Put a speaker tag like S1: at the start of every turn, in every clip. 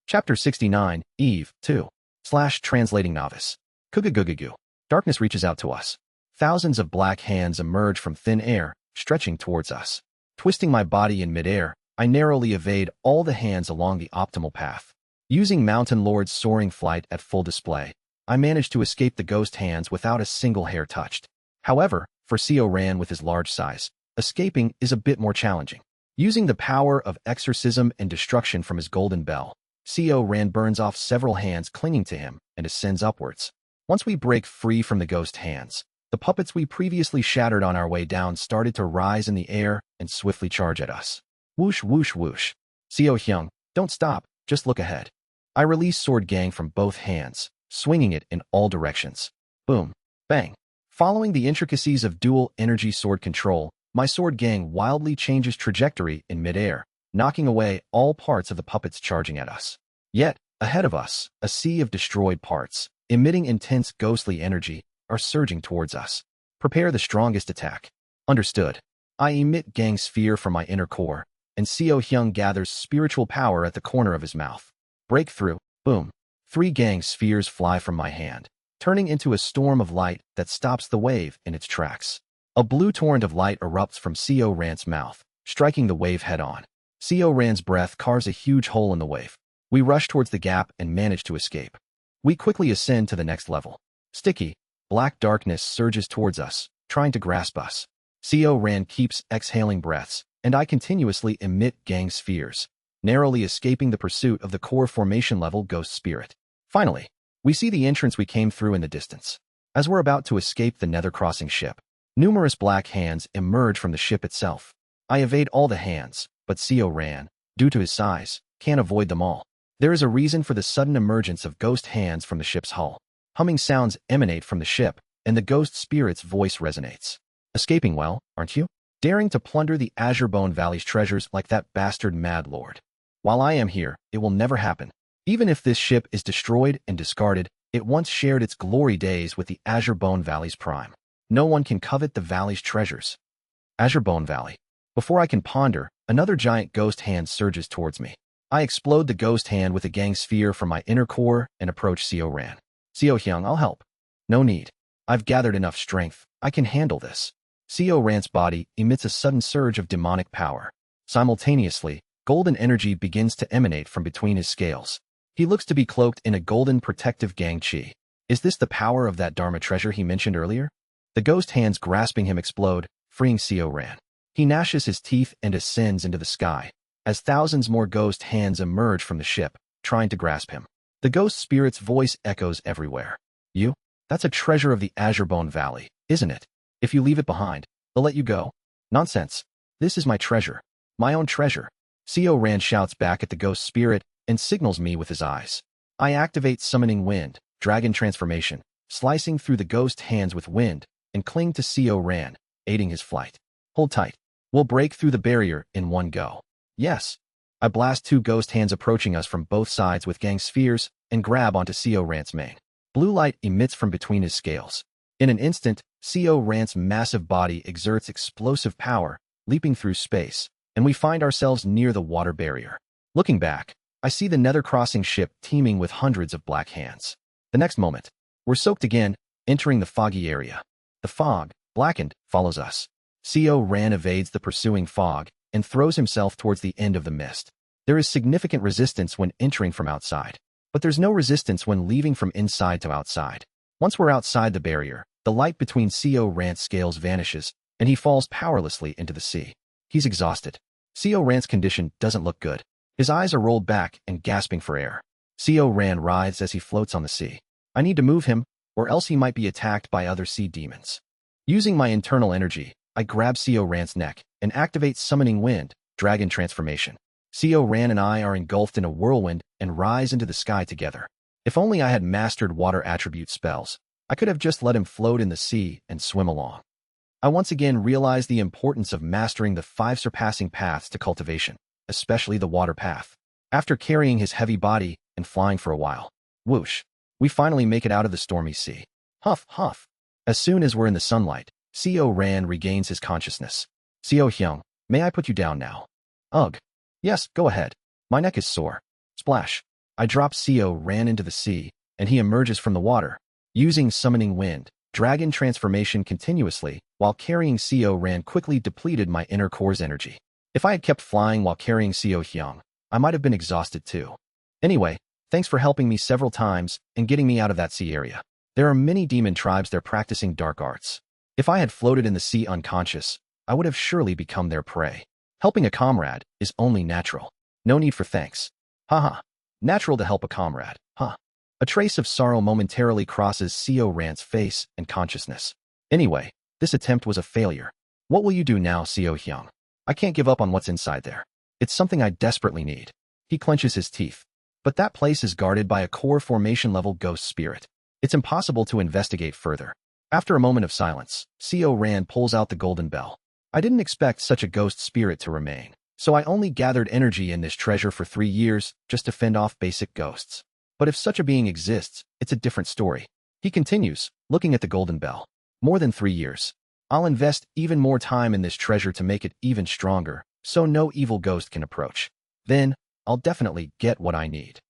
S1: Chapter 69, Eve, 2. Translating novice. Kugugugugu. Darkness reaches out to us. Thousands of black hands emerge from thin air, stretching towards us. Twisting my body in midair, I narrowly evade all the hands along the optimal path. Using Mountain Lord's soaring flight at full display, I manage to escape the ghost hands without a single hair touched. However, for Seo Ran with his large size, escaping is a bit more challenging. Using the power of exorcism and destruction from his golden bell, Seo Ran burns off several hands clinging to him and ascends upwards. Once we break free from the ghost hands, the puppets we previously shattered on our way down started to rise in the air and swiftly charge at us. Whoosh, whoosh, whoosh. Seo Hyung, don't stop, just look ahead. I release Sword Gang from both hands, swinging it in all directions. Boom. Bang. Following the intricacies of dual energy sword control, my Sword Gang wildly changes trajectory in midair, knocking away all parts of the puppets charging at us. Yet, ahead of us, a sea of destroyed parts, emitting intense ghostly energy, are surging towards us. Prepare the strongest attack. Understood. I emit Gang Sphere from my inner core, and Seo Hyung gathers spiritual power at the corner of his mouth. Breakthrough. Boom. 3 Gang Spheres fly from my hand, turning into a storm of light that stops the wave in its tracks. A blue torrent of light erupts from Seo Ran's mouth, striking the wave head-on. Seo Ran's breath carves a huge hole in the wave. We rush towards the gap and manage to escape. We quickly ascend to the next level. Sticky, black darkness surges towards us, trying to grasp us. Seo Ran keeps exhaling breaths, and I continuously emit Gang Spheres, narrowly escaping the pursuit of the core formation level ghost spirit. Finally, we see the entrance we came through in the distance. As we're about to escape the nether crossing ship, numerous black hands emerge from the ship itself. I evade all the hands, but Seo Ran, due to his size, can't avoid them all. There is a reason for the sudden emergence of ghost hands from the ship's hull. Humming sounds emanate from the ship, and the ghost spirit's voice resonates. Escaping well, aren't you? Daring to plunder the Azure Bone Valley's treasures like that bastard Mad Lord. While I am here, it will never happen. Even if this ship is destroyed and discarded, it once shared its glory days with the Azure Bone Valley's prime. No one can covet the valley's treasures. Azure Bone Valley. Before I can ponder, another giant ghost hand surges towards me. I explode the ghost hand with a Gang Sphere from my inner core and approach Seo Ran. Seo Hyung, I'll help. No need. I've gathered enough strength. I can handle this. Seo Ran's body emits a sudden surge of demonic power. Simultaneously, golden energy begins to emanate from between his scales. He looks to be cloaked in a golden protective Gang Chi. Is this the power of that Dharma treasure he mentioned earlier? The ghost hands grasping him explode, freeing Seo Ran. He gnashes his teeth and ascends into the sky, as thousands more ghost hands emerge from the ship, trying to grasp him. The ghost spirit's voice echoes everywhere. You? That's a treasure of the Azure Bone Valley, isn't it? If you leave it behind, they'll let you go. Nonsense. This is my treasure. My own treasure. Seo Ran shouts back at the ghost spirit and signals me with his eyes. I activate Summoning Wind, Dragon Transformation, slicing through the ghost hands with wind, and cling to Seo Ran, aiding his flight. Hold tight. We'll break through the barrier in one go. Yes. I blast 2 ghost hands approaching us from both sides with Gang Spheres and grab onto Seo Ran's mane. Blue light emits from between his scales. In an instant, Seo Ran's massive body exerts explosive power, leaping through space, and we find ourselves near the water barrier. Looking back, I see the nether crossing ship teeming with hundreds of black hands. The next moment, we're soaked again, entering the foggy area. The fog, blackened, follows us. Seo Ran evades the pursuing fog and throws himself towards the end of the mist. There is significant resistance when entering from outside, but there's no resistance when leaving from inside to outside. Once we're outside the barrier, the light between Seo Ran's scales vanishes, and he falls powerlessly into the sea. He's exhausted. Seo Ran's condition doesn't look good. His eyes are rolled back and gasping for air. Seo Ran writhes as he floats on the sea. I need to move him, or else he might be attacked by other sea demons. Using my internal energy, I grab Seo Ran's neck and activate Summoning Wind, Dragon Transformation. Seo Ran and I are engulfed in a whirlwind and rise into the sky together. If only I had mastered water attribute spells, I could have just let him float in the sea and swim along. I once again realize the importance of mastering the 5 surpassing paths to cultivation, especially the water path. After carrying his heavy body and flying for a while, whoosh, we finally make it out of the stormy sea. Huff, huff. As soon as we're in the sunlight, Seo Ran regains his consciousness. Seo Hyung, may I put you down now? Ugh. Yes, go ahead. My neck is sore. Splash. I drop Co ran into the sea, and he emerges from the water, using summoning wind, dragon transformation continuously, while carrying Co ran quickly depleted my inner core's energy. If I had kept flying while carrying Co Hyung, I might have been exhausted too. Anyway, thanks for helping me several times and getting me out of that sea area. There are many demon tribes there practicing dark arts. If I had floated in the sea unconscious, I would have surely become their prey. Helping a comrade is only natural. No need for thanks. Haha. Natural to help a comrade, huh? A trace of sorrow momentarily crosses Co Ran's face and consciousness. Anyway, this attempt was a failure. What will you do now, Co Hyung? I can't give up on what's inside there. It's something I desperately need. He clenches his teeth. But that place is guarded by a core formation level ghost spirit. It's impossible to investigate further. After a moment of silence, Co Ran pulls out the golden bell. I didn't expect such a ghost spirit to remain, so I only gathered energy in this treasure for 3 years just to fend off basic ghosts. But if such a being exists, it's a different story. He continues, looking at the golden bell. More than 3 years. I'll invest even more time in this treasure to make it even stronger, so no evil ghost can approach. Then, I'll definitely get what I need.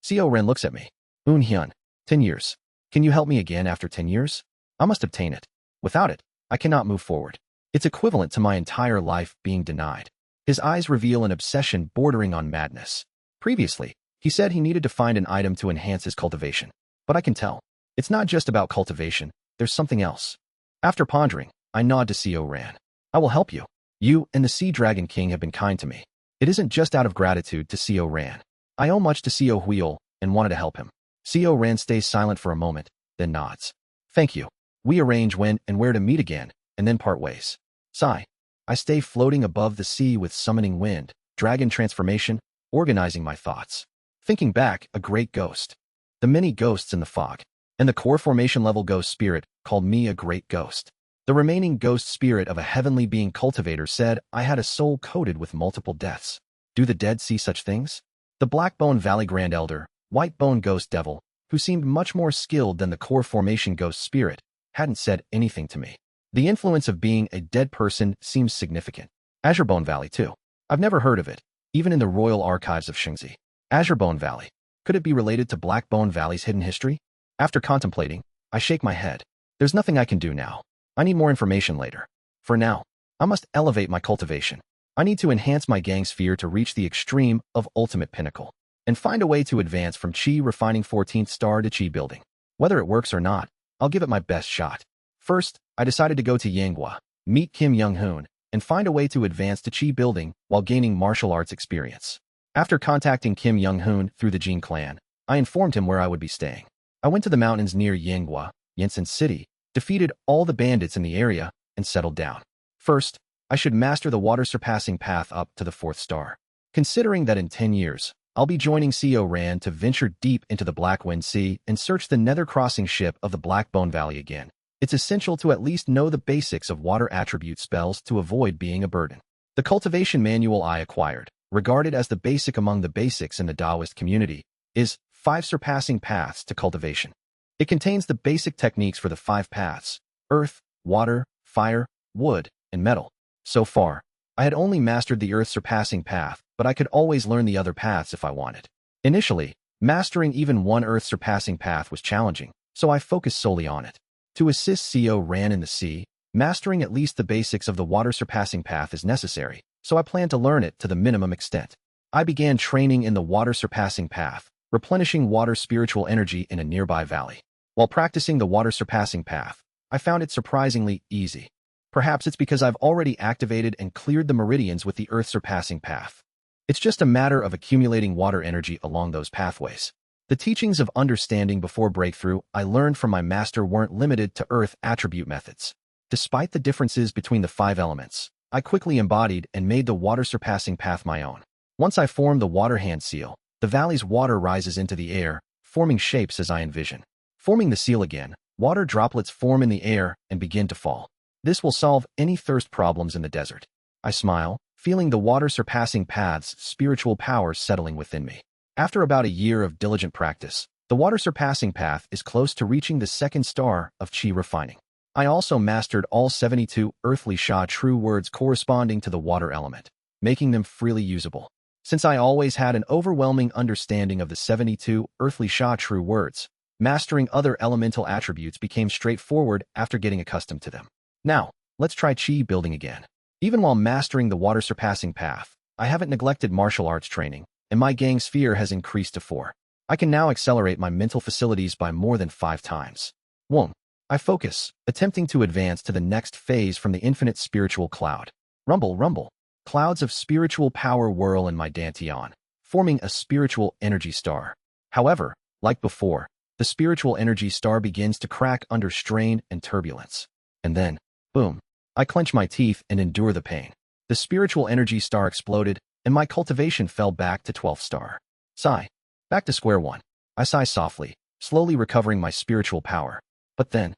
S1: Co Ren looks at me. Un Hyun, 10 years. Can you help me again after 10 years? I must obtain it. Without it, I cannot move forward. It's equivalent to my entire life being denied. His eyes reveal an obsession bordering on madness. Previously, he said he needed to find an item to enhance his cultivation. But I can tell. It's not just about cultivation, there's something else. After pondering, I nod to Co Ran. I will help you. You and the Sea Dragon King have been kind to me. It isn't just out of gratitude to Co Ran. I owe much to Co Huil and wanted to help him. Co Ran stays silent for a moment, then nods. Thank you. We arrange when and where to meet again, and then part ways. Sigh. I stay floating above the sea with summoning wind, dragon transformation, organizing my thoughts. Thinking back, a great ghost. The many ghosts in the fog, and the core formation level ghost spirit called me a great ghost. The remaining ghost spirit of a heavenly being cultivator said I had a soul coated with multiple deaths. Do the dead see such things? The Blackbone Valley Grand Elder, Whitebone Ghost Devil, who seemed much more skilled than the core formation ghost spirit, hadn't said anything to me. The influence of being a dead person seems significant. Azurebone Valley, too. I've never heard of it, even in the royal archives of Shingzi. Azurebone Valley. Could it be related to Blackbone Valley's hidden history? After contemplating, I shake my head. There's nothing I can do now. I need more information later. For now, I must elevate my cultivation. I need to enhance my gang sphere to reach the extreme of ultimate pinnacle, and find a way to advance from Qi refining 14th star to Qi building. Whether it works or not, I'll give it my best shot. First, I decided to go to Yanghua, meet Kim Young-hoon, and find a way to advance to Qi building while gaining martial arts experience. After contacting Kim Young-hoon through the Jin clan, I informed him where I would be staying. I went to the mountains near Yanghua, Yensen City, defeated all the bandits in the area, and settled down. First, I should master the water-surpassing path up to the 4th star. Considering that in 10 years, I'll be joining Co Ran to venture deep into the Black Wind Sea and search the nether crossing ship of the Blackbone Valley again, it's essential to at least know the basics of water attribute spells to avoid being a burden. The cultivation manual I acquired, regarded as the basic among the basics in the Taoist community, is 5 Surpassing Paths to Cultivation. It contains the basic techniques for the 5 paths: earth, water, fire, wood, and metal. So far, I had only mastered the earth surpassing path, but I could always learn the other paths if I wanted. Initially, mastering even one earth surpassing path was challenging, so I focused solely on it. To assist Co Ran in the sea, mastering at least the basics of the water surpassing path is necessary, so I plan to learn it to the minimum extent. I began training in the water surpassing path, replenishing water spiritual energy in a nearby valley. While practicing the water surpassing path, I found it surprisingly easy. Perhaps it's because I've already activated and cleared the meridians with the earth surpassing path. It's just a matter of accumulating water energy along those pathways. The teachings of understanding before breakthrough I learned from my master weren't limited to earth attribute methods. Despite the differences between the 5 elements, I quickly embodied and made the water surpassing path my own. Once I formed the water hand seal, the valley's water rises into the air, forming shapes as I envision. Forming the seal again, water droplets form in the air and begin to fall. This will solve any thirst problems in the desert. I smile, feeling the water surpassing path's spiritual power settling within me. After about a year of diligent practice, the water surpassing path is close to reaching the 2nd star of Qi refining. I also mastered all 72 earthly Sha true words corresponding to the water element, making them freely usable. Since I always had an overwhelming understanding of the 72 earthly Sha true words, mastering other elemental attributes became straightforward after getting accustomed to them. Now, let's try chi building again. Even while mastering the water-surpassing path, I haven't neglected martial arts training, and my gang sphere has increased to 4. I can now accelerate my mental facilities by more than 5 times. 1. I focus, attempting to advance to the next phase from the infinite spiritual cloud. Rumble, rumble. Clouds of spiritual power whirl in my dantian, forming a spiritual energy star. However, like before, the spiritual energy star begins to crack under strain and turbulence. And then, boom, I clench my teeth and endure the pain. The spiritual energy star exploded, and my cultivation fell back to 12th star. Sigh. Back to square one. I sigh softly, slowly recovering my spiritual power. But then,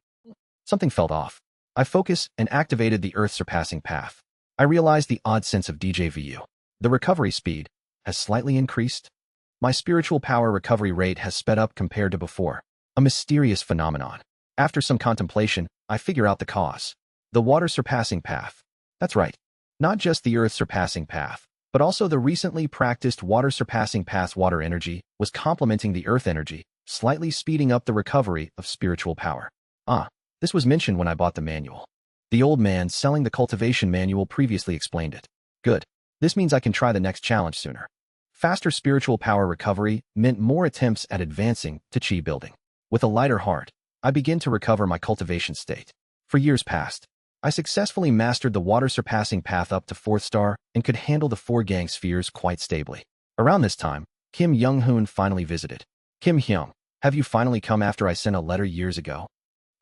S1: something felt off. I focused and activated the earth-surpassing path. I realized the odd sense of déjà vu. The recovery speed has slightly increased. My spiritual power recovery rate has sped up compared to before. A mysterious phenomenon. After some contemplation, I figure out the cause. The water-surpassing path. That's right. Not just the earth-surpassing path, but also the recently practiced water-surpassing path's water energy was complementing the earth energy, slightly speeding up the recovery of spiritual power. This was mentioned when I bought the manual. The old man selling the cultivation manual previously explained it. Good. This means I can try the next challenge sooner. Faster spiritual power recovery meant more attempts at advancing to chi building. With a lighter heart, I begin to recover my cultivation state. For years past, I successfully mastered the water-surpassing path up to 4th star and could handle the 4 gang spheres quite stably. Around this time, Kim Young-hoon finally visited. Kim Hyung, have you finally come after I sent a letter years ago?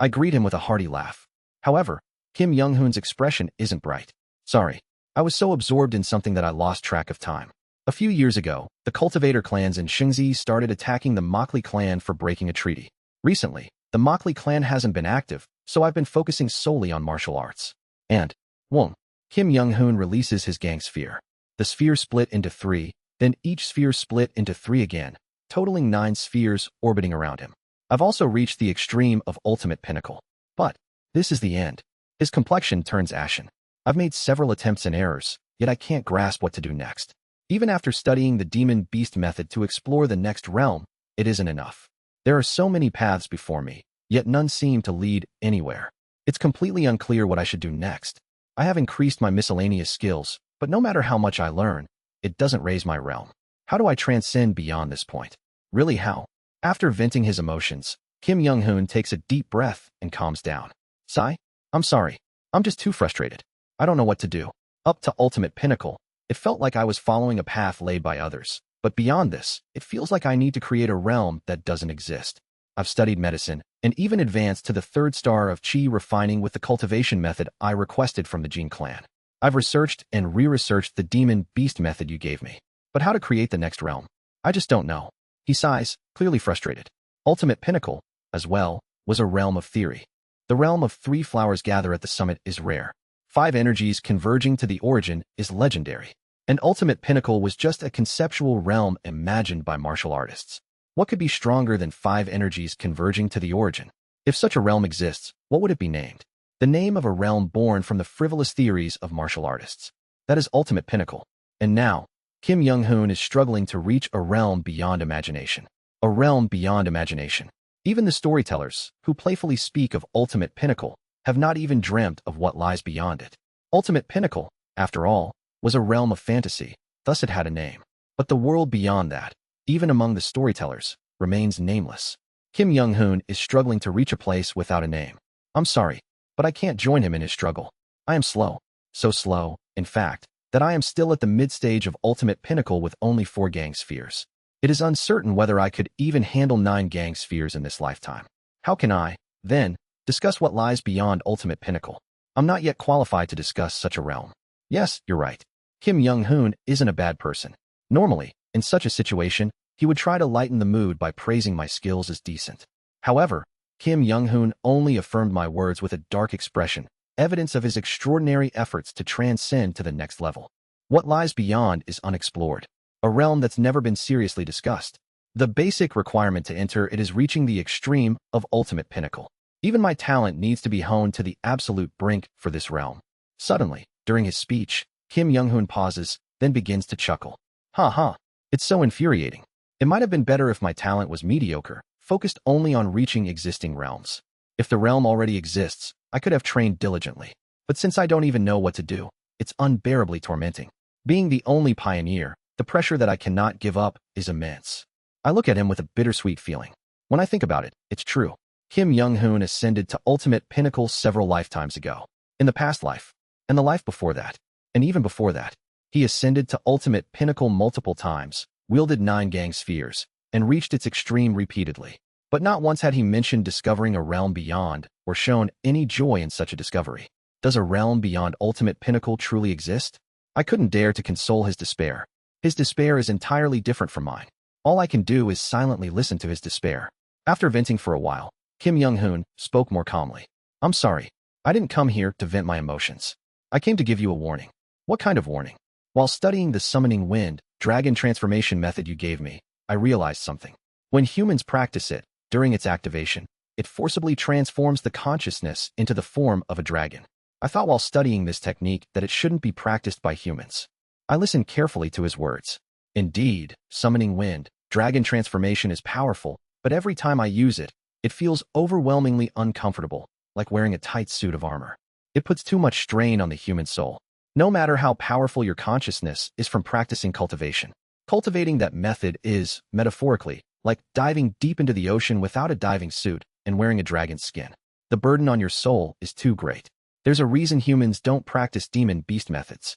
S1: I greet him with a hearty laugh. However, Kim Young-hoon's expression isn't bright. Sorry, I was so absorbed in something that I lost track of time. A few years ago, the cultivator clans in Shingzi started attacking the Mokli clan for breaking a treaty. Recently, the Mokli clan hasn't been active, so I've been focusing solely on martial arts. And, 1. Kim Young-hoon releases his gang sphere. The sphere split into 3, then each sphere split into 3 again, totaling 9 spheres orbiting around him. I've also reached the extreme of ultimate pinnacle. But, this is the end. His complexion turns ashen. I've made several attempts and errors, yet I can't grasp what to do next. Even after studying the demon beast method to explore the next realm, it isn't enough. There are so many paths before me, yet none seem to lead anywhere. It's completely unclear what I should do next. I have increased my miscellaneous skills, but no matter how much I learn, it doesn't raise my realm. How do I transcend beyond this point? Really, how? After venting his emotions, Kim Young-hoon takes a deep breath and calms down. Sigh? I'm sorry. I'm just too frustrated. I don't know what to do. Up to ultimate pinnacle, it felt like I was following a path laid by others. But beyond this, it feels like I need to create a realm that doesn't exist. I've studied medicine, and even advanced to the 3rd star of chi refining with the cultivation method I requested from the Jin clan. I've researched and re-researched the demon beast method you gave me. But how to create the next realm? I just don't know. He sighs, clearly frustrated. Ultimate pinnacle, as well, was a realm of theory. The realm of 3 flowers gather at the summit is rare. 5 energies converging to the origin is legendary. And ultimate pinnacle was just a conceptual realm imagined by martial artists. What could be stronger than 5 energies converging to the origin? If such a realm exists, what would it be named? The name of a realm born from the frivolous theories of martial artists. That is ultimate pinnacle. And now, Kim Young-hoon is struggling to reach a realm beyond imagination. A realm beyond imagination. Even the storytellers, who playfully speak of ultimate pinnacle, have not even dreamt of what lies beyond it. Ultimate pinnacle, after all, was a realm of fantasy, thus it had a name. But the world beyond that, even among the storytellers, remains nameless. Kim Young-hoon is struggling to reach a place without a name. I'm sorry, but I can't join him in his struggle. I am slow. So slow, in fact, that I am still at the mid-stage of ultimate pinnacle with only 4 gang spheres. It is uncertain whether I could even handle 9 gang spheres in this lifetime. How can I, then, discuss what lies beyond ultimate pinnacle? I'm not yet qualified to discuss such a realm. Yes, you're right. Kim Young-hoon isn't a bad person. Normally, in such a situation, he would try to lighten the mood by praising my skills as decent. However, Kim Young-hoon only affirmed my words with a dark expression, evidence of his extraordinary efforts to transcend to the next level. What lies beyond is unexplored. A realm that's never been seriously discussed. The basic requirement to enter it is reaching the extreme of ultimate pinnacle. Even my talent needs to be honed to the absolute brink for this realm. Suddenly, during his speech, Kim Young-hoon pauses, then begins to chuckle. Ha ha. It's so infuriating. It might have been better if my talent was mediocre, focused only on reaching existing realms. If the realm already exists, I could have trained diligently. But since I don't even know what to do, it's unbearably tormenting. Being the only pioneer, the pressure that I cannot give up is immense. I look at him with a bittersweet feeling. When I think about it, it's true. Kim Young-hoon ascended to ultimate pinnacle several lifetimes ago. In the past life, and the life before that, and even before that, he ascended to ultimate pinnacle multiple times, wielded 9 gang spheres, and reached its extreme repeatedly. But not once had he mentioned discovering a realm beyond, or shown any joy in such a discovery. Does a realm beyond ultimate pinnacle truly exist? I couldn't dare to console his despair. His despair is entirely different from mine. All I can do is silently listen to his despair. After venting for a while, Kim Young-hoon spoke more calmly. I'm sorry. I didn't come here to vent my emotions. I came to give you a warning. What kind of warning? While studying the summoning wind, dragon transformation method you gave me, I realized something. When humans practice it, during its activation, it forcibly transforms the consciousness into the form of a dragon. I thought while studying this technique that it shouldn't be practiced by humans. I listened carefully to his words. Indeed, summoning wind, dragon transformation is powerful, but every time I use it, it feels overwhelmingly uncomfortable, like wearing a tight suit of armor. It puts too much strain on the human soul. No matter how powerful your consciousness is from practicing cultivation. Cultivating that method is, metaphorically, like diving deep into the ocean without a diving suit and wearing a dragon's skin. The burden on your soul is too great. There's a reason humans don't practice demon-beast methods.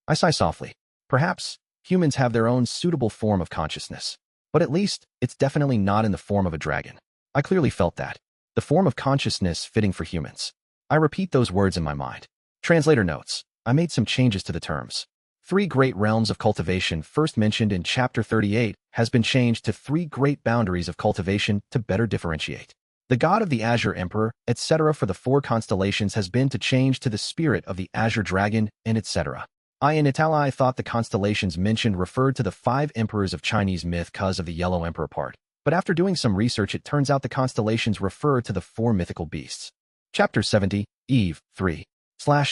S1: I sigh softly. Perhaps humans have their own suitable form of consciousness. But at least, it's definitely not in the form of a dragon. I clearly felt that. The form of consciousness fitting for humans. I repeat those words in my mind. Translator notes. I made some changes to the terms. 3 great realms of cultivation first mentioned in Chapter 38 has been changed to 3 great boundaries of cultivation to better differentiate. The god of the Azure Emperor, etc. for the 4 constellations has been to change to the spirit of the Azure Dragon, and etc. I in Itali thought the constellations mentioned referred to the 5 emperors of Chinese myth cause of the Yellow Emperor part. But after doing some research it turns out the constellations refer to the 4 mythical beasts. Chapter 70, Eve, 3.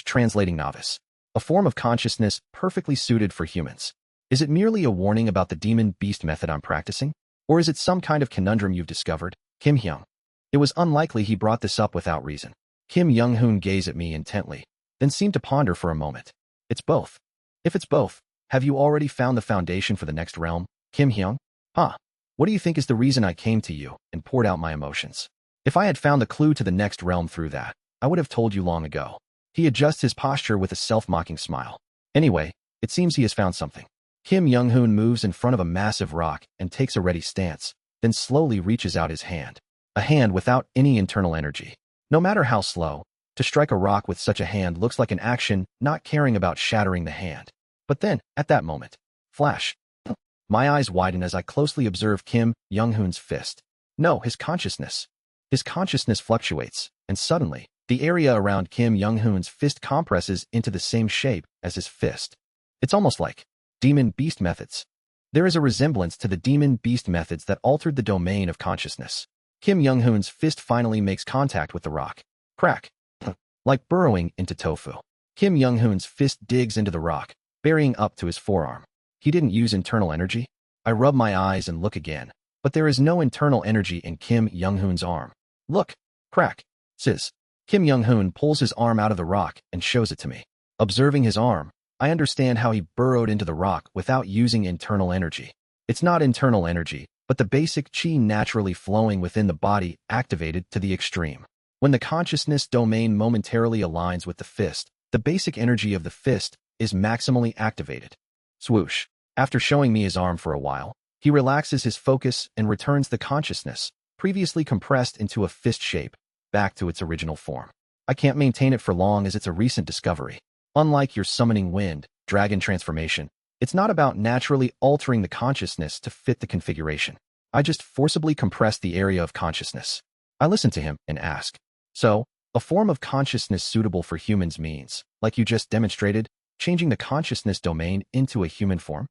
S1: Translating novice. A form of consciousness perfectly suited for humans. Is it merely a warning about the demon-beast method I'm practicing? Or is it some kind of conundrum you've discovered? Kim Hyung. It was unlikely he brought this up without reason. Kim Young-hoon gazed at me intently, then seemed to ponder for a moment. It's both. If it's both, have you already found the foundation for the next realm? Kim Hyung? Huh. What do you think is the reason I came to you and poured out my emotions? If I had found the clue to the next realm through that, I would have told you long ago. He adjusts his posture with a self-mocking smile. Anyway, it seems he has found something. Kim Young-hoon moves in front of a massive rock and takes a ready stance, then slowly reaches out his hand. A hand without any internal energy. No matter how slow, to strike a rock with such a hand looks like an action not caring about shattering the hand. But then, at that moment, flash. My eyes widen as I closely observe Kim Young-hoon's fist. No, his consciousness. His consciousness fluctuates, and suddenly, the area around Kim Young-hoon's fist compresses into the same shape as his fist. It's almost like demon-beast methods. There is a resemblance to the demon-beast methods that altered the domain of consciousness. Kim Young-hoon's fist finally makes contact with the rock. Crack. Like burrowing into tofu. Kim Young-hoon's fist digs into the rock, burying up to his forearm. He didn't use internal energy? I rub my eyes and look again, but there is no internal energy in Kim Young-hoon's arm. Look. Crack. Says. Kim Young-hoon pulls his arm out of the rock and shows it to me. Observing his arm, I understand how he burrowed into the rock without using internal energy. It's not internal energy, but the basic chi naturally flowing within the body activated to the extreme. When the consciousness domain momentarily aligns with the fist, the basic energy of the fist is maximally activated. Swoosh. After showing me his arm for a while, he relaxes his focus and returns the consciousness, previously compressed into a fist shape, back to its original form. I can't maintain it for long as it's a recent discovery. Unlike your summoning wind, dragon transformation, it's not about naturally altering the consciousness to fit the configuration. I just forcibly compress the area of consciousness. I listen to him and ask. So, a form of consciousness suitable for humans means, like you just demonstrated, changing the consciousness domain into a human form?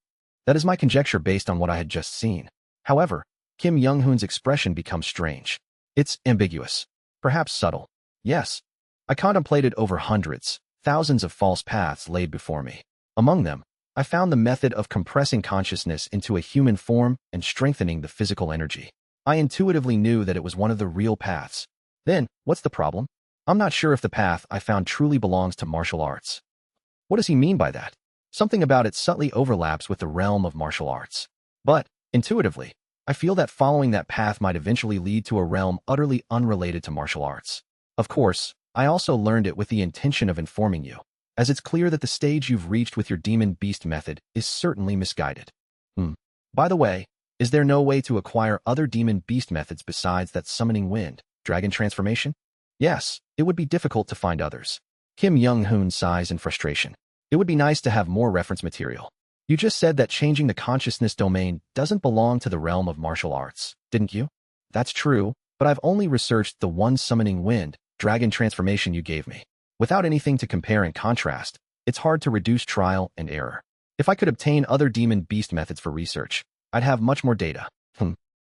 S1: That is my conjecture based on what I had just seen. However, Kim Young-hoon's expression becomes strange. It's ambiguous. Perhaps subtle. Yes. I contemplated over hundreds, thousands of false paths laid before me. Among them, I found the method of compressing consciousness into a human form and strengthening the physical energy. I intuitively knew that it was one of the real paths. Then, what's the problem? I'm not sure if the path I found truly belongs to martial arts. What does he mean by that? Something about it subtly overlaps with the realm of martial arts. But, intuitively, I feel that following that path might eventually lead to a realm utterly unrelated to martial arts. Of course, I also learned it with the intention of informing you, as it's clear that the stage you've reached with your demon beast method is certainly misguided. By the way, is there no way to acquire other demon beast methods besides that summoning wind, dragon transformation? Yes, it would be difficult to find others. Kim Young-hoon sighs in frustration. It would be nice to have more reference material. You just said that changing the consciousness domain doesn't belong to the realm of martial arts, didn't you? That's true, but I've only researched the one summoning wind, dragon transformation you gave me. Without anything to compare and contrast, it's hard to reduce trial and error. If I could obtain other demon beast methods for research, I'd have much more data.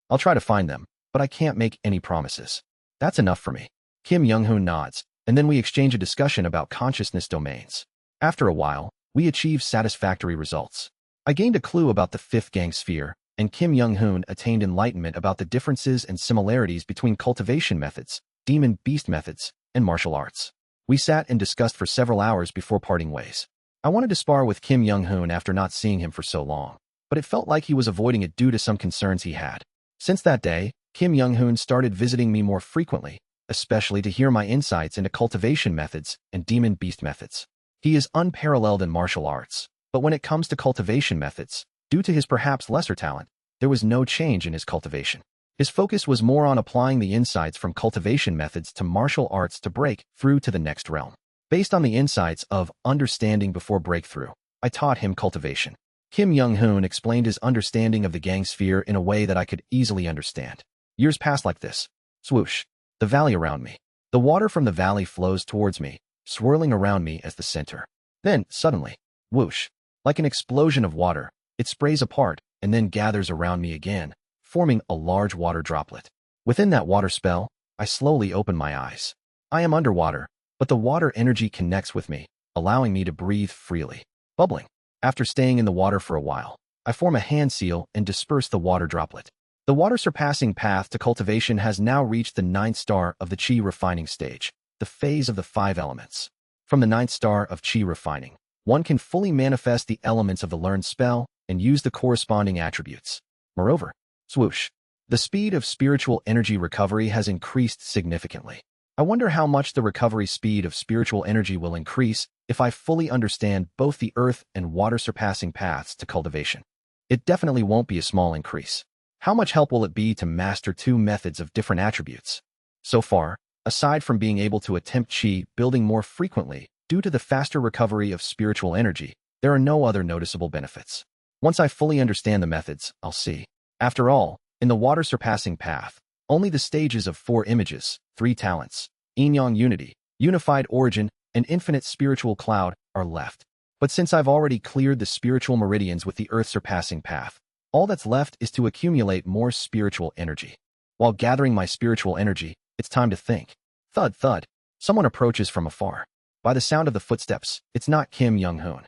S1: I'll try to find them, but I can't make any promises. That's enough for me. Kim Young-hoon nods, and then we exchange a discussion about consciousness domains. After a while, we achieve satisfactory results. I gained a clue about the fifth gang sphere, and Kim Young-hoon attained enlightenment about the differences and similarities between cultivation methods, demon beast methods, and martial arts. We sat and discussed for several hours before parting ways. I wanted to spar with Kim Young-hoon after not seeing him for so long, but it felt like he was avoiding it due to some concerns he had. Since that day, Kim Young-hoon started visiting me more frequently, especially to hear my insights into cultivation methods and demon beast methods. He is unparalleled in martial arts, but when it comes to cultivation methods, due to his perhaps lesser talent, there was no change in his cultivation. His focus was more on applying the insights from cultivation methods to martial arts to break through to the next realm. Based on the insights of understanding before breakthrough, I taught him cultivation. Kim Young-hoon explained his understanding of the gang sphere in a way that I could easily understand. Years passed like this. Swoosh. The valley around me. The water from the valley flows towards me, swirling around me as the center. Then, suddenly, whoosh. Like an explosion of water, it sprays apart and then gathers around me again, forming a large water droplet. Within that water spell, I slowly open my eyes. I am underwater, but the water energy connects with me, allowing me to breathe freely. Bubbling. After staying in the water for a while, I form a hand seal and disperse the water droplet. The water-surpassing path to cultivation has now reached the 9th star of the Qi refining stage, the phase of the 5 elements. From the 9th star of Qi refining, one can fully manifest the elements of the learned spell and use the corresponding attributes. Moreover, swoosh, the speed of spiritual energy recovery has increased significantly. I wonder how much the recovery speed of spiritual energy will increase if I fully understand both the earth and water-surpassing paths to cultivation. It definitely won't be a small increase. How much help will it be to master 2 methods of different attributes? So far, aside from being able to attempt Qi building more frequently due to the faster recovery of spiritual energy, there are no other noticeable benefits. Once I fully understand the methods, I'll see. After all, in the water-surpassing path, only the stages of 4 images, 3 talents, yin-yang unity, unified origin, and infinite spiritual cloud are left. But since I've already cleared the spiritual meridians with the earth-surpassing path, all that's left is to accumulate more spiritual energy. While gathering my spiritual energy, it's time to think. Thud, thud. Someone approaches from afar. By the sound of the footsteps, it's not Kim Young-hoon.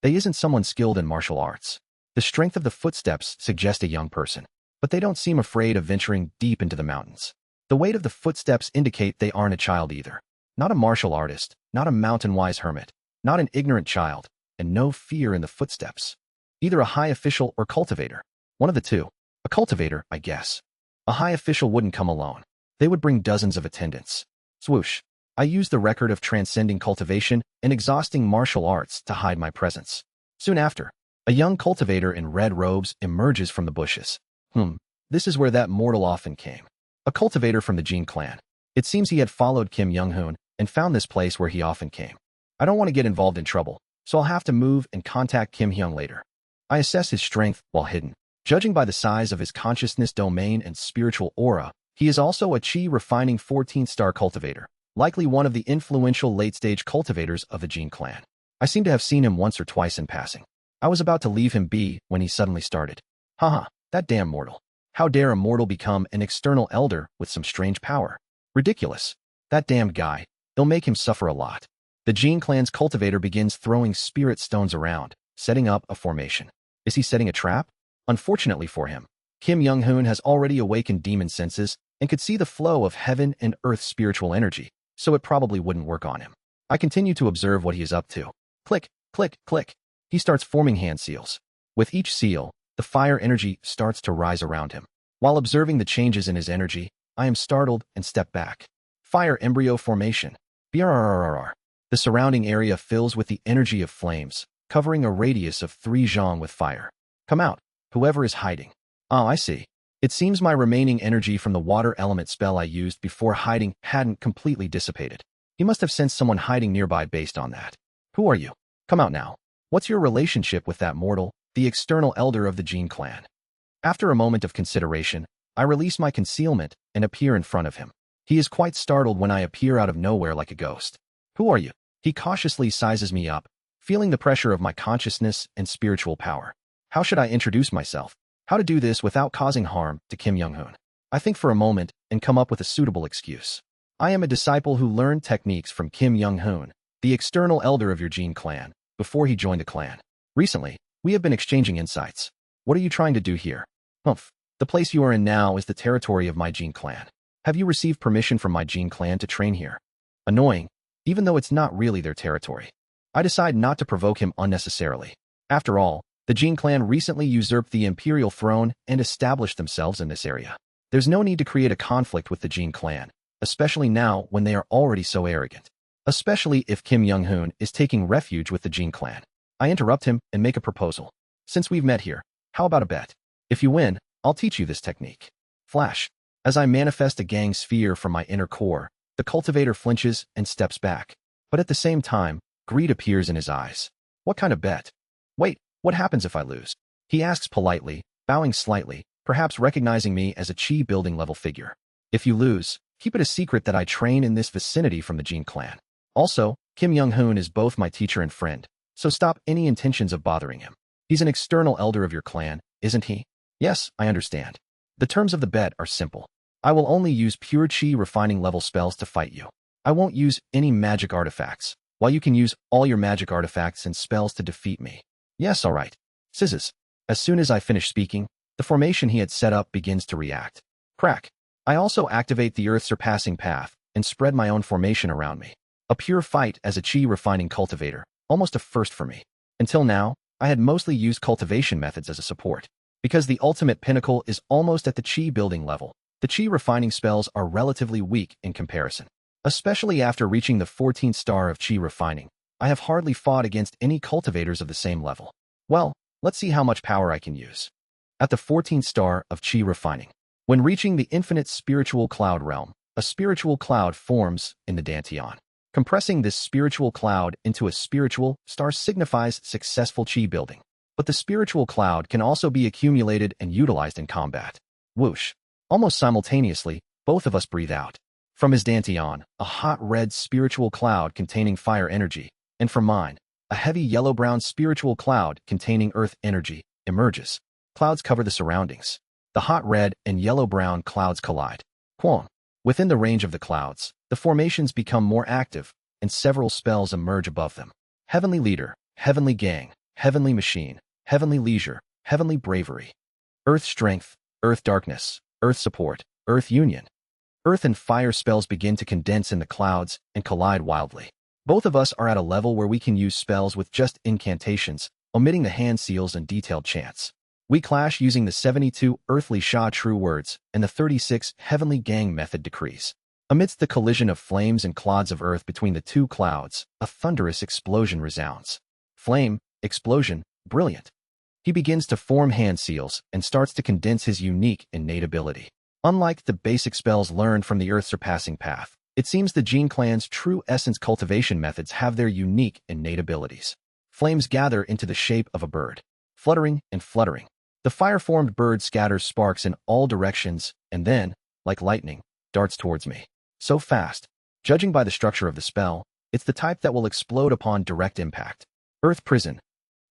S1: They isn't someone skilled in martial arts. The strength of the footsteps suggests a young person, but they don't seem afraid of venturing deep into the mountains. The weight of the footsteps indicate they aren't a child either. Not a martial artist, not a mountain-wise hermit, not an ignorant child, and no fear in the footsteps. Either a high official or cultivator. One of the two. A cultivator, I guess. A high official wouldn't come alone. They would bring dozens of attendants. Swoosh. I used the record of transcending cultivation and exhausting martial arts to hide my presence. Soon after, a young cultivator in red robes emerges from the bushes. This is where that mortal often came. A cultivator from the Jin clan. It seems he had followed Kim Young-hoon and found this place where he often came. I don't want to get involved in trouble, so I'll have to move and contact Kim Hyung later. I assess his strength while hidden. Judging by the size of his consciousness domain and spiritual aura, he is also a Qi refining 14th star cultivator, likely one of the influential late-stage cultivators of the Jin clan. I seem to have seen him once or twice in passing. I was about to leave him be when he suddenly started. Haha, that damn mortal. How dare a mortal become an external elder with some strange power? Ridiculous. That damned guy. He'll make him suffer a lot. The Jin clan's cultivator begins throwing spirit stones around, setting up a formation. Is he setting a trap? Unfortunately for him, Kim Young-hoon has already awakened demon senses and could see the flow of heaven and earth spiritual energy, so it probably wouldn't work on him. I continue to observe what he is up to. Click, click, click. He starts forming hand seals. With each seal, the fire energy starts to rise around him. While observing the changes in his energy, I am startled and step back. Fire embryo formation. BRRRR. The surrounding area fills with the energy of flames, covering a radius of 3 zhong with fire. Come out, whoever is hiding. Oh, I see. It seems my remaining energy from the water element spell I used before hiding hadn't completely dissipated. He must have sensed someone hiding nearby based on that. Who are you? Come out now. What's your relationship with that mortal, the external elder of the Jin clan? After a moment of consideration, I release my concealment and appear in front of him. He is quite startled when I appear out of nowhere like a ghost. Who are you? He cautiously sizes me up, feeling the pressure of my consciousness and spiritual power. How should I introduce myself? How to do this without causing harm to Kim Young-hoon? I think for a moment and come up with a suitable excuse. I am a disciple who learned techniques from Kim Young-hoon, the external elder of your Jin clan, before he joined the clan. Recently, we have been exchanging insights. What are you trying to do here? Humph. The place you are in now is the territory of my Jin clan. Have you received permission from my Jin clan to train here? Annoying, even though it's not really their territory. I decide not to provoke him unnecessarily. After all, the Jin clan recently usurped the imperial throne and established themselves in this area. There's no need to create a conflict with the Jin clan, especially now when they are already so arrogant. Especially if Kim Young-hoon is taking refuge with the Jin clan. I interrupt him and make a proposal. Since we've met here, how about a bet? If you win, I'll teach you this technique. Flash. As I manifest a gang sphere from my inner core, the cultivator flinches and steps back. But at the same time, greed appears in his eyes. What kind of bet? Wait, what happens if I lose? He asks politely, bowing slightly, perhaps recognizing me as a chi building level figure. If you lose, keep it a secret that I train in this vicinity from the Jin clan. Also, Kim Young-hoon is both my teacher and friend, so stop any intentions of bothering him. He's an external elder of your clan, isn't he? Yes, I understand. The terms of the bet are simple. I will only use pure chi refining level spells to fight you. I won't use any magic artifacts, while you can use all your magic artifacts and spells to defeat me. Yes, all right. Sizzes. As soon as I finish speaking, the formation he had set up begins to react. Crack. I also activate the Earth Surpassing Path and spread my own formation around me. A pure fight as a chi refining cultivator, almost a first for me. Until now, I had mostly used cultivation methods as a support. Because the ultimate pinnacle is almost at the chi building level, the chi refining spells are relatively weak in comparison. Especially after reaching the 14th star of chi refining, I have hardly fought against any cultivators of the same level. Well, let's see how much power I can use. At the 14th star of chi refining, when reaching the infinite spiritual cloud realm, a spiritual cloud forms in the Dantian. Compressing this spiritual cloud into a spiritual star signifies successful chi building. But the spiritual cloud can also be accumulated and utilized in combat. Whoosh. Almost simultaneously, both of us breathe out. From his Dantian, a hot red spiritual cloud containing fire energy, and from mine, a heavy yellow-brown spiritual cloud containing earth energy, emerges. Clouds cover the surroundings. The hot red and yellow-brown clouds collide. Quang. Within the range of the clouds, the formations become more active, and several spells emerge above them. Heavenly Leader, Heavenly Gang, Heavenly Machine, Heavenly Leisure, Heavenly Bravery. Earth Strength, Earth Darkness, Earth Support, Earth Union. Earth and fire spells begin to condense in the clouds and collide wildly. Both of us are at a level where we can use spells with just incantations, omitting the hand seals and detailed chants. We clash using the 72 earthly Sha true words and the 36 heavenly gang method decrees. Amidst the collision of flames and clods of earth between the two clouds, a thunderous explosion resounds. Flame, explosion, brilliant. He begins to form hand seals and starts to condense his unique innate ability. Unlike the basic spells learned from the Earth Surpassing Path, it seems the Jin clan's true essence cultivation methods have their unique innate abilities. Flames gather into the shape of a bird, fluttering and fluttering. The fire-formed bird scatters sparks in all directions and then, like lightning, darts towards me. So fast. Judging by the structure of the spell, it's the type that will explode upon direct impact. Earth Prison.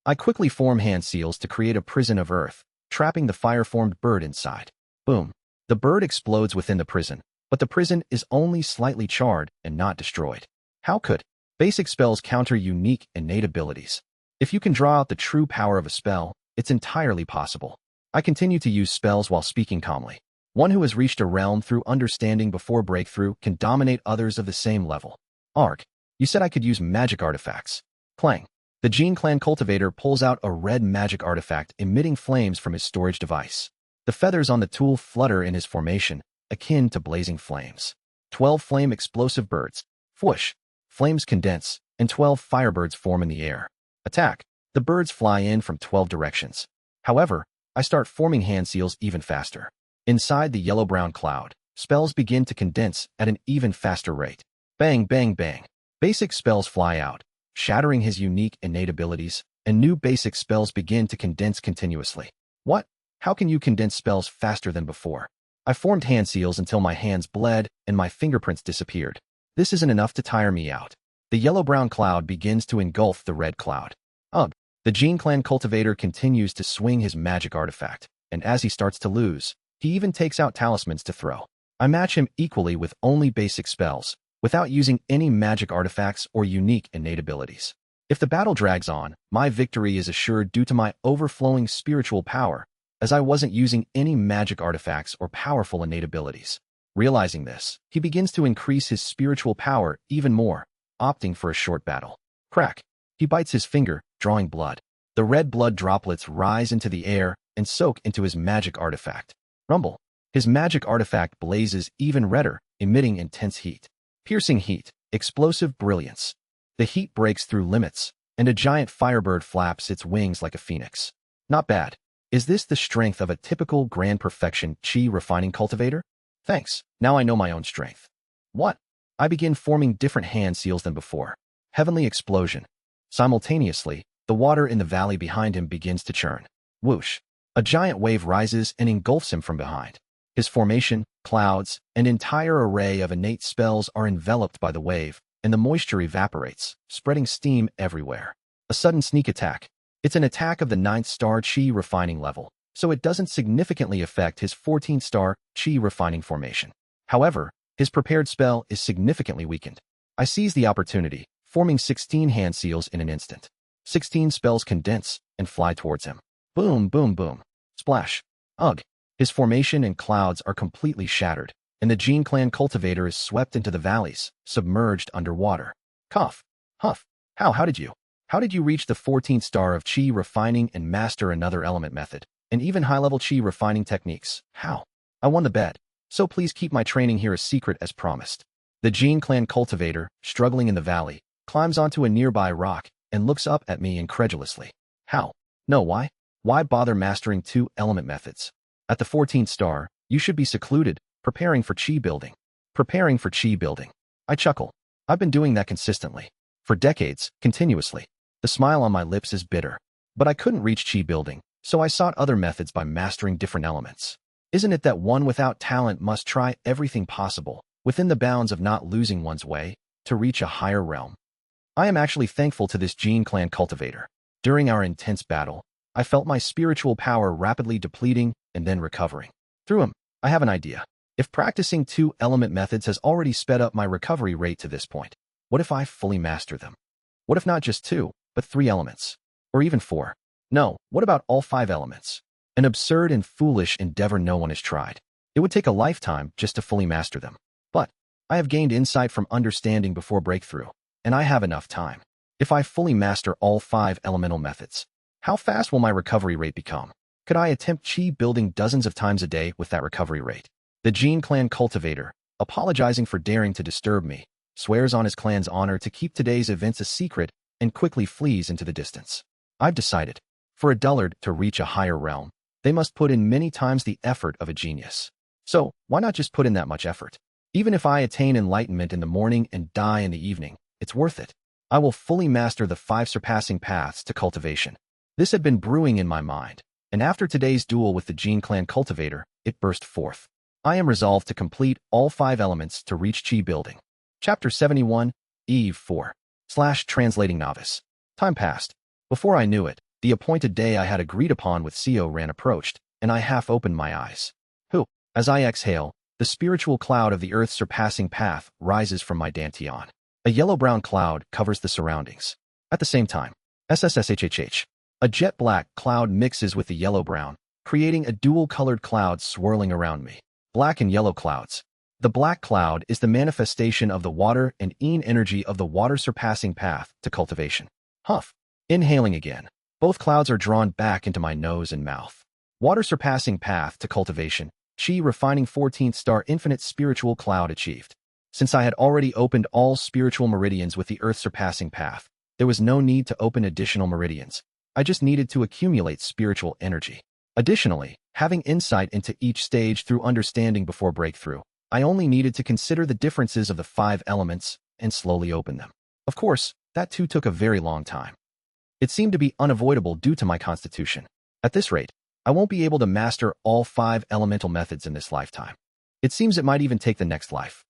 S1: I quickly form hand seals to create a prison of earth, trapping the fire-formed bird inside. Boom. The bird explodes within the prison, but the prison is only slightly charred and not destroyed. How could basic spells counter unique innate abilities? If you can draw out the true power of a spell, it's entirely possible. I continue to use spells while speaking calmly. One who has reached a realm through understanding before breakthrough can dominate others of the same level. Ark, you said I could use magic artifacts. Clang. The Gene Clan cultivator pulls out a red magic artifact emitting flames from his storage device. The feathers on the tool flutter in his formation, akin to blazing flames. 12 flame explosive birds. Whoosh. Flames condense, and 12 firebirds form in the air. Attack. The birds fly in from 12 directions. However, I start forming hand seals even faster. Inside the yellow-brown cloud, spells begin to condense at an even faster rate. Bang, bang, bang. Basic spells fly out, shattering his unique innate abilities, and new basic spells begin to condense continuously. What? How can you condense spells faster than before? I formed hand seals until my hands bled and my fingerprints disappeared. This isn't enough to tire me out. The yellow-brown cloud begins to engulf the red cloud. Ugh. The Gene Clan cultivator continues to swing his magic artifact, and as he starts to lose, he even takes out talismans to throw. I match him equally with only basic spells, without using any magic artifacts or unique innate abilities. If the battle drags on, my victory is assured due to my overflowing spiritual power, as I wasn't using any magic artifacts or powerful innate abilities. Realizing this, he begins to increase his spiritual power even more, opting for a short battle. Crack. He bites his finger, drawing blood. The red blood droplets rise into the air and soak into his magic artifact. Rumble. His magic artifact blazes even redder, emitting intense heat. Piercing heat, explosive brilliance. The heat breaks through limits, and a giant firebird flaps its wings like a phoenix. Not bad. Is this the strength of a typical grand perfection chi refining cultivator? Thanks, now I know my own strength. What? I begin forming different hand seals than before. Heavenly explosion. Simultaneously, the water in the valley behind him begins to churn. Whoosh. A giant wave rises and engulfs him from behind. His formation, clouds, and entire array of innate spells are enveloped by the wave, and the moisture evaporates, spreading steam everywhere. A sudden sneak attack. It's an attack of the 9th star chi refining level, so it doesn't significantly affect his 14th star chi refining formation. However, his prepared spell is significantly weakened. I seize the opportunity, forming 16 hand seals in an instant. 16 spells condense and fly towards him. Boom, boom, boom. Splash. Ugh. His formation and clouds are completely shattered, and the Gene Clan cultivator is swept into the valleys, submerged underwater. Cough. Huff. How did you reach the 14th star of chi refining and master another element method, and even high-level chi refining techniques? How? I won the bet, so please keep my training here a secret as promised. The Gene Clan cultivator, struggling in the valley, climbs onto a nearby rock and looks up at me incredulously. How? No, why? Why bother mastering 2 element methods? At the 14th star, you should be secluded, preparing for chi building. Preparing for chi building. I chuckle. I've been doing that consistently. For decades, continuously. The smile on my lips is bitter. But I couldn't reach chi building, so I sought other methods by mastering different elements. Isn't it that one without talent must try everything possible, within the bounds of not losing one's way, to reach a higher realm? I am actually thankful to this Gene Clan cultivator. During our intense battle, I felt my spiritual power rapidly depleting and then recovering. Through him, I have an idea. If practicing 2 element methods has already sped up my recovery rate to this point, what if I fully master them? What if not just 2, but 3 elements? Or even 4? No, what about all 5 elements? An absurd and foolish endeavor no one has tried. It would take a lifetime just to fully master them. But I have gained insight from understanding before breakthrough, and I have enough time. If I fully master all 5 elemental methods, how fast will my recovery rate become? Could I attempt chi building dozens of times a day with that recovery rate? The Gene Clan cultivator, apologizing for daring to disturb me, swears on his clan's honor to keep today's events a secret and quickly flees into the distance. I've decided, for a dullard to reach a higher realm, they must put in many times the effort of a genius. So, why not just put in that much effort? Even if I attain enlightenment in the morning and die in the evening, it's worth it. I will fully master the 5 surpassing paths to cultivation. This had been brewing in my mind, and after today's duel with the Gene Clan cultivator, it burst forth. I am resolved to complete all 5 elements to reach chi building. Chapter 71, Eve 4. Translating novice. Time passed. Before I knew it, the appointed day I had agreed upon with Seo Ran approached, and I half opened my eyes. As I exhale, the spiritual cloud of the Earth's surpassing path rises from my dantian. A yellow-brown cloud covers the surroundings. At the same time, SSSHHH. A jet-black cloud mixes with the yellow-brown, creating a dual-colored cloud swirling around me. Black and yellow clouds. The black cloud is the manifestation of the water and yin energy of the water-surpassing path to cultivation. Huff. Inhaling again. Both clouds are drawn back into my nose and mouth. Water-surpassing path to cultivation. Chi refining 14th star infinite spiritual cloud achieved. Since I had already opened all spiritual meridians with the earth-surpassing path, there was no need to open additional meridians. I just needed to accumulate spiritual energy. Additionally, having insight into each stage through understanding before breakthrough, I only needed to consider the differences of the 5 elements and slowly open them. Of course, that too took a very long time. It seemed to be unavoidable due to my constitution. At this rate, I won't be able to master all 5 elemental methods in this lifetime. It seems it might even take the next life.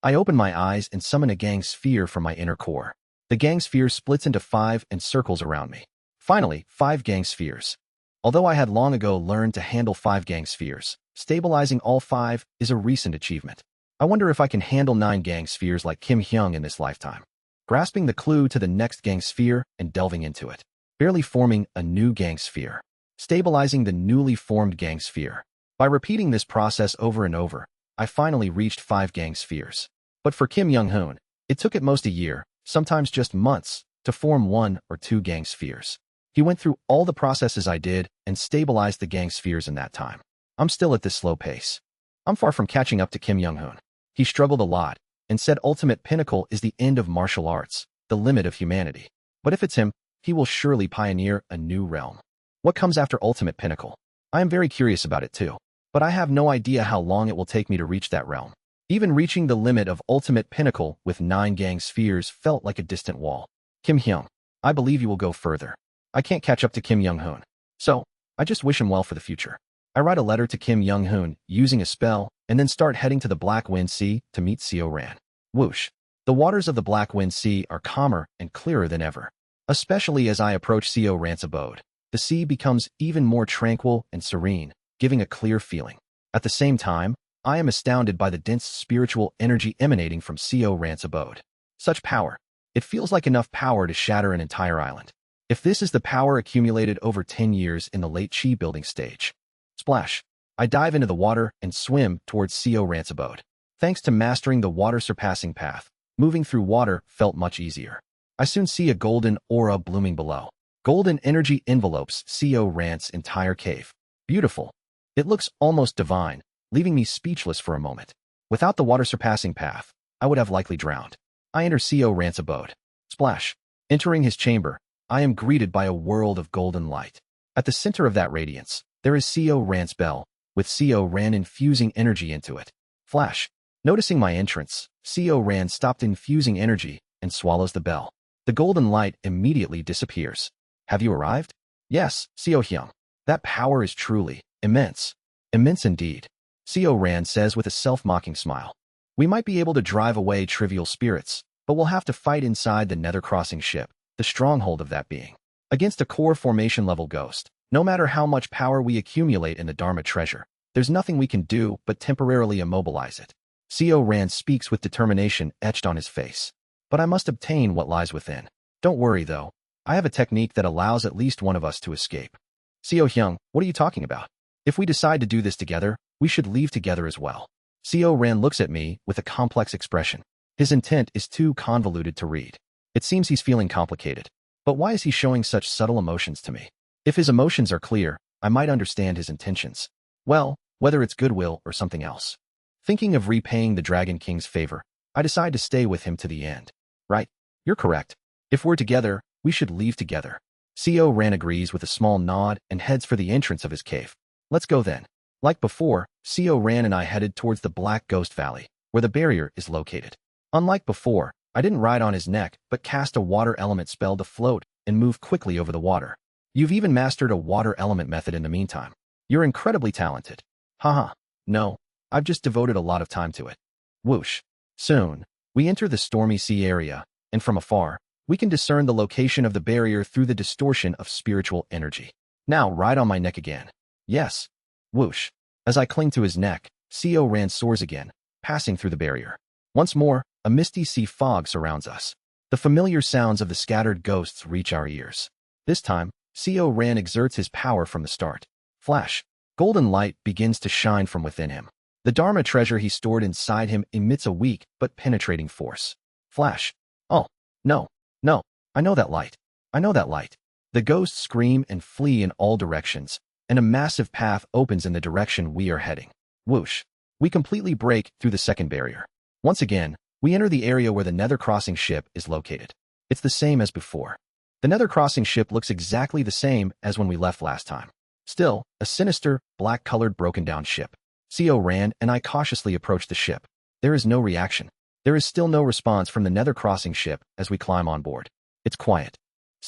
S1: I open my eyes and summon a gang sphere from my inner core. The gang sphere splits into 5 and circles around me. Finally, 5 gang spheres. Although I had long ago learned to handle 5 gang spheres, stabilizing all 5 is a recent achievement. I wonder if I can handle 9 gang spheres like Kim Hyung in this lifetime. Grasping the clue to the next gang sphere and delving into it. Barely forming a new gang sphere. Stabilizing the newly formed gang sphere. By repeating this process over and over, I finally reached 5 gang spheres. But for Kim Young-hoon, it took at most a year, sometimes just months, to form 1 or 2 gang spheres. He went through all the processes I did and stabilized the gang spheres in that time. I'm still at this slow pace. I'm far from catching up to Kim Young-hoon. He struggled a lot and said ultimate pinnacle is the end of martial arts, the limit of humanity. But if it's him, he will surely pioneer a new realm. What comes after ultimate pinnacle? I am very curious about it too, but I have no idea how long it will take me to reach that realm. Even reaching the limit of ultimate pinnacle with 9 gang spheres felt like a distant wall. Kim Hyung, I believe you will go further. I can't catch up to Kim Young-hoon, so I just wish him well for the future. I write a letter to Kim Young-hoon using a spell and then start heading to the Black Wind Sea to meet Seo Ran. Whoosh. The waters of the Black Wind Sea are calmer and clearer than ever. Especially as I approach Seo Ran's abode, the sea becomes even more tranquil and serene, giving a clear feeling. At the same time, I am astounded by the dense spiritual energy emanating from Seo Ran's abode. Such power. It feels like enough power to shatter an entire island. If this is the power accumulated over 10 years in the late Chi building stage. Splash. I dive into the water and swim towards Seo Ran's abode. Thanks to mastering the water-surpassing path, moving through water felt much easier. I soon see a golden aura blooming below. Golden energy envelopes Seo Ran's entire cave. Beautiful. It looks almost divine, leaving me speechless for a moment. Without the water-surpassing path, I would have likely drowned. I enter Seo Ran's abode. Splash. Entering his chamber, I am greeted by a world of golden light. At the center of that radiance, there is Seo Ran's bell, with Seo Ran infusing energy into it. Flash. Noticing my entrance, Seo Ran stopped infusing energy and swallows the bell. The golden light immediately disappears. Have you arrived? Yes, Seo Hyung. That power is truly immense. Immense indeed. Seo Ran says with a self-mocking smile. We might be able to drive away trivial spirits, but we'll have to fight inside the Nether Crossing ship, the stronghold of that being. Against a core formation level ghost, no matter how much power we accumulate in the Dharma treasure, there's nothing we can do but temporarily immobilize it. Seo Ran speaks with determination etched on his face. But I must obtain what lies within. Don't worry though, I have a technique that allows at least one of us to escape. Seo Hyung, what are you talking about? If we decide to do this together, we should leave together as well. Seo Ran looks at me with a complex expression. His intent is too convoluted to read. It seems he's feeling complicated. But why is he showing such subtle emotions to me? If his emotions are clear, I might understand his intentions. Well, whether it's goodwill or something else. Thinking of repaying the Dragon King's favor, I decide to stay with him to the end. Right? You're correct. If we're together, we should leave together. Seo Ran agrees with a small nod and heads for the entrance of his cave. Let's go then. Like before, Seo Ran and I headed towards the Black Ghost Valley, where the barrier is located. Unlike before, I didn't ride on his neck, but cast a water element spell to float and move quickly over the water. You've even mastered a water element method in the meantime. You're incredibly talented. Haha. No, I've just devoted a lot of time to it. Whoosh. Soon, we enter the stormy sea area, and from afar, we can discern the location of the barrier through the distortion of spiritual energy. Now ride on my neck again. Yes. Whoosh. As I cling to his neck, Seo Ran soars again, passing through the barrier. Once more, a misty sea fog surrounds us. The familiar sounds of the scattered ghosts reach our ears. This time, Co Ran exerts his power from the start. Flash. Golden light begins to shine from within him. The Dharma treasure he stored inside him emits a weak but penetrating force. Flash. Oh, no, no, I know that light. I know that light. The ghosts scream and flee in all directions, and a massive path opens in the direction we are heading. Whoosh. We completely break through the second barrier. Once again, we enter the area where the Nether Crossing ship is located. It's the same as before. The Nether Crossing ship looks exactly the same as when we left last time. Still, a sinister, black-colored broken-down ship. Co Ran and I cautiously approach the ship. There is no reaction. There is still no response from the Nether Crossing ship as we climb on board. It's quiet.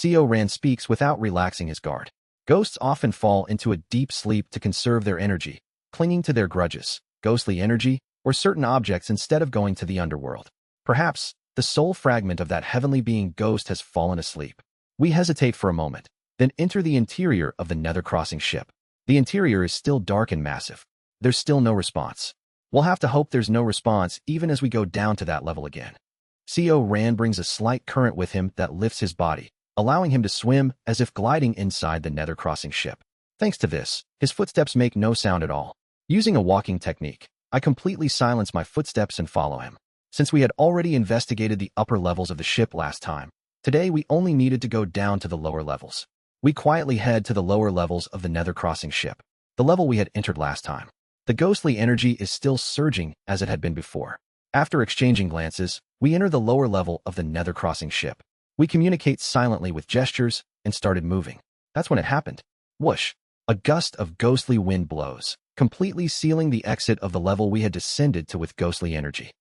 S1: Co Ran speaks without relaxing his guard. Ghosts often fall into a deep sleep to conserve their energy, clinging to their grudges, ghostly energy, or certain objects instead of going to the underworld. Perhaps, the soul fragment of that heavenly being ghost has fallen asleep. We hesitate for a moment, then enter the interior of the Nether Crossing ship. The interior is still dark and massive. There's still no response. We'll have to hope there's no response even as we go down to that level again. Co Ran brings a slight current with him that lifts his body, allowing him to swim as if gliding inside the Nether Crossing ship. Thanks to this, his footsteps make no sound at all. Using a walking technique, I completely silence my footsteps and follow him. Since we had already investigated the upper levels of the ship last time, today we only needed to go down to the lower levels. We quietly head to the lower levels of the Nether Crossing ship, the level we had entered last time. The ghostly energy is still surging as it had been before. After exchanging glances, we enter the lower level of the Nether Crossing ship. We communicate silently with gestures and started moving. That's when it happened. Whoosh! A gust of ghostly wind blows, completely sealing the exit of the level we had descended to with ghostly energy.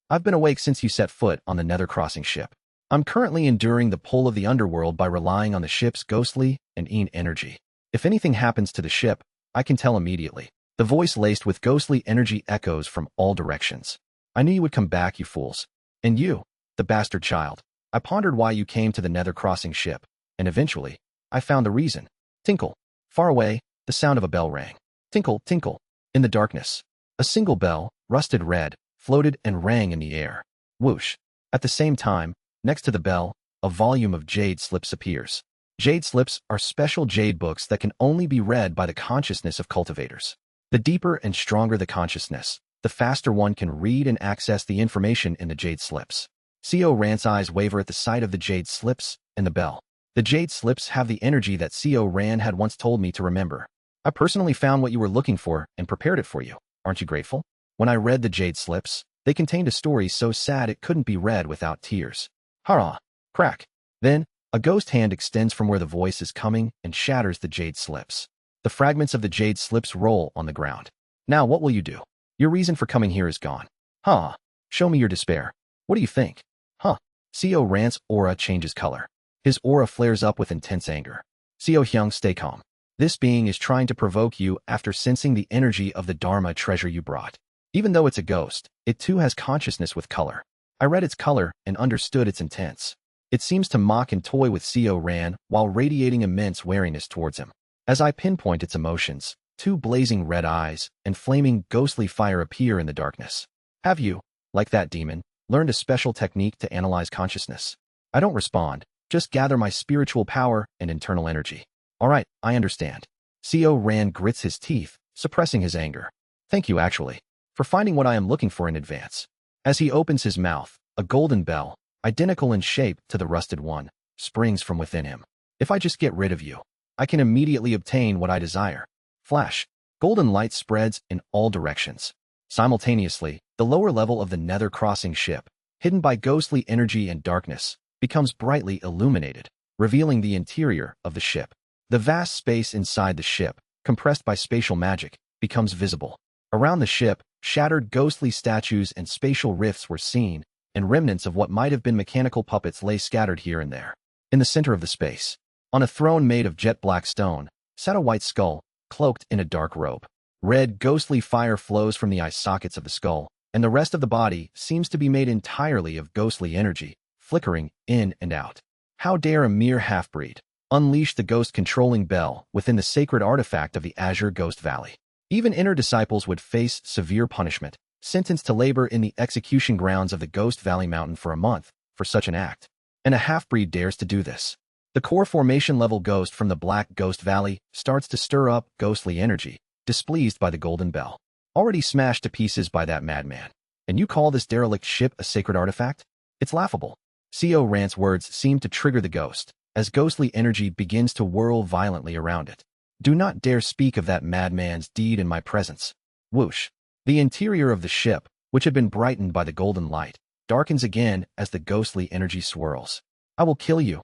S1: I've been awake since you set foot on the Nether Crossing ship. I'm currently enduring the pull of the underworld by relying on the ship's ghostly and energy. If anything happens to the ship, I can tell immediately. The voice laced with ghostly energy echoes from all directions. I knew you would come back, you fools. And you, the bastard child. I pondered why you came to the Nether Crossing ship, and eventually, I found the reason. Tinkle. Far away, the sound of a bell rang. Tinkle, tinkle. In the darkness, a single bell, rusted red, floated and rang in the air. Whoosh. At the same time, next to the bell, a volume of jade slips appears. Jade slips are special jade books that can only be read by the consciousness of cultivators. The deeper and stronger the consciousness, the faster one can read and access the information in the jade slips. Co Ran's eyes waver at the sight of the jade slips and the bell. The jade slips have the energy that Co Ran had once told me to remember. I personally found what you were looking for and prepared it for you. Aren't you grateful? When I read the jade slips, they contained a story so sad it couldn't be read without tears. Hurrah! Crack! Then, a ghost hand extends from where the voice is coming and shatters the jade slips. The fragments of the jade slips roll on the ground. Now what will you do? Your reason for coming here is gone. Huh. Show me your despair. What do you think? Huh. Co Ran's aura changes color. His aura flares up with intense anger. Co Hyung, stay calm. This being is trying to provoke you after sensing the energy of the Dharma treasure you brought. Even though it's a ghost, it too has consciousness with color. I read its color and understood its intents. It seems to mock and toy with Co Ran while radiating immense wariness towards him. As I pinpoint its emotions, two blazing red eyes and flaming ghostly fire appear in the darkness. Have you, like that demon, learned a special technique to analyze consciousness? I don't respond, just gather my spiritual power and internal energy. All right, I understand. Co Ran grits his teeth, suppressing his anger. Thank you, actually, for finding what I am looking for in advance. As he opens his mouth, a golden bell, identical in shape to the rusted one, springs from within him. If I just get rid of you, I can immediately obtain what I desire. Flash. Golden light spreads in all directions. Simultaneously, the lower level of the Nether Crossing ship, hidden by ghostly energy and darkness, becomes brightly illuminated, revealing the interior of the ship. The vast space inside the ship, compressed by spatial magic, becomes visible. Around the ship, shattered ghostly statues and spatial rifts were seen, and remnants of what might have been mechanical puppets lay scattered here and there. In the center of the space, on a throne made of jet black stone, sat a white skull, cloaked in a dark robe. Red, ghostly fire flows from the eye sockets of the skull, and the rest of the body seems to be made entirely of ghostly energy, flickering in and out. How dare a mere half-breed unleash the ghost-controlling bell within the sacred artifact of the Azure Ghost Valley? Even inner disciples would face severe punishment, sentenced to labor in the execution grounds of the Ghost Valley Mountain for a month, for such an act. And a half-breed dares to do this. The core formation level ghost from the Black Ghost Valley starts to stir up ghostly energy, displeased by the golden bell, already smashed to pieces by that madman. And you call this derelict ship a sacred artifact? It's laughable. Co. Rant's words seem to trigger the ghost, as ghostly energy begins to whirl violently around it. Do not dare speak of that madman's deed in my presence. Whoosh. The interior of the ship, which had been brightened by the golden light, darkens again as the ghostly energy swirls. I will kill you.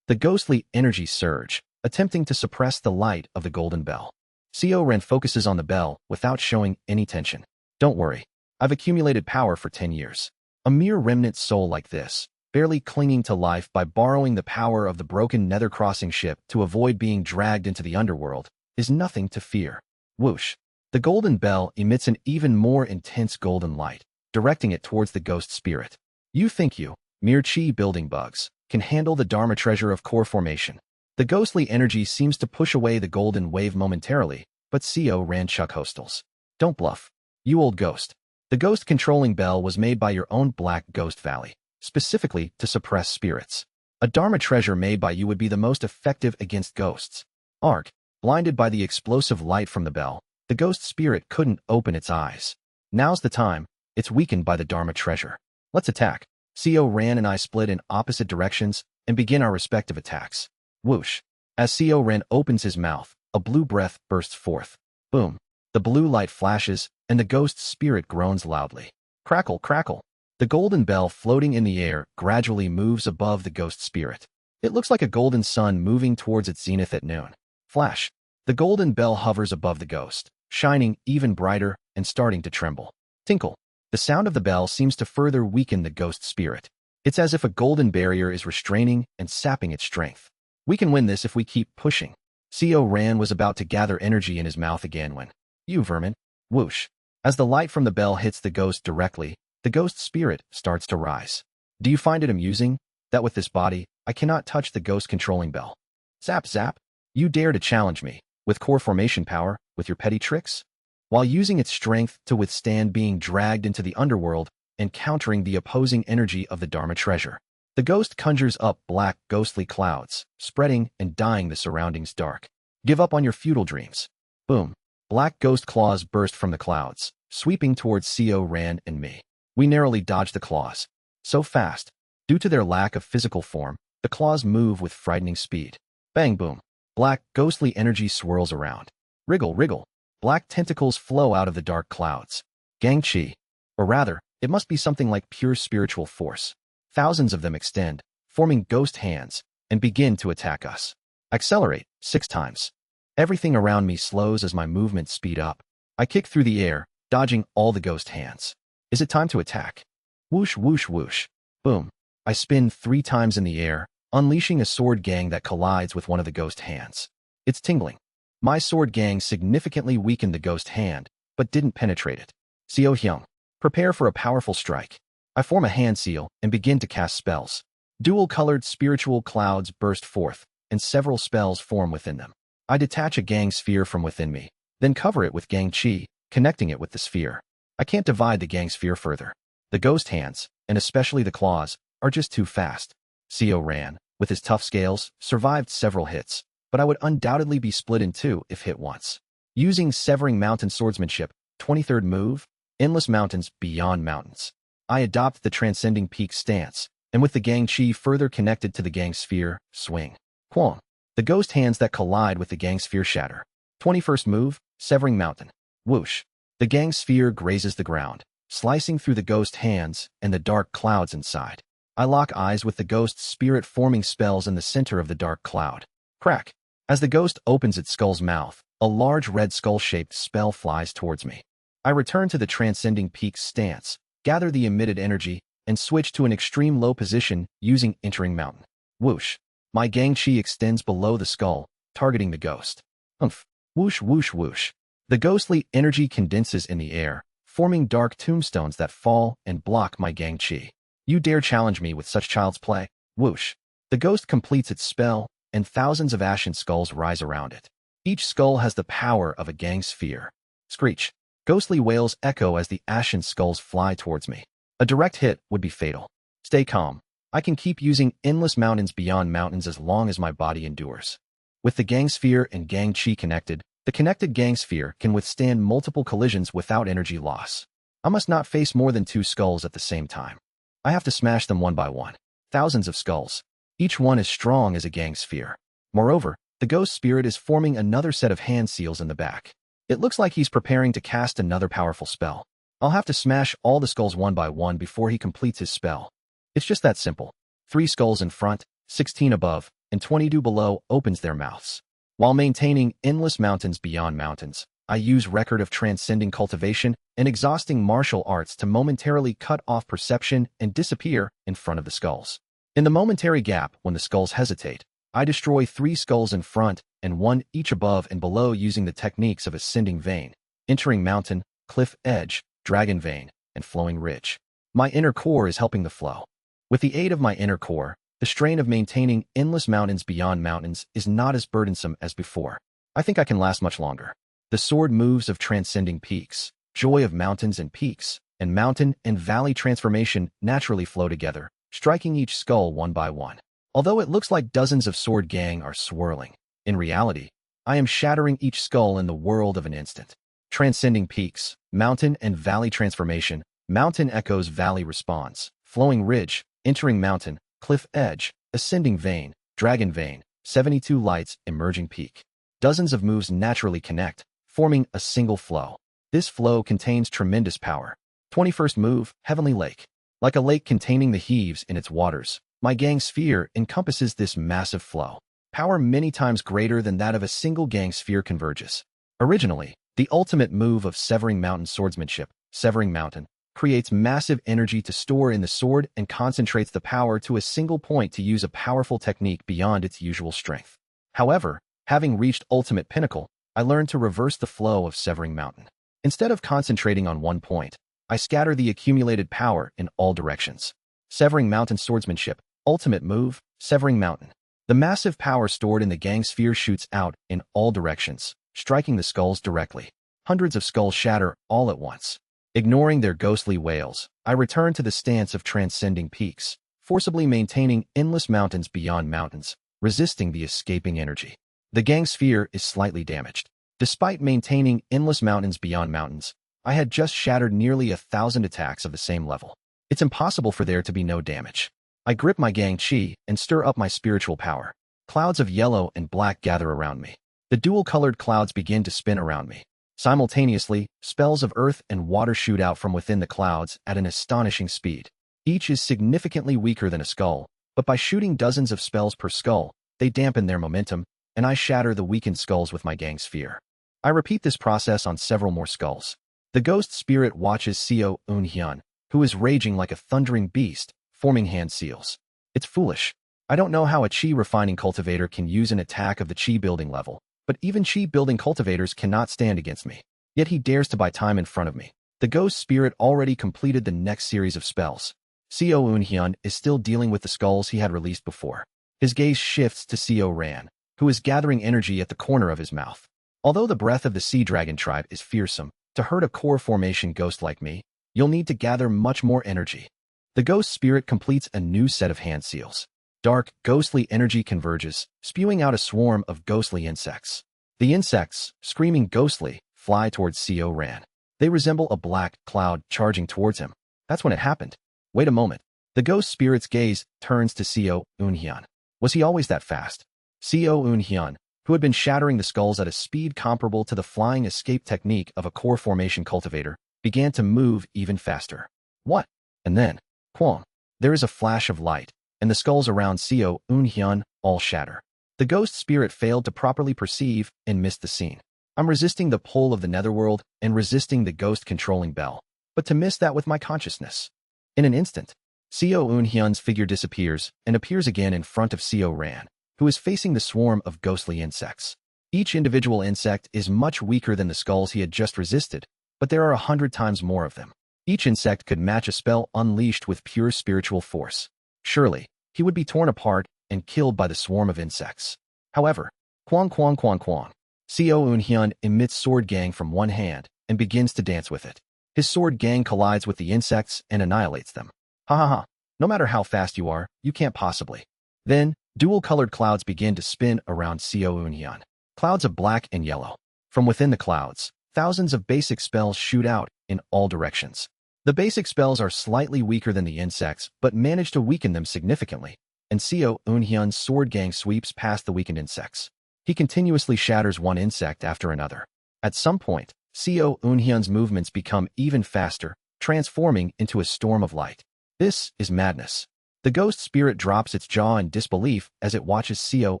S1: The ghostly energy surge, attempting to suppress the light of the golden bell. Co. Rant focuses on the bell without showing any tension. Don't worry. I've accumulated power for 10 years. A mere remnant soul like this, barely clinging to life by borrowing the power of the broken nether-crossing ship to avoid being dragged into the underworld, is nothing to fear. Whoosh. The golden bell emits an even more intense golden light, directing it towards the ghost spirit. You think you, mere chi building bugs, can handle the Dharma treasure of core formation. The ghostly energy seems to push away the golden wave momentarily, but Co. Rant chuck hostels. Don't bluff. You old ghost. The ghost-controlling bell was made by your own Black Ghost Valley, specifically to suppress spirits. A Dharma treasure made by you would be the most effective against ghosts. Arg. Blinded by the explosive light from the bell, the ghost spirit couldn't open its eyes. Now's the time. It's weakened by the Dharma treasure. Let's attack. Co. Rant and I split in opposite directions and begin our respective attacks. Whoosh. As Co. Rant opens his mouth, a blue breath bursts forth. Boom. The blue light flashes, and the ghost spirit groans loudly. Crackle, crackle. The golden bell floating in the air gradually moves above the ghost spirit. It looks like a golden sun moving towards its zenith at noon. Flash. The golden bell hovers above the ghost, shining even brighter and starting to tremble. Tinkle. The sound of the bell seems to further weaken the ghost spirit. It's as if a golden barrier is restraining and sapping its strength. We can win this if we keep pushing. Co. Rant was about to gather energy in his mouth again when, you vermin. Whoosh. As the light from the bell hits the ghost directly, the ghost spirit starts to rise. Do you find it amusing that with this body, I cannot touch the ghost-controlling bell? Zap, zap. You dare to challenge me, with core formation power, with your petty tricks? While using its strength to withstand being dragged into the underworld and countering the opposing energy of the Dharma treasure. The ghost conjures up black, ghostly clouds, spreading and dyeing the surroundings dark. Give up on your futile dreams. Boom. Black ghost claws burst from the clouds, sweeping towards Co. Rant and me. We narrowly dodged the claws. So fast. Due to their lack of physical form, the claws move with frightening speed. Bang boom. Black, ghostly energy swirls around. Wriggle, wriggle. Black tentacles flow out of the dark clouds. Gang chi. Or rather, it must be something like pure spiritual force. Thousands of them extend, forming ghost hands, and begin to attack us. Accelerate, 6 times. Everything around me slows as my movements speed up. I kick through the air, dodging all the ghost hands. Is it time to attack? Whoosh, whoosh, whoosh. Boom. I spin 3 times in the air, unleashing a sword gang that collides with one of the ghost hands. It's tingling. My sword gang significantly weakened the ghost hand, but didn't penetrate it. Co. Hyung. Prepare for a powerful strike. I form a hand seal and begin to cast spells. Dual-colored spiritual clouds burst forth, and several spells form within them. I detach a gang sphere from within me, then cover it with gang chi, connecting it with the sphere. I can't divide the gang sphere further. The ghost hands, and especially the claws, are just too fast. Co. Rant, with his tough scales, survived several hits, but I would undoubtedly be split in 2 if hit once. Using Severing Mountain Swordsmanship, 23rd move, Endless Mountains Beyond Mountains. I adopt the Transcending Peak stance, and with the gang chi further connected to the gang sphere, swing. Quang. The ghost hands that collide with the gang sphere shatter. 21st move, Severing Mountain. Whoosh. The gang sphere grazes the ground, slicing through the ghost hands and the dark clouds inside. I lock eyes with the ghost spirit forming spells in the center of the dark cloud. Crack. As the ghost opens its skull's mouth, a large red skull-shaped spell flies towards me. I return to the Transcending Peak stance, gather the emitted energy, and switch to an extreme low position using Entering Mountain. Whoosh. My gang chi extends below the skull, targeting the ghost. Humph. Whoosh, whoosh, whoosh. The ghostly energy condenses in the air, forming dark tombstones that fall and block my gang chi. You dare challenge me with such child's play? Whoosh. The ghost completes its spell, and thousands of ashen skulls rise around it. Each skull has the power of a gang sphere. Screech. Ghostly wails echo as the ashen skulls fly towards me. A direct hit would be fatal. Stay calm. I can keep using endless mountains beyond mountains as long as my body endures. With the Gang Sphere and Gang Chi connected, the connected Gang Sphere can withstand multiple collisions without energy loss. I must not face more than 2 skulls at the same time. I have to smash them one by one. Thousands of skulls. Each one as strong as a Gang Sphere. Moreover, the ghost spirit is forming another set of hand seals in the back. It looks like he's preparing to cast another powerful spell. I'll have to smash all the skulls one by one before he completes his spell. It's just that simple. 3 skulls in front, 16 above, and 22 below opens their mouths. While maintaining endless mountains beyond mountains, I use record of transcending cultivation and exhausting martial arts to momentarily cut off perception and disappear in front of the skulls. In the momentary gap when the skulls hesitate, I destroy 3 skulls in front and 1 each above and below using the techniques of ascending vein, entering mountain, cliff edge, dragon vein, and flowing ridge. My inner core is helping the flow. With the aid of my inner core, the strain of maintaining endless mountains beyond mountains is not as burdensome as before. I think I can last much longer. The sword moves of transcending peaks, joy of mountains and peaks, and mountain and valley transformation naturally flow together, striking each skull one by one. Although it looks like dozens of sword gang are swirling, in reality, I am shattering each skull in the world of an instant. Transcending peaks, mountain and valley transformation, mountain echoes valley response, flowing ridge, entering mountain, cliff edge, ascending vein, dragon vein, 72 lights, emerging peak. Dozens of moves naturally connect, forming a single flow. This flow contains tremendous power. 21st move, Heavenly Lake. Like a lake containing the heaves in its waters, my Gang Sphere encompasses this massive flow. Power many times greater than that of a single Gang Sphere converges. Originally, the ultimate move of Severing Mountain swordsmanship, Severing Mountain, creates massive energy to store in the sword and concentrates the power to a single point to use a powerful technique beyond its usual strength. However, having reached ultimate pinnacle, I learned to reverse the flow of Severing Mountain. Instead of concentrating on one point, I scatter the accumulated power in all directions. Severing Mountain swordsmanship, ultimate move, Severing Mountain. The massive power stored in the Gang Sphere shoots out in all directions, striking the skulls directly. Hundreds of skulls shatter all at once. Ignoring their ghostly wails, I return to the stance of transcending peaks, forcibly maintaining endless mountains beyond mountains, resisting the escaping energy. The Gang Sphere is slightly damaged. Despite maintaining endless mountains beyond mountains, I had just shattered nearly 1,000 attacks of the same level. It's impossible for there to be no damage. I grip my Gang Chi and stir up my spiritual power. Clouds of yellow and black gather around me. The dual-colored clouds begin to spin around me. Simultaneously, spells of earth and water shoot out from within the clouds at an astonishing speed. Each is significantly weaker than a skull, but by shooting dozens of spells per skull, they dampen their momentum, and I shatter the weakened skulls with my Gang Sphere. I repeat this process on several more skulls. The ghost spirit watches Seo Eun-hyun, who is raging like a thundering beast, forming hand seals. It's foolish. I don't know how a chi refining cultivator can use an attack of the chi building level, but even chi building cultivators cannot stand against me. Yet he dares to buy time in front of me. The ghost spirit already completed the next series of spells. Seo Eun-hyun is still dealing with the skulls he had released before. His gaze shifts to Seo Ran, who is gathering energy at the corner of his mouth. Although the breath of the sea dragon tribe is fearsome, to hurt a core formation ghost like me, you'll need to gather much more energy. The ghost spirit completes a new set of hand seals. Dark, ghostly energy converges, spewing out a swarm of ghostly insects. The insects, screaming ghostly, fly towards Seo Ran. They resemble a black cloud charging towards him. That's when it happened. Wait a moment. The ghost spirit's gaze turns to Seo Eun-hyun. Was he always that fast? Seo Eun-hyun, who had been shattering the skulls at a speed comparable to the flying escape technique of a core formation cultivator, began to move even faster. What? And then, Kwong. There is a flash of light, and the skulls around Seo Eun-hyun all shatter. The ghost spirit failed to properly perceive and missed the scene. I'm resisting the pull of the netherworld and resisting the ghost-controlling bell, but to miss that with my consciousness. In an instant, Seo Eun-hyun's figure disappears and appears again in front of Seo Ran, who is facing the swarm of ghostly insects. Each individual insect is much weaker than the skulls he had just resisted, but there are 100 times more of them. Each insect could match a spell unleashed with pure spiritual force. Surely, he would be torn apart and killed by the swarm of insects. However, Kwong Kwong Kwong Kwong. Seo Eun-hyun emits sword gang from one hand and begins to dance with it. His sword gang collides with the insects and annihilates them. Ha ha ha. No matter how fast you are, you can't possibly. Then, dual-colored clouds begin to spin around Xiao Unhyun. Clouds of black and yellow. From within the clouds, thousands of basic spells shoot out in all directions. The basic spells are slightly weaker than the insects, but manage to weaken them significantly, and Xiao Unhyun's sword gang sweeps past the weakened insects. He continuously shatters one insect after another. At some point, Xiao Unhyun's movements become even faster, transforming into a storm of light. This is madness. The ghost spirit drops its jaw in disbelief as it watches Xiao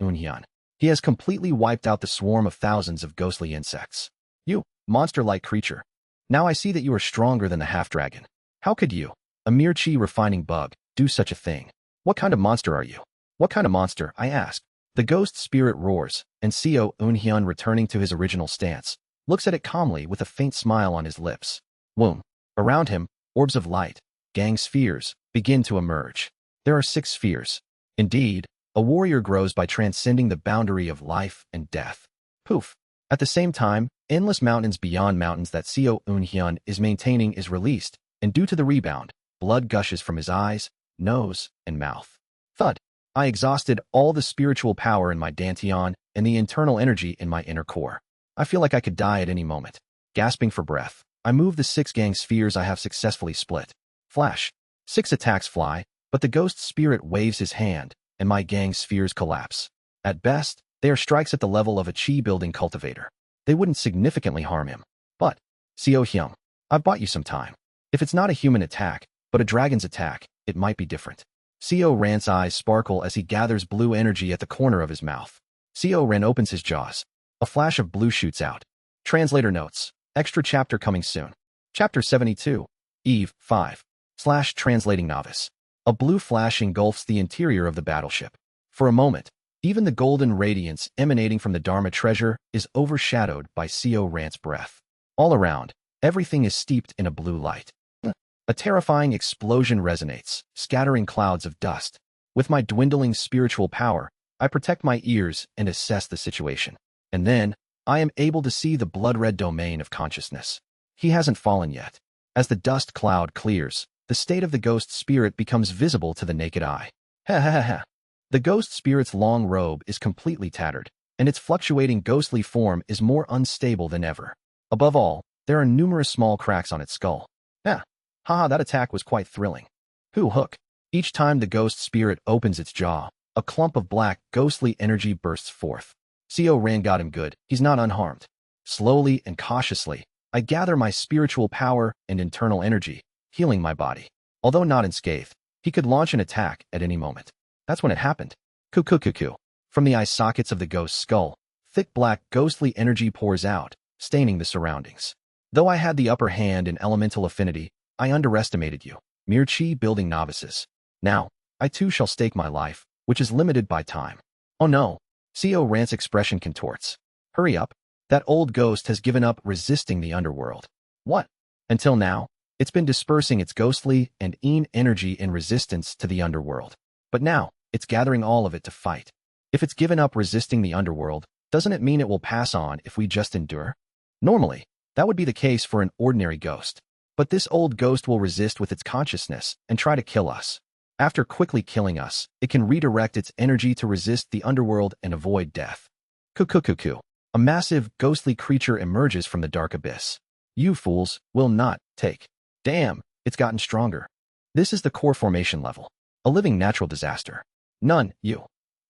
S1: Unhyun. He has completely wiped out the swarm of thousands of ghostly insects. You, monster-like creature. Now I see that you are stronger than the half-dragon. How could you, a mere chi refining bug, do such a thing? What kind of monster are you? What kind of monster? I asked. The ghost spirit roars, and Xiao Unhyun, returning to his original stance, looks at it calmly with a faint smile on his lips. Boom. Around him, orbs of light, gang spheres, begin to emerge. There are 6 spheres. Indeed, a warrior grows by transcending the boundary of life and death. Poof. At the same time, endless mountains beyond mountains that Xiao Unhyun is maintaining is released, and due to the rebound, blood gushes from his eyes, nose, and mouth. Thud. I exhausted all the spiritual power in my dantian and the internal energy in my inner core. I feel like I could die at any moment. Gasping for breath, I move the 6 gang spheres I have successfully split. Flash. 6 attacks fly, but the ghost spirit waves his hand, and my gang spheres collapse. At best, they are strikes at the level of a chi-building cultivator. They wouldn't significantly harm him. But, Xiao Hyung, I've bought you some time. If it's not a human attack, but a dragon's attack, it might be different. Xiao Ran's eyes sparkle as he gathers blue energy at the corner of his mouth. Xiao Ran opens his jaws. A flash of blue shoots out. Translator notes. Extra chapter coming soon. Chapter 72. Eve 5/Translating Novice. A blue flash engulfs the interior of the battleship. For a moment, even the golden radiance emanating from the Dharma treasure is overshadowed by Xiao Ran's breath. All around, everything is steeped in a blue light. A terrifying explosion resonates, scattering clouds of dust. With my dwindling spiritual power, I protect my ears and assess the situation. And then, I am able to see the blood-red domain of consciousness. He hasn't fallen yet. As the dust cloud clears, the state of the ghost spirit becomes visible to the naked eye. Ha ha ha ha. The ghost spirit's long robe is completely tattered, and its fluctuating ghostly form is more unstable than ever. Above all, there are numerous small cracks on its skull. Haha, that attack was quite thrilling. Hook. Each time the ghost spirit opens its jaw, a clump of black, ghostly energy bursts forth. Xiao Ran got him good. He's not unharmed. Slowly and cautiously, I gather my spiritual power and internal energy, healing my body. Although not unscathed, he could launch an attack at any moment. That's when it happened. Cuckoo. From the eye sockets of the ghost skull, thick black, ghostly energy pours out, staining the surroundings. Though I had the upper hand in elemental affinity, I underestimated you, mere chi-building novices. Now, I too shall stake my life, which is limited by time. Oh no. Xiao Ran's expression contorts. Hurry up. That old ghost has given up resisting the underworld. What? Until now, it's been dispersing its ghostly and energy in resistance to the underworld. But now, it's gathering all of it to fight. If it's given up resisting the underworld, doesn't it mean it will pass on if we just endure? Normally, that would be the case for an ordinary ghost. But this old ghost will resist with its consciousness and try to kill us. After quickly killing us, it can redirect its energy to resist the underworld and avoid death. Cuckoo. A massive, ghostly creature emerges from the dark abyss. You fools will not take. Damn, it's gotten stronger. This is the core formation level. A living natural disaster. None, you.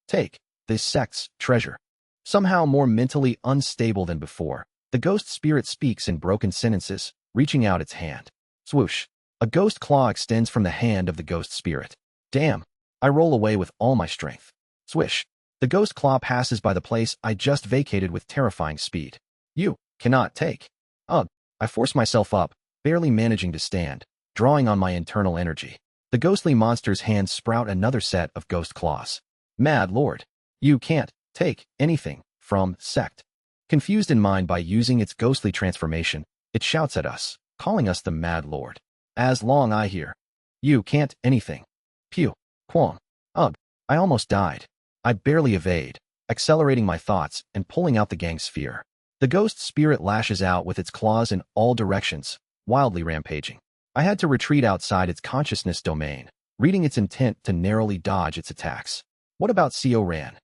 S1: Take. This sect's treasure. Somehow more mentally unstable than before, the ghost spirit speaks in broken sentences, reaching out its hand. Swoosh. A ghost claw extends from the hand of the ghost spirit. Damn. I roll away with all my strength. Swish. The ghost claw passes by the place I just vacated with terrifying speed. You cannot take. Ugh. I force myself up, barely managing to stand, drawing on my internal energy. The ghostly monster's hands sprout another set of ghost claws. Mad Lord. You can't take anything from sect. Confused in mind by using its ghostly transformation, it shouts at us, calling us the Mad Lord. As long I hear. You can't anything. Pew. Quam. Ugh. I almost died. I barely evade, accelerating my thoughts and pulling out the gang sphere. The ghost spirit lashes out with its claws in all directions, wildly rampaging. I had to retreat outside its consciousness domain, reading its intent to narrowly dodge its attacks. What about Co Ran?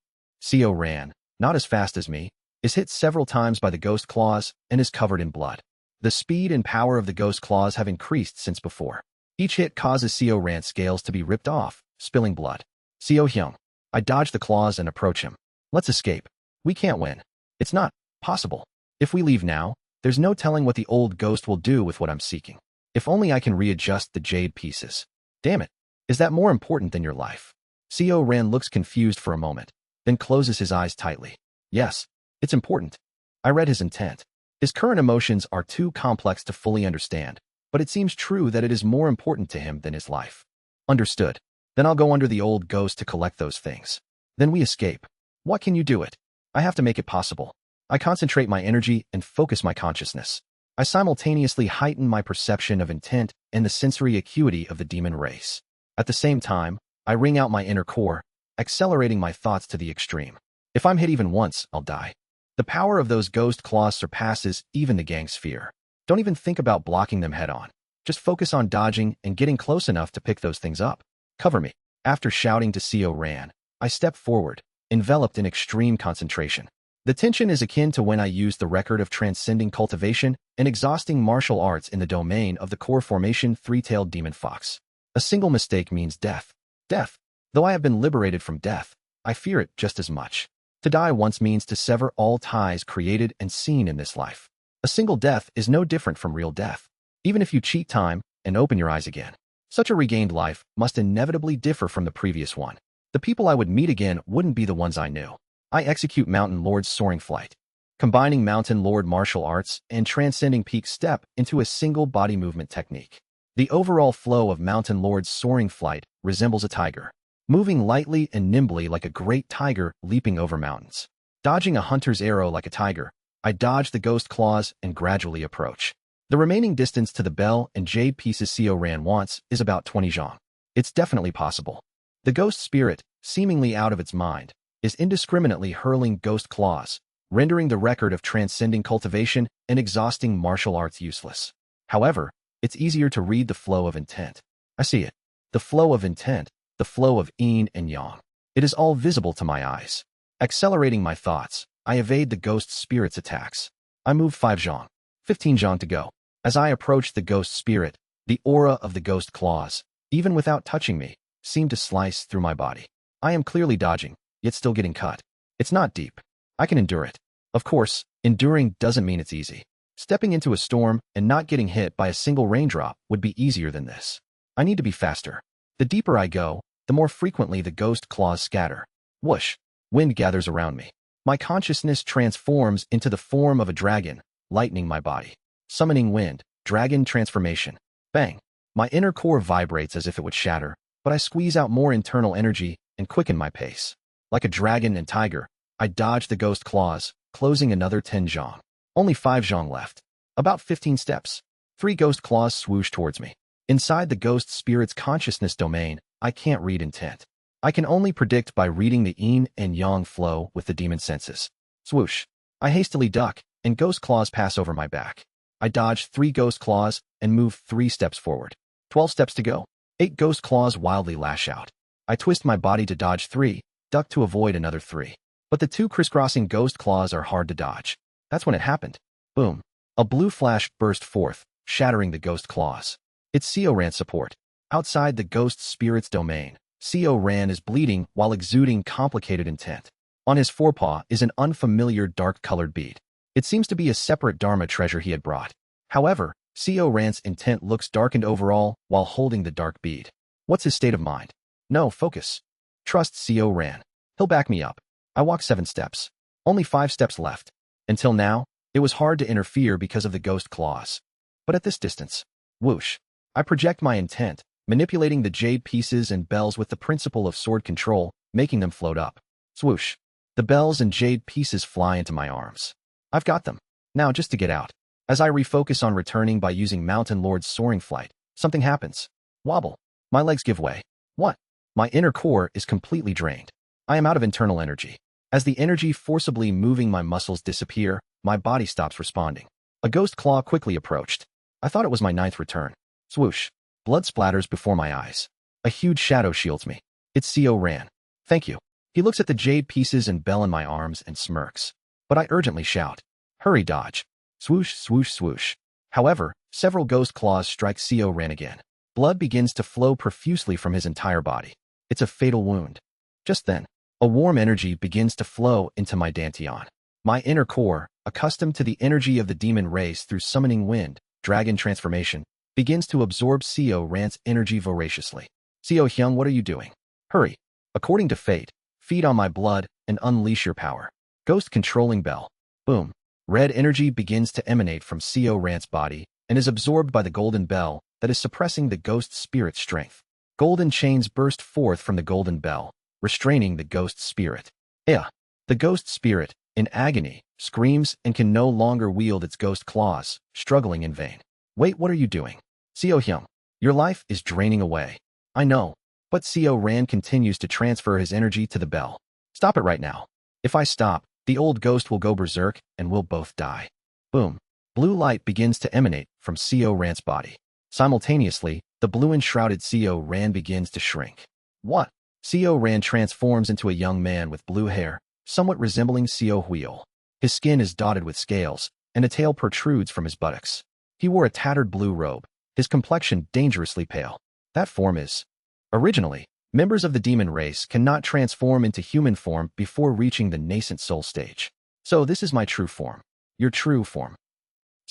S1: Co Ran, not as fast as me, is hit several times by the ghost claws and is covered in blood. The speed and power of the ghost claws have increased since before. Each hit causes Co Ran's scales to be ripped off, spilling blood. Co Hyung. I dodge the claws and approach him. Let's escape. We can't win. It's not possible. If we leave now, there's no telling what the old ghost will do with what I'm seeking. If only I can readjust the jade pieces. Damn it. Is that more important than your life? Co Ran looks confused for a moment, then closes his eyes tightly. Yes, it's important. I read his intent. His current emotions are too complex to fully understand, but it seems true that it is more important to him than his life. Understood. Then I'll go under the old ghost to collect those things. Then we escape. What can you do it? I have to make it possible. I concentrate my energy and focus my consciousness. I simultaneously heighten my perception of intent and the sensory acuity of the demon race. At the same time, I wring out my inner core, accelerating my thoughts to the extreme. If I'm hit even once, I'll die. The power of those ghost claws surpasses even the gang's fear. Don't even think about blocking them head-on. Just focus on dodging and getting close enough to pick those things up. Cover me. After shouting to Co Ran, I step forward, enveloped in extreme concentration. The tension is akin to when I used the record of transcending cultivation and exhausting martial arts in the domain of the core formation three-tailed demon fox. A single mistake means death. Death. Though I have been liberated from death, I fear it just as much. To die once means to sever all ties created and seen in this life. A single death is no different from real death. Even if you cheat time and open your eyes again, such a regained life must inevitably differ from the previous one. The people I would meet again wouldn't be the ones I knew. I execute Mountain Lord's soaring flight, combining Mountain Lord martial arts and transcending peak step into a single body movement technique. The overall flow of Mountain Lord's soaring flight resembles a tiger, moving lightly and nimbly like a great tiger leaping over mountains. Dodging a hunter's arrow like a tiger, I dodge the ghost claws and gradually approach. The remaining distance to the bell and jade pieces Co Ran wants is about 20 zhang. It's definitely possible. The ghost spirit, seemingly out of its mind, is indiscriminately hurling ghost claws, rendering the record of transcending cultivation and exhausting martial arts useless. However, it's easier to read the flow of intent. I see it. The flow of intent, the flow of yin and yang. It is all visible to my eyes. Accelerating my thoughts, I evade the ghost spirit's attacks. I move 5 zhang, 15 zhang to go. As I approach the ghost spirit, the aura of the ghost claws, even without touching me, seemed to slice through my body. I am clearly dodging, yet still getting cut. It's not deep. I can endure it. Of course, enduring doesn't mean it's easy. Stepping into a storm and not getting hit by a single raindrop would be easier than this. I need to be faster. The deeper I go, the more frequently the ghost claws scatter. Whoosh! Wind gathers around me. My consciousness transforms into the form of a dragon, lightening my body. Summoning wind, dragon transformation. Bang! My inner core vibrates as if it would shatter, but I squeeze out more internal energy and quicken my pace. Like a dragon and tiger, I dodge the ghost claws, closing another 10 zhang. Only 5 zhang left. About 15 steps. 3 ghost claws swoosh towards me. Inside the ghost spirit's consciousness domain, I can't read intent. I can only predict by reading the yin and yang flow with the demon senses. Swoosh. I hastily duck, and ghost claws pass over my back. I dodge 3 ghost claws and move 3 steps forward. 12 steps to go. 8 ghost claws wildly lash out. I twist my body to dodge 3, duck to avoid another 3. But the 2 crisscrossing ghost claws are hard to dodge. That's when it happened. Boom. A blue flash burst forth, shattering the ghost claws. It's Co Ran's support. Outside the ghost spirit's domain, Co Ran is bleeding while exuding complicated intent. On his forepaw is an unfamiliar dark-colored bead. It seems to be a separate Dharma treasure he had brought. However, Co Ran's intent looks darkened overall while holding the dark bead. What's his state of mind? No, focus. Trust Co Ran. He'll back me up. I walk 7 steps. Only 5 steps left. Until now, it was hard to interfere because of the ghost claws. But at this distance, whoosh, I project my intent, manipulating the jade pieces and bells with the principle of sword control, making them float up. Swoosh. The bells and jade pieces fly into my arms. I've got them. Now just to get out. As I refocus on returning by using Mountain Lord's soaring flight, something happens. Wobble. My legs give way. What? My inner core is completely drained. I am out of internal energy. As the energy forcibly moving my muscles disappear, my body stops responding. A ghost claw quickly approached. I thought it was my 9th return. Swoosh. Blood splatters before my eyes. A huge shadow shields me. It's Co Ran. Thank you. He looks at the jade pieces and bell in my arms and smirks. But I urgently shout, hurry, dodge. Swoosh, swoosh, swoosh. However, several ghost claws strike Co Ran again. Blood begins to flow profusely from his entire body. It's a fatal wound. Just then, a warm energy begins to flow into my dantian. My inner core, accustomed to the energy of the demon race through summoning wind, dragon transformation, begins to absorb Co Ran's energy voraciously. Co Hyung, what are you doing? Hurry. According to fate, feed on my blood and unleash your power. Ghost controlling bell. Boom. Red energy begins to emanate from Co Ran's body and is absorbed by the golden bell that is suppressing the ghost spirit's strength. Golden chains burst forth from the golden bell, restraining the ghost spirit. The ghost spirit, in agony, screams and can no longer wield its ghost claws, struggling in vain. Wait, what are you doing? Co Hyung, your life is draining away. I know, but Co Ran continues to transfer his energy to the bell. Stop it right now. If I stop, the old ghost will go berserk and we'll both die. Boom. Blue light begins to emanate from Co Ran's body. Simultaneously, the blue-enshrouded Co Ran begins to shrink. What? Co Ran transforms into a young man with blue hair, somewhat resembling Co Huil. His skin is dotted with scales, and a tail protrudes from his buttocks. He wore a tattered blue robe, his complexion dangerously pale. That form is... Originally, members of the demon race cannot transform into human form before reaching the nascent soul stage. So this is my true form. Your true form.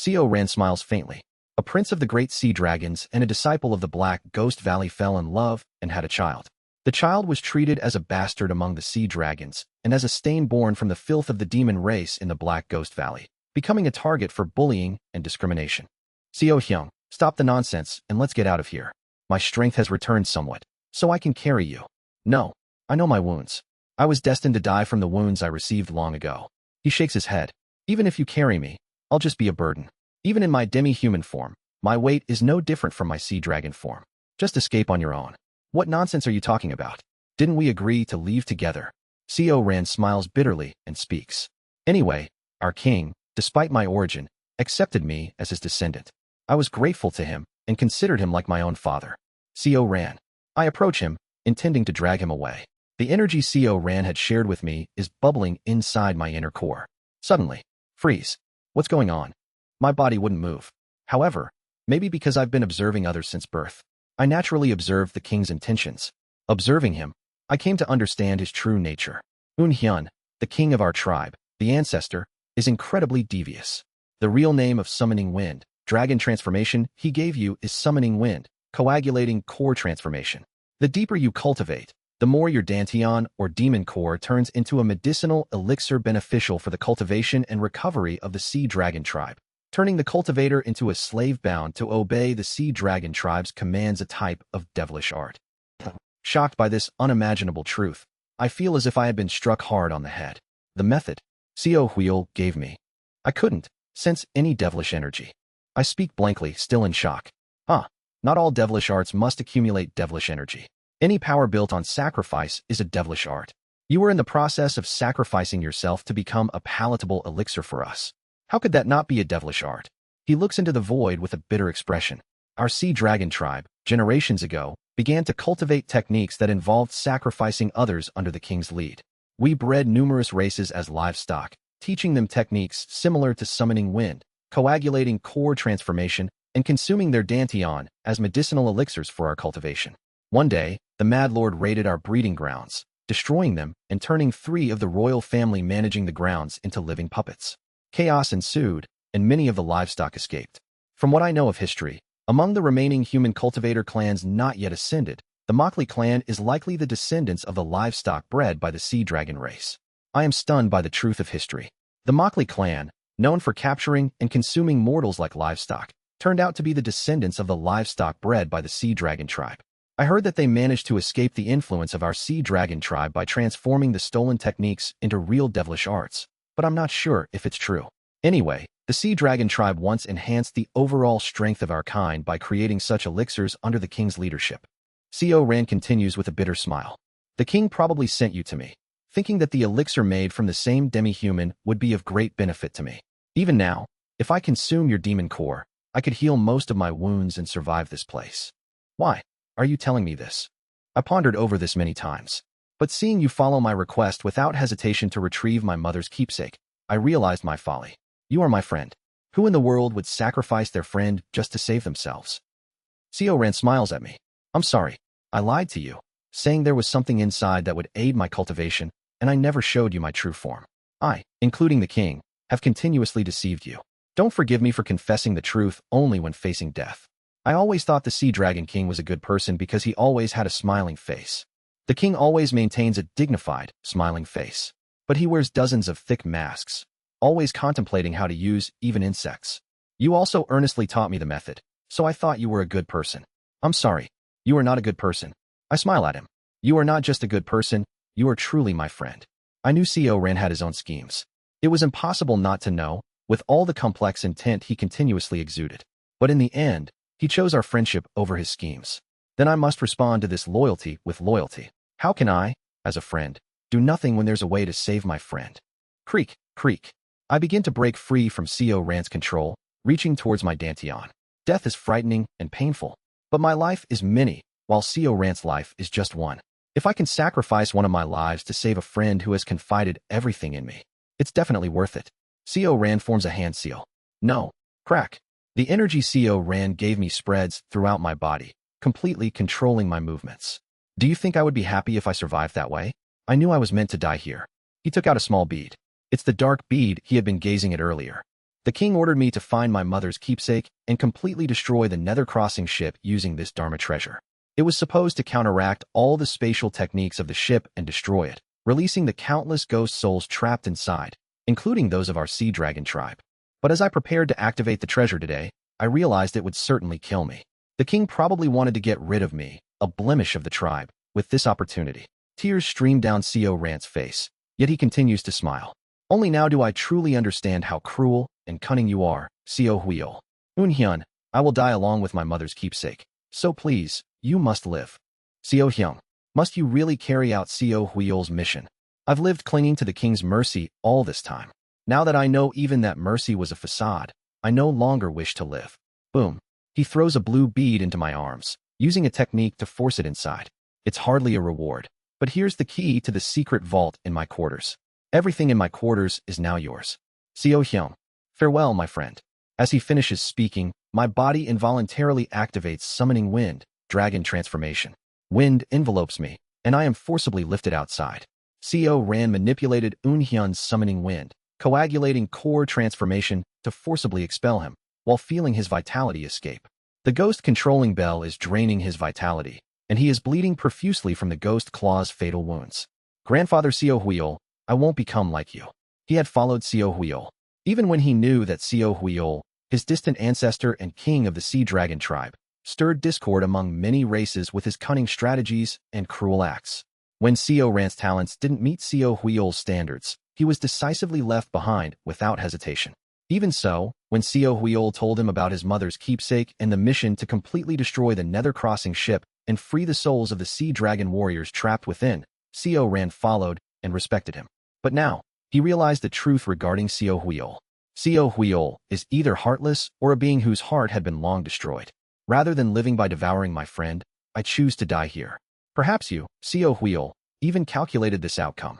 S1: Co Ran smiles faintly. A prince of the great sea dragons and a disciple of the Black Ghost Valley fell in love and had a child. The child was treated as a bastard among the sea dragons and as a stain born from the filth of the demon race in the Black Ghost Valley, becoming a target for bullying and discrimination. Co Hyung, stop the nonsense and let's get out of here. My strength has returned somewhat, so I can carry you. No, I know my wounds. I was destined to die from the wounds I received long ago. He shakes his head. Even if you carry me, I'll just be a burden. Even in my demi-human form, my weight is no different from my sea dragon form. Just escape on your own. What nonsense are you talking about? Didn't we agree to leave together? Co Ran smiles bitterly and speaks. Anyway, our king, despite my origin, accepted me as his descendant. I was grateful to him and considered him like my own father. Co Ran. I approach him, intending to drag him away. The energy Co Ran had shared with me is bubbling inside my inner core. Suddenly, freeze. What's going on? My body wouldn't move. However, maybe because I've been observing others since birth, I naturally observed the king's intentions. Observing him, I came to understand his true nature. Hyun, the king of our tribe, the ancestor, is incredibly devious. The real name of summoning wind, dragon transformation he gave you is summoning wind, coagulating core transformation. The deeper you cultivate, the more your dantian or demon core turns into a medicinal elixir beneficial for the cultivation and recovery of the sea dragon tribe. Turning the cultivator into a slave bound to obey the sea dragon tribe's commands, a type of devilish art. Shocked by this unimaginable truth, I feel as if I had been struck hard on the head. The method Co Huil gave me. I couldn't sense any devilish energy. I speak blankly, still in shock. Not all devilish arts must accumulate devilish energy. Any power built on sacrifice is a devilish art. You were in the process of sacrificing yourself to become a palatable elixir for us. How could that not be a devilish art? He looks into the void with a bitter expression. Our sea dragon tribe, generations ago, began to cultivate techniques that involved sacrificing others under the king's lead. We bred numerous races as livestock, teaching them techniques similar to summoning wind, coagulating core transformation, and consuming their dantian as medicinal elixirs for our cultivation. One day, the Mad Lord raided our breeding grounds, destroying them and turning 3 of the royal family managing the grounds into living puppets. Chaos ensued, and many of the livestock escaped. From what I know of history, among the remaining human cultivator clans not yet ascended, the Mockley clan is likely the descendants of the livestock bred by the sea dragon race. I am stunned by the truth of history. The Mockley clan, known for capturing and consuming mortals like livestock, turned out to be the descendants of the livestock bred by the sea dragon tribe. I heard that they managed to escape the influence of our sea dragon tribe by transforming the stolen techniques into real devilish arts, but I'm not sure if it's true. Anyway, the sea dragon tribe once enhanced the overall strength of our kind by creating such elixirs under the king's leadership. Co Ran continues with a bitter smile. The king probably sent you to me, thinking that the elixir made from the same demi-human would be of great benefit to me. Even now, if I consume your demon core, I could heal most of my wounds and survive this place. Why are you telling me this? I pondered over this many times. But seeing you follow my request without hesitation to retrieve my mother's keepsake, I realized my folly. You are my friend. Who in the world would sacrifice their friend just to save themselves? Seo Ran smiles at me. I'm sorry. I lied to you, saying there was something inside that would aid my cultivation, and I never showed you my true form. I, including the king, have continuously deceived you. Don't forgive me for confessing the truth only when facing death. I always thought the Sea Dragon King was a good person because he always had a smiling face. The king always maintains a dignified, smiling face. But he wears dozens of thick masks, always contemplating how to use even insects. You also earnestly taught me the method, so I thought you were a good person. I'm sorry. You are not a good person. I smile at him. You are not just a good person, you are truly my friend. I knew Seo Ran had his own schemes. It was impossible not to know, with all the complex intent he continuously exuded. But in the end, he chose our friendship over his schemes. Then I must respond to this loyalty with loyalty. How can I, as a friend, do nothing when there's a way to save my friend? Creak, creak. I begin to break free from Seo Ran's control, reaching towards my Dantian. Death is frightening and painful, but my life is many, while Seo Ran's life is just one. If I can sacrifice one of my lives to save a friend who has confided everything in me, it's definitely worth it. Seo Ran forms a hand seal. No. Crack. The energy Seo Ran gave me spreads throughout my body, completely controlling my movements. Do you think I would be happy if I survived that way? I knew I was meant to die here. He took out a small bead. It's the dark bead he had been gazing at earlier. The king ordered me to find my mother's keepsake and completely destroy the Nether Crossing ship using this Dharma treasure. It was supposed to counteract all the spatial techniques of the ship and destroy it, releasing the countless ghost souls trapped inside, including those of our sea dragon tribe. But as I prepared to activate the treasure today, I realized it would certainly kill me. The king probably wanted to get rid of me, a blemish of the tribe, with this opportunity. Tears streamed down Seo Ran's face, yet he continues to smile. Only now do I truly understand how cruel and cunning you are, Seo Huiol. Unhyun, I will die along with my mother's keepsake. So please, you must live. Seo Hyung, must you really carry out Seo Huiol's mission? I've lived clinging to the king's mercy all this time. Now that I know even that mercy was a facade, I no longer wish to live. Boom. He throws a blue bead into my arms, using a technique to force it inside. It's hardly a reward, but here's the key to the secret vault in my quarters. Everything in my quarters is now yours. Seo Hyung, farewell, my friend. As he finishes speaking, my body involuntarily activates summoning wind, dragon transformation. Wind envelopes me, and I am forcibly lifted outside. Seo Ran manipulated Unhyun's summoning wind, coagulating core transformation to forcibly expel him, while feeling his vitality escape. The ghost controlling bell is draining his vitality, and he is bleeding profusely from the ghost claw's fatal wounds. Grandfather Seo Huiol, I won't become like you. He had followed Seo Huiol, even when he knew that Seo Huiol, his distant ancestor and king of the Sea Dragon tribe, stirred discord among many races with his cunning strategies and cruel acts. When Seo Ran's talents didn't meet Seo Huiol's standards, he was decisively left behind without hesitation. Even so, when Seo Huiol told him about his mother's keepsake and the mission to completely destroy the Nether Crossing ship and free the souls of the Sea Dragon warriors trapped within, Seo Ran followed and respected him. But now, he realized the truth regarding Seo Huiol. Seo Huiol is either heartless or a being whose heart had been long destroyed. Rather than living by devouring my friend, I choose to die here. Perhaps you, Seo Huiol, even calculated this outcome.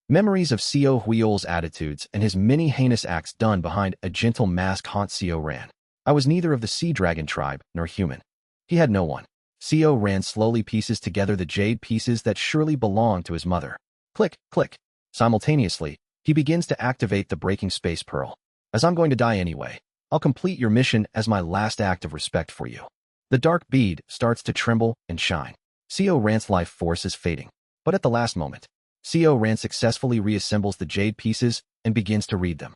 S1: Memories of Seo Huiol's attitudes and his many heinous acts done behind a gentle mask haunt Seo Ran. I was neither of the Sea Dragon tribe nor human. He had no one. Seo Ran slowly pieces together the jade pieces that surely belonged to his mother. Click, click. Simultaneously, he begins to activate the breaking space pearl. As I'm going to die anyway, I'll complete your mission as my last act of respect for you. The dark bead starts to tremble and shine. Seo Ran's life force is fading. But at the last moment, Seo Ran successfully reassembles the jade pieces and begins to read them.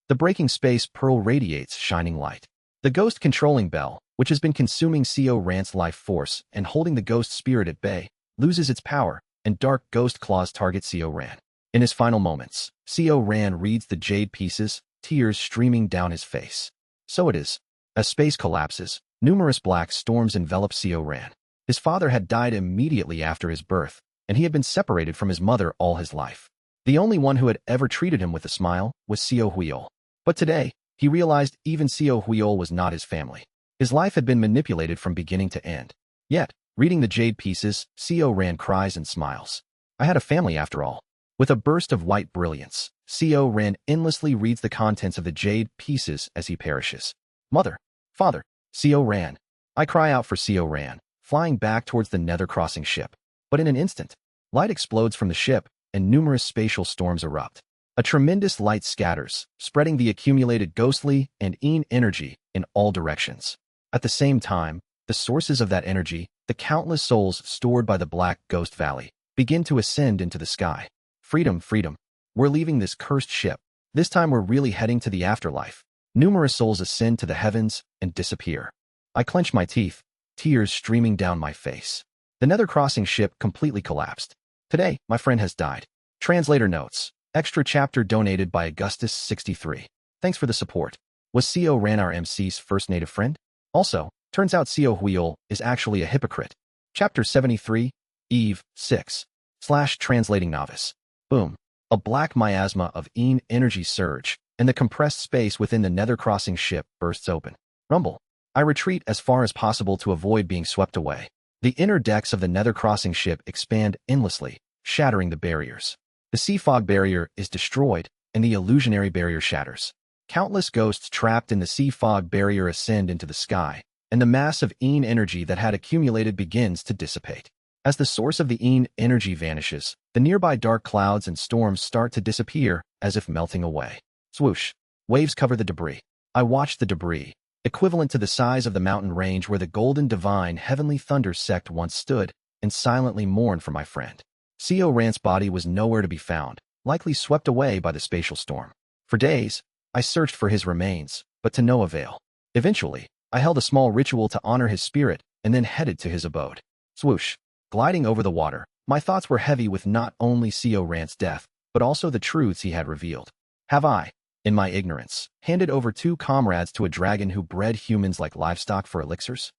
S1: The breaking space pearl radiates shining light. The ghost controlling bell, which has been consuming Seo Ran's life force and holding the ghost spirit at bay, loses its power, and dark ghost claws target Seo Ran. In his final moments, Seo Ran reads the jade pieces, tears streaming down his face. So it is. As space collapses, numerous black storms envelop Seo Ran. His father had died immediately after his birth, and he had been separated from his mother all his life. The only one who had ever treated him with a smile was Seo Huiol. But today, he realized even Seo Huiol was not his family. His life had been manipulated from beginning to end. Yet, Reading the jade pieces, Co Ran cries and smiles. I had a family after all. With a burst of white brilliance, Co Ran endlessly reads the contents of the jade pieces as he perishes. Mother, father, Co Ran. I cry out for Co Ran, flying back towards the nether crossing ship. But in an instant, light explodes from the ship, and numerous spatial storms erupt. A tremendous light scatters, spreading the accumulated ghostly and energy in all directions. At the same time, the sources of that energy, the countless souls stored by the Black Ghost Valley, begin to ascend into the sky. Freedom, freedom. We're leaving this cursed ship. This time we're really heading to the afterlife. Numerous souls ascend to the heavens and disappear. I clench my teeth, tears streaming down my face. The nether crossing ship completely collapsed. Today, my friend has died. Translator notes. Extra chapter donated by Augustus63. Thanks for the support. Was Co Ran our MC's first native friend? Also, turns out Co Huiol is actually a hypocrite. Chapter 73, Eve 6. /translating novice. Boom. A black miasma of energy surge, and the compressed space within the nether crossing ship bursts open. Rumble. I retreat as far as possible to avoid being swept away. The inner decks of the nether crossing ship expand endlessly, shattering the barriers. The sea fog barrier is destroyed, and the illusionary barrier shatters. Countless ghosts trapped in the sea fog barrier ascend into the sky, and the mass of energy that had accumulated begins to dissipate. As the source of the energy vanishes, the nearby dark clouds and storms start to disappear as if melting away. Swoosh. Waves cover the debris. I watch the debris, equivalent to the size of the mountain range where the golden divine heavenly thunder sect once stood, and silently mourn for my friend. Co Ran's body was nowhere to be found, likely swept away by the spatial storm. For days, I searched for his remains, but to no avail. Eventually, I held a small ritual to honor his spirit and then headed to his abode. Swoosh. Gliding over the water, my thoughts were heavy with not only Co Ran's death, but also the truths he had revealed. Have I, in my ignorance, handed over 2 comrades to a dragon who bred humans like livestock for elixirs?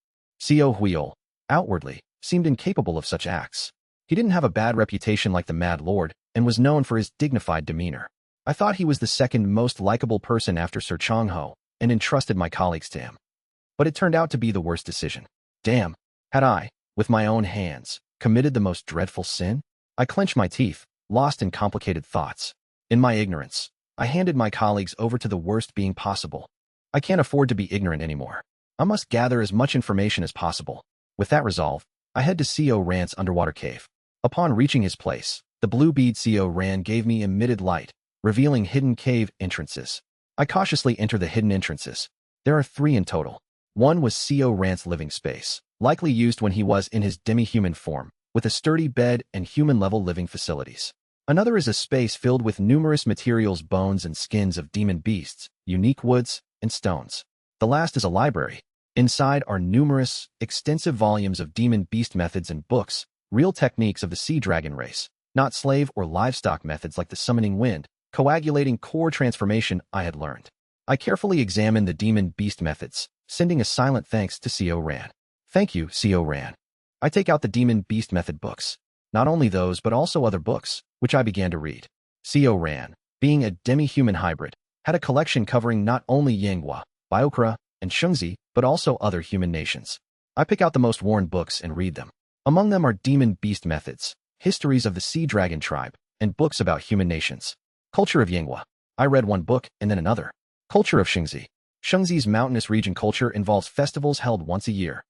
S1: Co Huiol, outwardly, seemed incapable of such acts. He didn't have a bad reputation like the Mad Lord, and was known for his dignified demeanor. I thought he was the second most likable person after Sir Changho, and entrusted my colleagues to him. But it turned out to be the worst decision. Damn, had I, with my own hands, committed the most dreadful sin? I clenched my teeth, lost in complicated thoughts. In my ignorance, I handed my colleagues over to the worst being possible. I can't afford to be ignorant anymore. I must gather as much information as possible. With that resolve, I head to Co Ran's underwater cave. Upon reaching his place, the blue bead Co Ran gave me emitted light, revealing hidden cave entrances. I cautiously enter the hidden entrances. There are 3 in total. One was Co Ran's living space, likely used when he was in his demi-human form, with a sturdy bed and human-level living facilities. Another is a space filled with numerous materials, bones and skins of demon beasts, unique woods, and stones. The last is a library. Inside are numerous, extensive volumes of demon beast methods and books, real techniques of the sea dragon race, not slave or livestock methods like the summoning wind, coagulating core transformation I had learned. I carefully examined the demon beast methods, sending a silent thanks to Co Ran. Thank you, Co Ran. I take out the demon beast method books. Not only those but also other books, which I began to read. Co Ran, being a demi-human hybrid, had a collection covering not only Yanghua, Biokra, and Shungzi, but also other human nations. I pick out the most worn books and read them. Among them are demon beast methods, histories of the sea dragon tribe, and books about human nations. Culture of Yanghua. I read one book and then another. Culture of Shungzi. Shungzi's mountainous region culture involves festivals held once a year.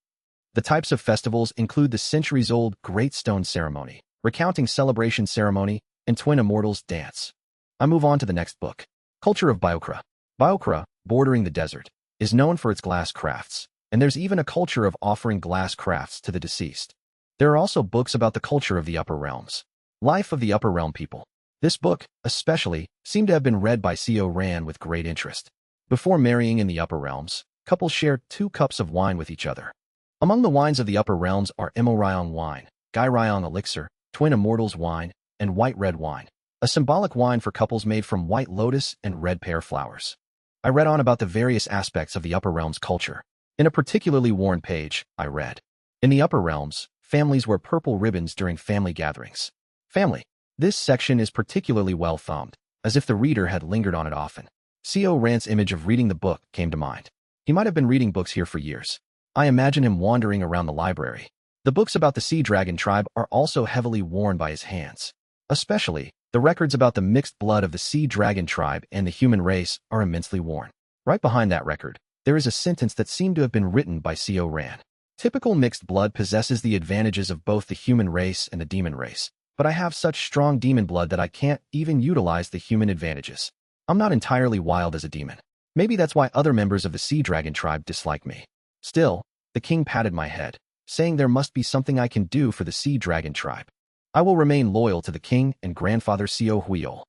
S1: The types of festivals include the centuries-old Great Stone Ceremony, recounting celebration ceremony, and Twin Immortals dance. I move on to the next book. Culture of Biokra. Biokra, bordering the desert, is known for its glass crafts, and there's even a culture of offering glass crafts to the deceased. There are also books about the culture of the upper realms. Life of the upper realm people. This book, especially, seemed to have been read by Co Ran with great interest. Before marrying in the upper realms, couples share 2 cups of wine with each other. Among the wines of the upper realms are Imo-Ryong wine, Gai-Ryong elixir, Twin Immortals wine, and white red wine, a symbolic wine for couples made from white lotus and red pear flowers. I read on about the various aspects of the upper realms culture. In a particularly worn page, I read, in the upper realms, families wear purple ribbons during family gatherings. Family. This section is particularly well thumbed, as if the reader had lingered on it often. Co Ran's image of reading the book came to mind. He might have been reading books here for years. I imagine him wandering around the library. The books about the sea dragon tribe are also heavily worn by his hands. Especially, the records about the mixed blood of the sea dragon tribe and the human race are immensely worn. Right behind that record, there is a sentence that seemed to have been written by Co Ran. Typical mixed blood possesses the advantages of both the human race and the demon race, but I have such strong demon blood that I can't even utilize the human advantages. I'm not entirely wild as a demon. Maybe that's why other members of the sea dragon tribe dislike me. Still, the king patted my head, saying there must be something I can do for the sea dragon tribe. I will remain loyal to the king and grandfather Co Huiol.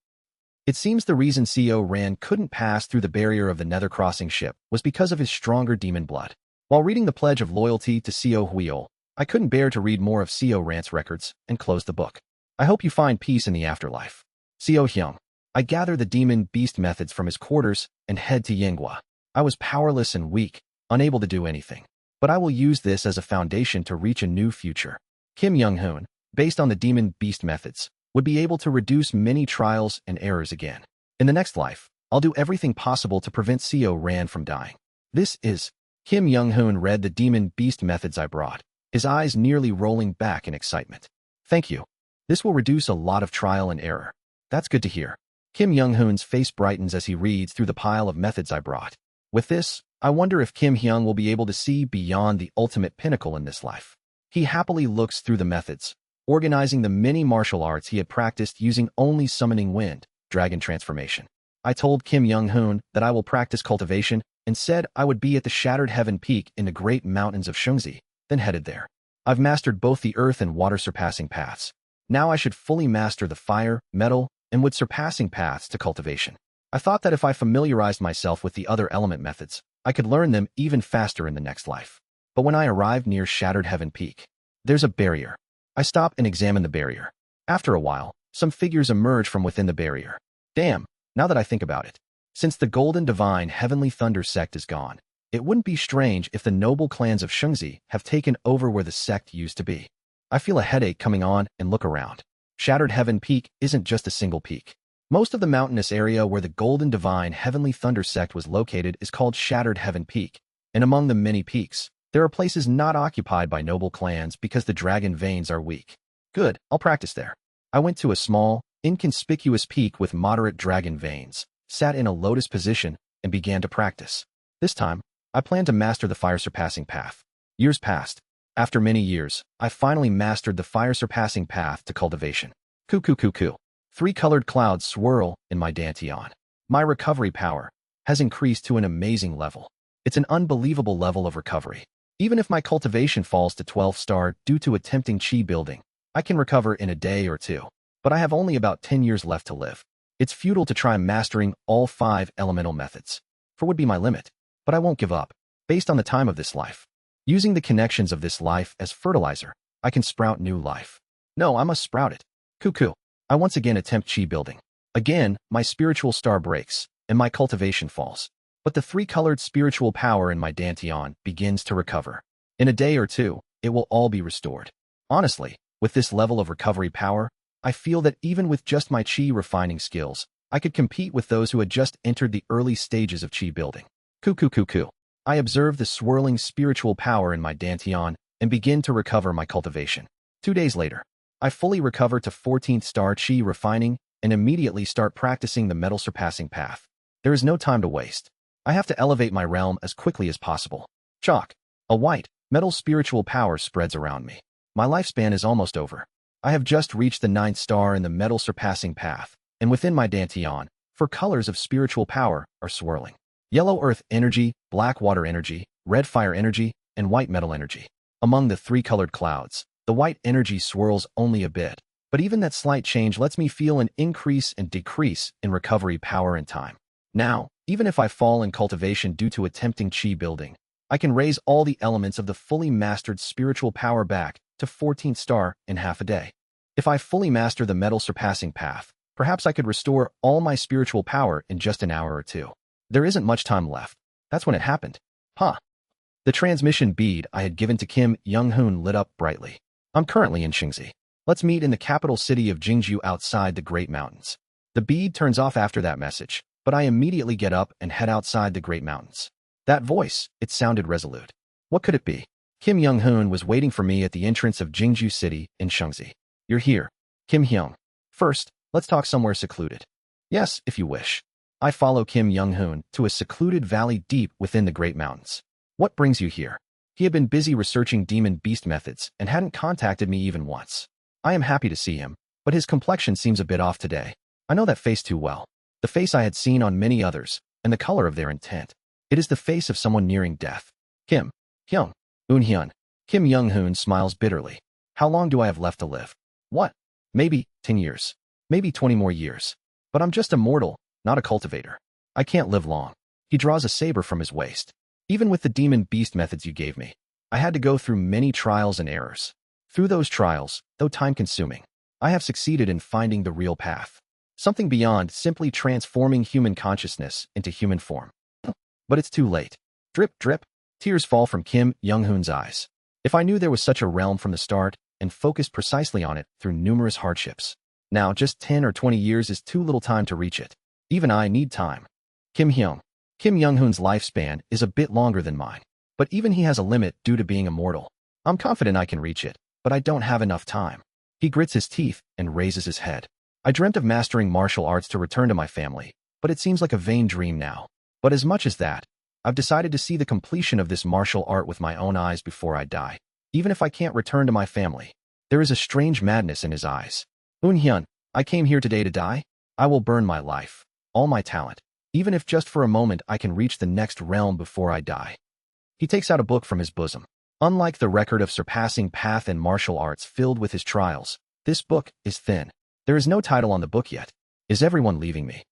S1: It seems the reason Co Ran couldn't pass through the barrier of the nether crossing ship was because of his stronger demon blood. While reading the Pledge of Loyalty to Co Huiol, I couldn't bear to read more of Co Ran's records and closed the book. I hope you find peace in the afterlife. Co Hyung. I gather the demon beast methods from his quarters and head to Yinghua. I was powerless and weak, unable to do anything. But I will use this as a foundation to reach a new future. Kim Young-hoon, based on the demon beast methods, would be able to reduce many trials and errors again. In the next life, I'll do everything possible to prevent Co Ran from dying. This is... Kim Young-hoon read the demon beast methods I brought, his eyes nearly rolling back in excitement. Thank you. This will reduce a lot of trial and error. That's good to hear. Kim Young-hoon's face brightens as he reads through the pile of methods I brought. With this, I wonder if Kim Hyung will be able to see beyond the ultimate pinnacle in this life. He happily looks through the methods, organizing the many martial arts he had practiced using only summoning wind, dragon transformation. I told Kim Young-hoon that I will practice cultivation and said I would be at the Shattered Heaven Peak in the Great Mountains of Shungzi, then headed there. I've mastered both the earth and water surpassing paths. Now I should fully master the fire, metal, and wood surpassing paths to cultivation. I thought that if I familiarized myself with the other element methods, I could learn them even faster in the next life. But when I arrived near Shattered Heaven Peak, there's a barrier. I stop and examine the barrier. After a while, some figures emerge from within the barrier. Damn, now that I think about it. Since the Golden Divine Heavenly Thunder sect is gone, it wouldn't be strange if the noble clans of Shungzi have taken over where the sect used to be. I feel a headache coming on and look around. Shattered Heaven Peak isn't just a single peak. Most of the mountainous area where the Golden Divine Heavenly Thunder sect was located is called Shattered Heaven Peak, and among the many peaks, there are places not occupied by noble clans because the dragon veins are weak. Good, I'll practice there. I went to a small, inconspicuous peak with moderate dragon veins, sat in a lotus position, and began to practice. This time, I planned to master the fire-surpassing path. Years passed. After many years, I finally mastered the fire-surpassing path to cultivation. Cuckoo. 3 colored clouds swirl in my dantian. My recovery power has increased to an amazing level. It's an unbelievable level of recovery. Even if my cultivation falls to 12 star due to attempting chi building, I can recover in a day or two. But I have only about 10 years left to live. It's futile to try mastering all 5 elemental methods. 4 would be my limit, but I won't give up. Based on the time of this life, using the connections of this life as fertilizer, I can sprout new life. No, I must sprout it. Cuckoo. I once again attempt chi building. Again, my spiritual star breaks, and my cultivation falls. But the 3-colored spiritual power in my dantian begins to recover. In a day or two, it will all be restored. Honestly, with this level of recovery power, I feel that even with just my chi refining skills, I could compete with those who had just entered the early stages of chi building. Cuckoo. I observe the swirling spiritual power in my dantian and begin to recover my cultivation. 2 days later, I fully recover to 14th star chi refining and immediately start practicing the metal surpassing path. There is no time to waste. I have to elevate my realm as quickly as possible. Chalk. A white, metal spiritual power spreads around me. My lifespan is almost over. I have just reached the 9th star in the metal surpassing path, and within my dantian, 4 colors of spiritual power are swirling. Yellow earth energy, black water energy, red fire energy, and white metal energy. Among the 3-colored clouds, the white energy swirls only a bit, but even that slight change lets me feel an increase and decrease in recovery power and time. Now, even if I fall in cultivation due to attempting chi building, I can raise all the elements of the fully mastered spiritual power back to 14th star in half a day. If I fully master the metal surpassing path, perhaps I could restore all my spiritual power in just an hour or two. There isn't much time left. That's when it happened. The transmission bead I had given to Kim Young-hoon lit up brightly. I'm currently in Shingzi. Let's meet in the capital city of Jingzhou outside the Great Mountains. The bead turns off after that message, but I immediately get up and head outside the Great Mountains. That voice, it sounded resolute. What could it be? Kim Young-hoon was waiting for me at the entrance of Jingju City in Shangzi. You're here, Kim Hyung. First, let's talk somewhere secluded. Yes, if you wish. I follow Kim Young-hoon to a secluded valley deep within the Great Mountains. What brings you here? He had been busy researching demon beast methods and hadn't contacted me even once. I am happy to see him, but his complexion seems a bit off today. I know that face too well. The face I had seen on many others, and the color of their intent. It is the face of someone nearing death. Kim Hyung. Eun-hyun. Kim Young-hoon smiles bitterly. How long do I have left to live? What? Maybe 10 years. Maybe 20 more years. But I'm just a mortal, not a cultivator. I can't live long. He draws a saber from his waist. Even with the demon beast methods you gave me, I had to go through many trials and errors. Through those trials, though time-consuming, I have succeeded in finding the real path. Something beyond simply transforming human consciousness into human form. But it's too late. Drip, drip. Tears fall from Kim Young-hoon's eyes. If I knew there was such a realm from the start and focused precisely on it through numerous hardships. Now, just 10 or 20 years is too little time to reach it. Even I need time. Kim Hyung. Kim Young-hoon's lifespan is a bit longer than mine, but even he has a limit due to being immortal. I'm confident I can reach it, but I don't have enough time. He grits his teeth and raises his head. I dreamt of mastering martial arts to return to my family, but it seems like a vain dream now. But as much as that, I've decided to see the completion of this martial art with my own eyes before I die. Even if I can't return to my family, there is a strange madness in his eyes. Eun-hyun, I came here today to die. I will burn my life, all my talent, even if just for a moment I can reach the next realm before I die. He takes out a book from his bosom. Unlike the record of surpassing path in martial arts filled with his trials, this book is thin. There is no title on the book yet. Is everyone leaving me?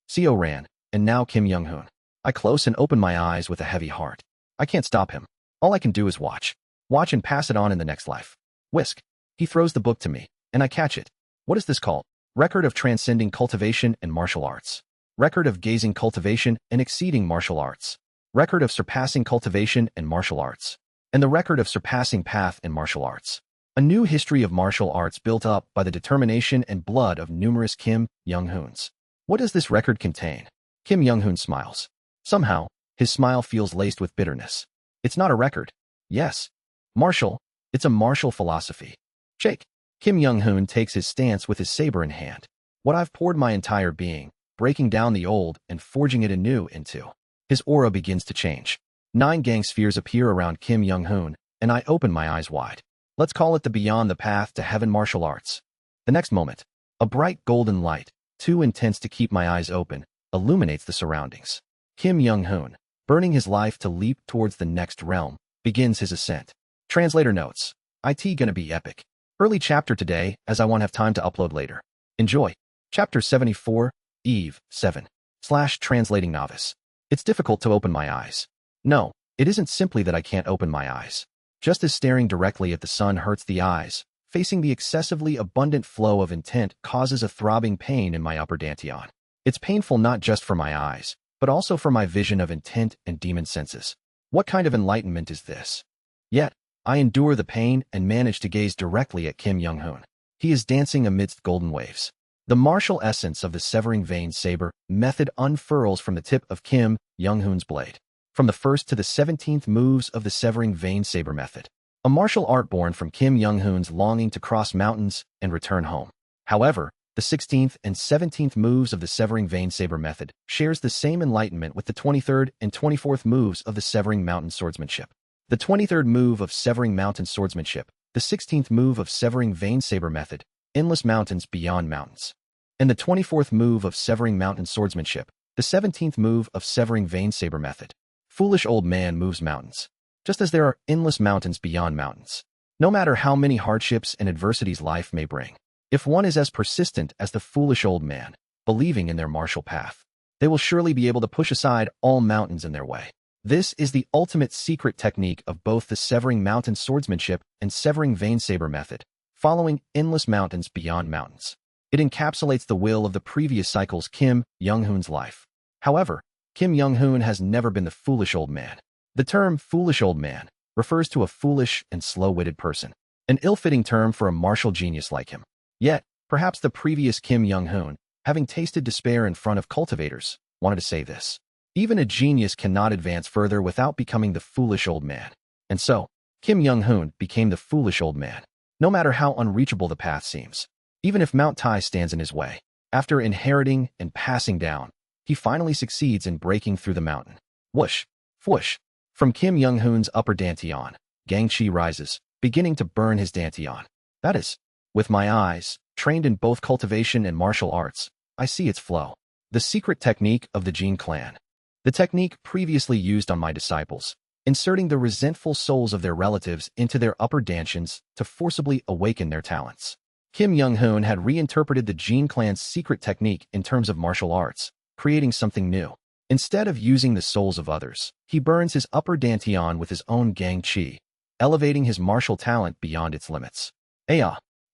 S1: Seo ran, and now Kim Young-hoon. I close and open my eyes with a heavy heart. I can't stop him. All I can do is watch. Watch and pass it on in the next life. Whisk. He throws the book to me, and I catch it. What is this called? Record of transcending cultivation and martial arts. Record of gazing cultivation and exceeding martial arts. Record of surpassing cultivation and martial arts. And the record of surpassing path in martial arts. A new history of martial arts built up by the determination and blood of numerous Kim Young-hoons. What does this record contain? Kim Young-hoon smiles. Somehow, his smile feels laced with bitterness. It's not a record. Yes. Martial. It's a martial philosophy. Shake. Kim Young-hoon takes his stance with his saber in hand. What I've poured my entire being, breaking down the old and forging it anew into. His aura begins to change. 9 gang spheres appear around Kim Young-hoon, and I open my eyes wide. Let's call it the Beyond the Path to Heaven martial arts. The next moment, a bright golden light, too intense to keep my eyes open, illuminates the surroundings. Kim Young-hoon, burning his life to leap towards the next realm, begins his ascent. Translator notes, IT gonna be epic. Early chapter today, as I won't have time to upload later. Enjoy. Chapter 74, Eve, 7. /translating novice. It's difficult to open my eyes. No, it isn't simply that I can't open my eyes. Just as staring directly at the sun hurts the eyes, facing the excessively abundant flow of intent causes a throbbing pain in my upper dantian. It's painful not just for my eyes, but also for my vision of intent and demon senses. What kind of enlightenment is this? Yet, I endure the pain and manage to gaze directly at Kim Young-hoon. He is dancing amidst golden waves. The martial essence of the severing vein saber method unfurls from the tip of Kim Young-hoon's blade. From the 1st to the 17th moves of the severing vein saber method. A martial art born from Kim Young-hoon's longing to cross mountains and return home. However, the 16th and 17th moves of the severing vein saber method shares the same enlightenment with the 23rd and 24th moves of the severing mountain swordsmanship. The 23rd move of severing mountain swordsmanship, the 16th move of severing vein saber method, endless mountains beyond mountains. And the 24th move of severing mountain swordsmanship, the 17th move of severing vein saber method. Foolish old man moves mountains. Just as there are endless mountains beyond mountains. No matter how many hardships and adversities life may bring. If one is as persistent as the foolish old man, believing in their martial path, they will surely be able to push aside all mountains in their way. This is the ultimate secret technique of both the severing mountain swordsmanship and severing vein saber method, following endless mountains beyond mountains. It encapsulates the will of the previous cycle's Kim Young-hoon's life. However, Kim Young-hoon has never been the foolish old man. The term foolish old man refers to a foolish and slow-witted person, an ill-fitting term for a martial genius like him. Yet, perhaps the previous Kim Young-hoon, having tasted despair in front of cultivators, wanted to say this. Even a genius cannot advance further without becoming the foolish old man. And so, Kim Young-hoon became the foolish old man, no matter how unreachable the path seems. Even if Mount Tai stands in his way, after inheriting and passing down, he finally succeeds in breaking through the mountain. Whoosh, whoosh. From Kim Young-hoon's upper dantian, Gang Chi rises, beginning to burn his dantian. That is, with my eyes, trained in both cultivation and martial arts, I see its flow. The secret technique of the Jin clan. The technique previously used on my disciples, inserting the resentful souls of their relatives into their upper dantians to forcibly awaken their talents. Kim Young-hoon had reinterpreted the Jin clan's secret technique in terms of martial arts, creating something new. Instead of using the souls of others, he burns his upper dantian with his own Gang Chi, elevating his martial talent beyond its limits.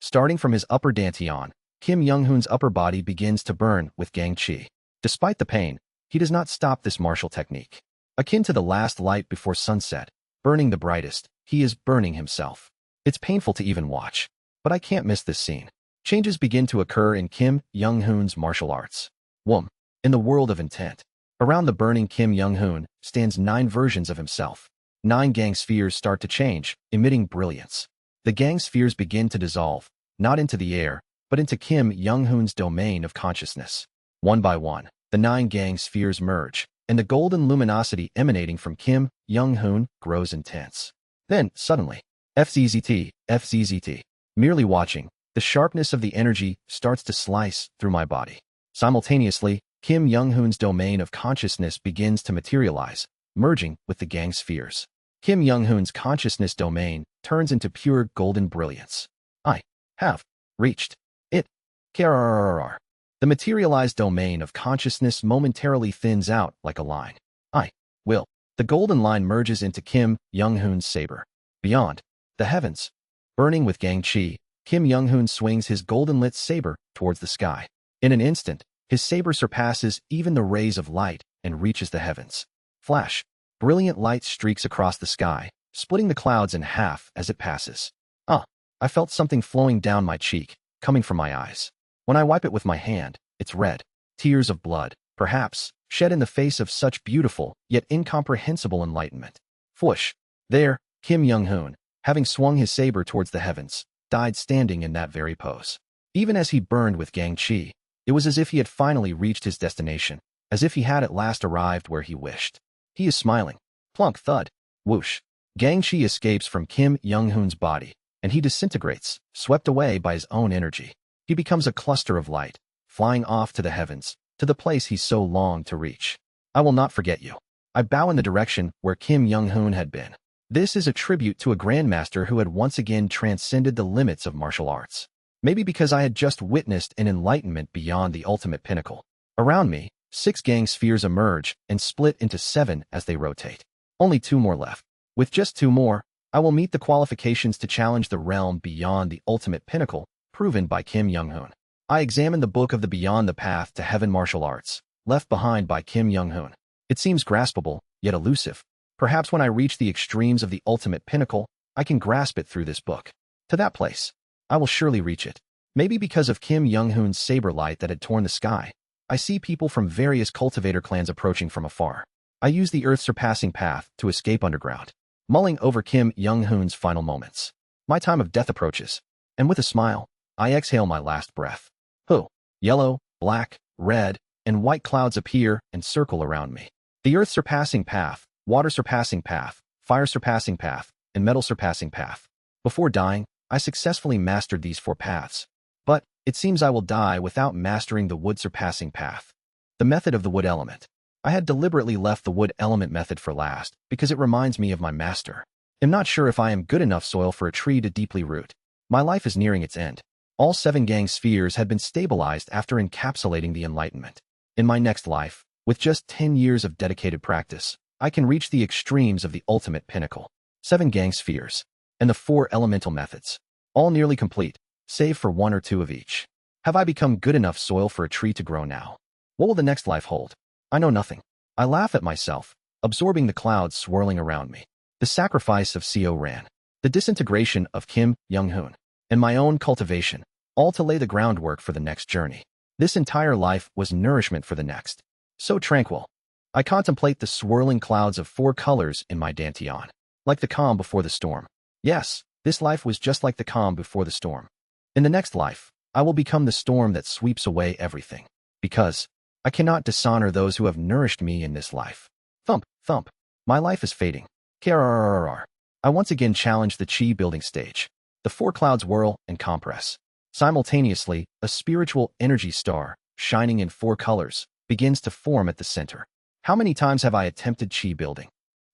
S1: Starting from his upper dantian, Kim Young-hoon's upper body begins to burn with Gang Chi. Despite the pain, he does not stop this martial technique. Akin to the last light before sunset, burning the brightest, he is burning himself. It's painful to even watch, but I can't miss this scene. Changes begin to occur in Kim Young-hoon's martial arts. In the world of intent. Around the burning Kim Young-hoon stands 9 versions of himself. 9 gang spheres start to change, emitting brilliance. The gang spheres begin to dissolve, not into the air, but into Kim Young-hoon's domain of consciousness. One by one, the 9 gang spheres merge, and the golden luminosity emanating from Kim Young-hoon grows intense. Then, suddenly, FZZT. Merely watching, the sharpness of the energy starts to slice through my body. Simultaneously, Kim Young-hoon's domain of consciousness begins to materialize, merging with the gang spheres. Kim Young-hoon's consciousness domain turns into pure golden brilliance. I have reached it. The materialized domain of consciousness momentarily thins out like a line. I will. The golden line merges into Kim Young-hoon's saber. Beyond the heavens, burning with Gang Chi, Kim Young-hoon swings his golden-lit saber towards the sky. In an instant, his saber surpasses even the rays of light and reaches the heavens. Flash. Brilliant light streaks across the sky, splitting the clouds in half as it passes. I felt something flowing down my cheek, coming from my eyes. When I wipe it with my hand, it's red. Tears of blood, perhaps, shed in the face of such beautiful, yet incomprehensible enlightenment. Whoosh. There, Kim Young-hoon, having swung his saber towards the heavens, died standing in that very pose. Even as he burned with Gang Chi, it was as if he had finally reached his destination, as if he had at last arrived where he wished. He is smiling. Plunk, thud. Whoosh. Gang Chi escapes from Kim Young-hoon's body, and he disintegrates, swept away by his own energy. He becomes a cluster of light, flying off to the heavens, to the place he so longed to reach. I will not forget you. I bow in the direction where Kim Young-hoon had been. This is a tribute to a grandmaster who had once again transcended the limits of martial arts. Maybe because I had just witnessed an enlightenment beyond the ultimate pinnacle. Around me, 6 gang spheres emerge and split into 7 as they rotate. Only 2 more left. With just 2 more, I will meet the qualifications to challenge the realm beyond the ultimate pinnacle, proven by Kim Young-hoon. I examine the book of the Beyond the Path to Heaven martial arts, left behind by Kim Young-hoon. It seems graspable, yet elusive. Perhaps when I reach the extremes of the ultimate pinnacle, I can grasp it through this book. To that place, I will surely reach it. Maybe because of Kim Young-hoon's saber light that had torn the sky, I see people from various cultivator clans approaching from afar. I use the earth-surpassing path to escape underground, mulling over Kim Young-hoon's final moments. My time of death approaches, and with a smile, I exhale my last breath. Yellow, black, red, and white clouds appear and circle around me. The earth-surpassing path, water-surpassing path, fire-surpassing path, and metal-surpassing path. Before dying, I successfully mastered these 4 paths. But it seems I will die without mastering the wood-surpassing path. The method of the wood element. I had deliberately left the wood element method for last because it reminds me of my master. I'm not sure if I am good enough soil for a tree to deeply root. My life is nearing its end. All 7 gang spheres had been stabilized after encapsulating the enlightenment. In my next life, with just 10 years of dedicated practice, I can reach the extremes of the ultimate pinnacle. 7 gang spheres, and the 4 elemental methods. All nearly complete, save for 1 or 2 of each. Have I become good enough soil for a tree to grow now? What will the next life hold? I know nothing. I laugh at myself, absorbing the clouds swirling around me. The sacrifice of Co Ran, the disintegration of Kim Young-hoon, and my own cultivation, all to lay the groundwork for the next journey. This entire life was nourishment for the next. So tranquil. I contemplate the swirling clouds of 4 colors in my dantian, like the calm before the storm. Yes, this life was just like the calm before the storm. In the next life, I will become the storm that sweeps away everything. Because I cannot dishonor those who have nourished me in this life. Thump, thump. My life is fading. Krrrr. I once again challenge the chi building stage. The four clouds whirl and compress. Simultaneously, a spiritual energy star, shining in four colors, begins to form at the center. How many times have I attempted chi building?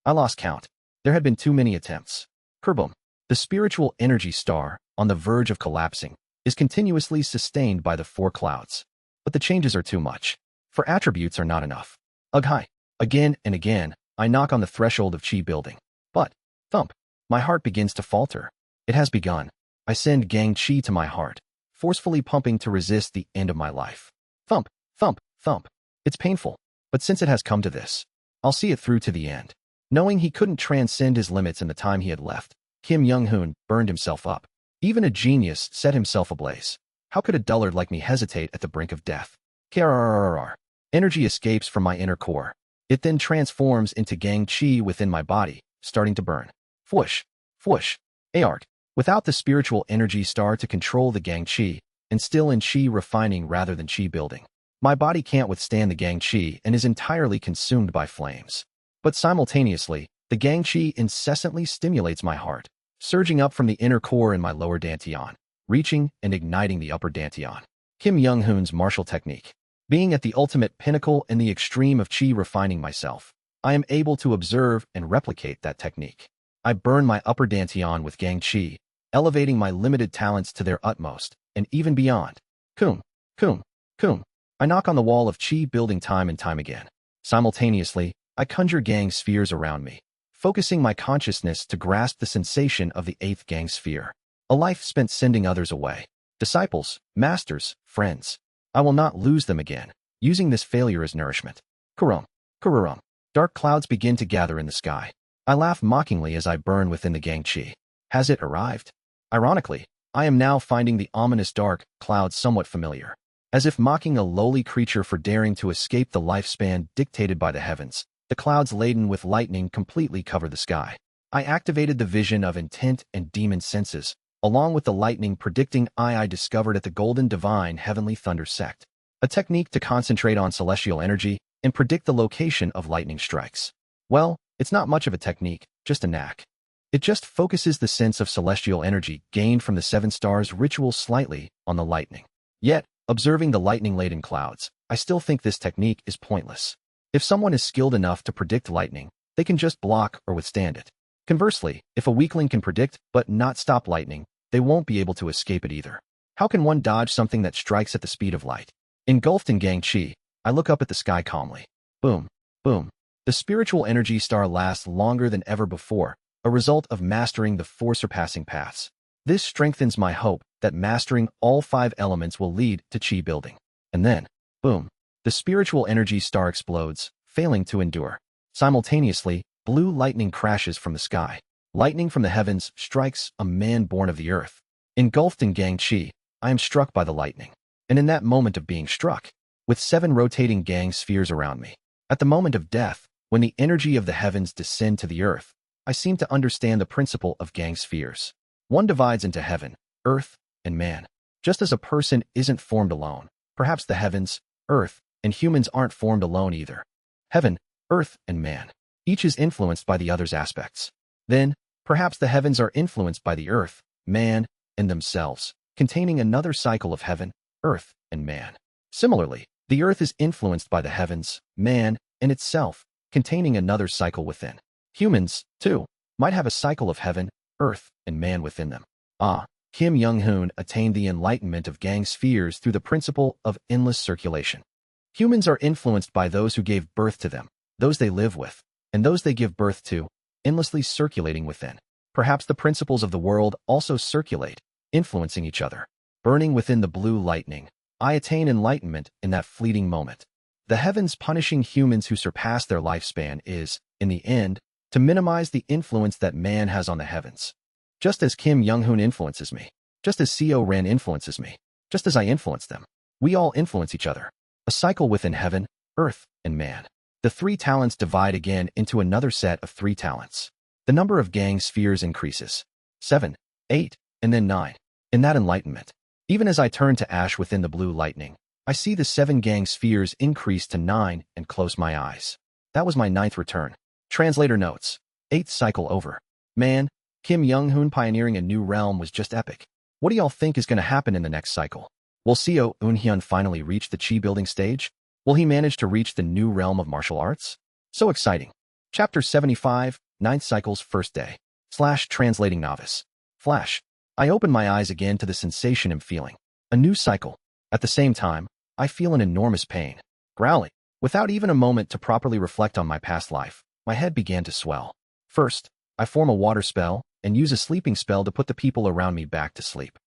S1: I lost count. There had been too many attempts. Kerboom. The spiritual energy star, on the verge of collapsing, is continuously sustained by the four clouds. But the changes are too much. For attributes are not enough. Ugh hi. Again and again, I knock on the threshold of chi building. But, thump, my heart begins to falter. It has begun. I send gang chi to my heart, forcefully pumping to resist the end of my life. Thump, thump, thump. It's painful, but since it has come to this, I'll see it through to the end. Knowing he couldn't transcend his limits in the time he had left, Kim Young-hoon burned himself up. Even a genius set himself ablaze. How could a dullard like me hesitate at the brink of death? Krrrr. Energy escapes from my inner core. It then transforms into gang chi within my body, starting to burn. Fwoosh, fwoosh. Aart. Without the spiritual energy star to control the gang chi, and still in chi refining rather than chi building, my body can't withstand the gang chi and is entirely consumed by flames. But simultaneously, the gang chi incessantly stimulates my heart, surging up from the inner core in my lower dantian, reaching and igniting the upper dantian. Kim Young-hoon's martial technique. Being at the ultimate pinnacle and the extreme of chi refining myself, I am able to observe and replicate that technique. I burn my upper dantian with gang chi, elevating my limited talents to their utmost, and even beyond. Koom, koom, koom. I knock on the wall of chi building time and time again. Simultaneously, I conjure gang spheres around me, focusing my consciousness to grasp the sensation of the 8th gang sphere. A life spent sending others away. Disciples, masters, friends. I will not lose them again, using this failure as nourishment. Kurum, kururum. Dark clouds begin to gather in the sky. I laugh mockingly as I burn within the gang chi. Has it arrived? Ironically, I am now finding the ominous dark clouds somewhat familiar. As if mocking a lowly creature for daring to escape the lifespan dictated by the heavens, the clouds laden with lightning completely cover the sky. I activated the vision of intent and demon senses, along with the lightning predicting I discovered at the Golden Divine Heavenly Thunder Sect, a technique to concentrate on celestial energy and predict the location of lightning strikes. Well, it's not much of a technique, just a knack. It just focuses the sense of celestial energy gained from the 7 stars ritual slightly on the lightning. Yet, observing the lightning-laden clouds, I still think this technique is pointless. If someone is skilled enough to predict lightning, they can just block or withstand it. Conversely, if a weakling can predict but not stop lightning, they won't be able to escape it either. How can one dodge something that strikes at the speed of light? Engulfed in gang chi, I look up at the sky calmly. Boom, boom. The spiritual energy star lasts longer than ever before, a result of mastering the 4 surpassing paths. This strengthens my hope that mastering all 5 elements will lead to chi building. And then, boom, the spiritual energy star explodes, failing to endure. Simultaneously, blue lightning crashes from the sky. Lightning from the heavens strikes a man born of the earth. Engulfed in gang chi, I am struck by the lightning. And in that moment of being struck, with 7 rotating gang spheres around me, at the moment of death, when the energy of the heavens descend to the earth, I seem to understand the principle of gang spheres. One divides into heaven, earth, and man. Just as a person isn't formed alone, perhaps the heavens, earth, and humans aren't formed alone either. Heaven, earth, and man. Each is influenced by the other's aspects. Then, perhaps the heavens are influenced by the earth, man, and themselves, containing another cycle of heaven, earth, and man. Similarly, the earth is influenced by the heavens, man, and itself, containing another cycle within. Humans, too, might have a cycle of heaven, earth, and man within them. Kim Young-hoon attained the enlightenment of gang spheres through the principle of endless circulation. Humans are influenced by those who gave birth to them, those they live with, and those they give birth to, endlessly circulating within. Perhaps the principles of the world also circulate, influencing each other. Burning within the blue lightning, I attain enlightenment in that fleeting moment. The heavens punishing humans who surpass their lifespan is, in the end, to minimize the influence that man has on the heavens. Just as Kim Young-hoon influences me, just as Seo Ran influences me, just as I influence them, we all influence each other. A cycle within heaven, earth, and man. The 3 talents divide again into another set of 3 talents. The number of gang spheres increases. 7, 8, and then 9. In that enlightenment, even as I turn to ash within the blue lightning, I see the 7 gang spheres increase to 9 and close my eyes. That was my 9th return. Translator notes. 8th cycle over. Man, Kim Young-hoon pioneering a new realm was just epic. What do y'all think is going to happen in the next cycle? Will Seo Eun-hyun finally reach the chi building stage? Will he manage to reach the new realm of martial arts? So exciting. Chapter 75, 9th cycle's first day. / translating novice. Flash. I open my eyes again to the sensation I'm feeling. A new cycle. At the same time, I feel an enormous pain. Growling. Without even a moment to properly reflect on my past life, my head began to swell. First, I form a water spell and use a sleeping spell to put the people around me back to sleep.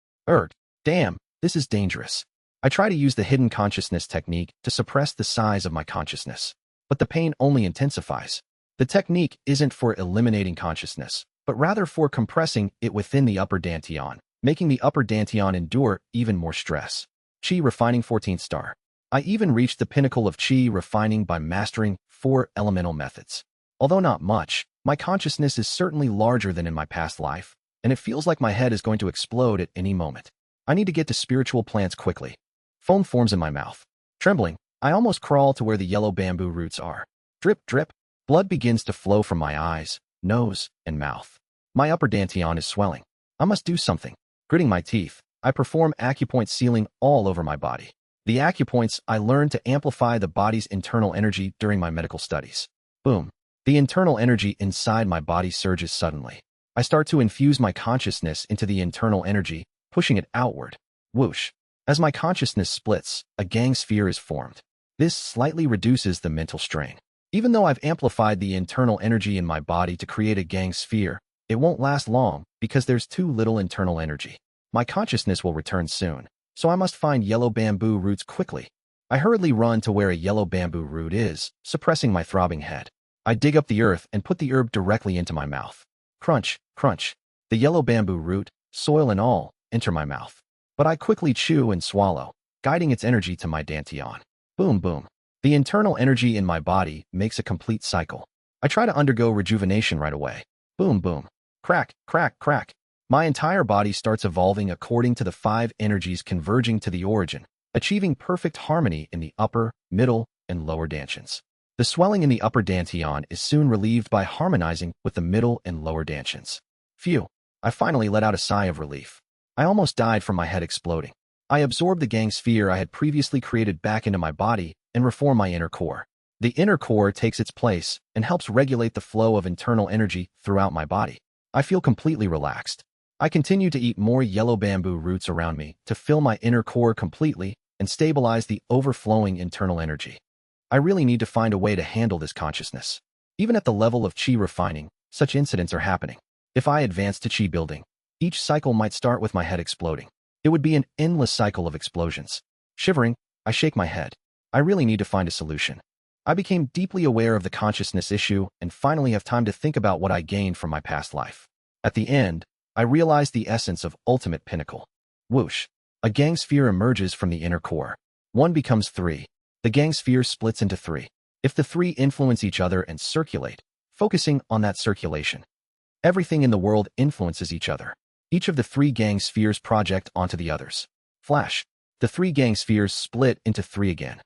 S1: Damn, this is dangerous. I try to use the hidden consciousness technique to suppress the size of my consciousness, but the pain only intensifies. The technique isn't for eliminating consciousness, but rather for compressing it within the upper dantian, making the upper dantian endure even more stress. Chi refining 14th star. I even reached the pinnacle of chi refining by mastering 4 elemental methods. Although not much, my consciousness is certainly larger than in my past life, and it feels like my head is going to explode at any moment. I need to get to spiritual plants quickly. Foam forms in my mouth. Trembling, I almost crawl to where the yellow bamboo roots are. Drip, drip. Blood begins to flow from my eyes, nose, and mouth. My upper dantian is swelling. I must do something. Gritting my teeth, I perform acupoint sealing all over my body. The acupoints I learned to amplify the body's internal energy during my medical studies. Boom. The internal energy inside my body surges suddenly. I start to infuse my consciousness into the internal energy, pushing it outward. Whoosh. As my consciousness splits, a gang sphere is formed. This slightly reduces the mental strain. Even though I've amplified the internal energy in my body to create a gang sphere, it won't last long because there's too little internal energy. My consciousness will return soon, so I must find yellow bamboo roots quickly. I hurriedly run to where a yellow bamboo root is, suppressing my throbbing head. I dig up the earth and put the herb directly into my mouth. Crunch, crunch. The yellow bamboo root, soil and all, enter my mouth. But I quickly chew and swallow, guiding its energy to my dantian. Boom, boom. The internal energy in my body makes a complete cycle. I try to undergo rejuvenation right away. Boom, boom. Crack, crack, crack. My entire body starts evolving according to the 5 energies converging to the origin, achieving perfect harmony in the upper, middle, and lower dantians. The swelling in the upper dantian is soon relieved by harmonizing with the middle and lower dantians. Phew, I finally let out a sigh of relief. I almost died from my head exploding. I absorbed the gang sphere I had previously created back into my body and reform my inner core. The inner core takes its place and helps regulate the flow of internal energy throughout my body. I feel completely relaxed. I continue to eat more yellow bamboo roots around me to fill my inner core completely and stabilize the overflowing internal energy. I really need to find a way to handle this consciousness. Even at the level of chi refining, such incidents are happening. If I advance to chi building, each cycle might start with my head exploding. It would be an endless cycle of explosions. Shivering, I shake my head. I really need to find a solution. I became deeply aware of the consciousness issue and finally have time to think about what I gained from my past life. At the end, I realized the essence of ultimate pinnacle. Whoosh. A gang sphere emerges from the inner core. 1 becomes 3. The gang sphere splits into 3. If the 3 influence each other and circulate, focusing on that circulation, everything in the world influences each other. Each of the 3 gang spheres project onto the others. Flash. The 3 gang spheres split into 3 again.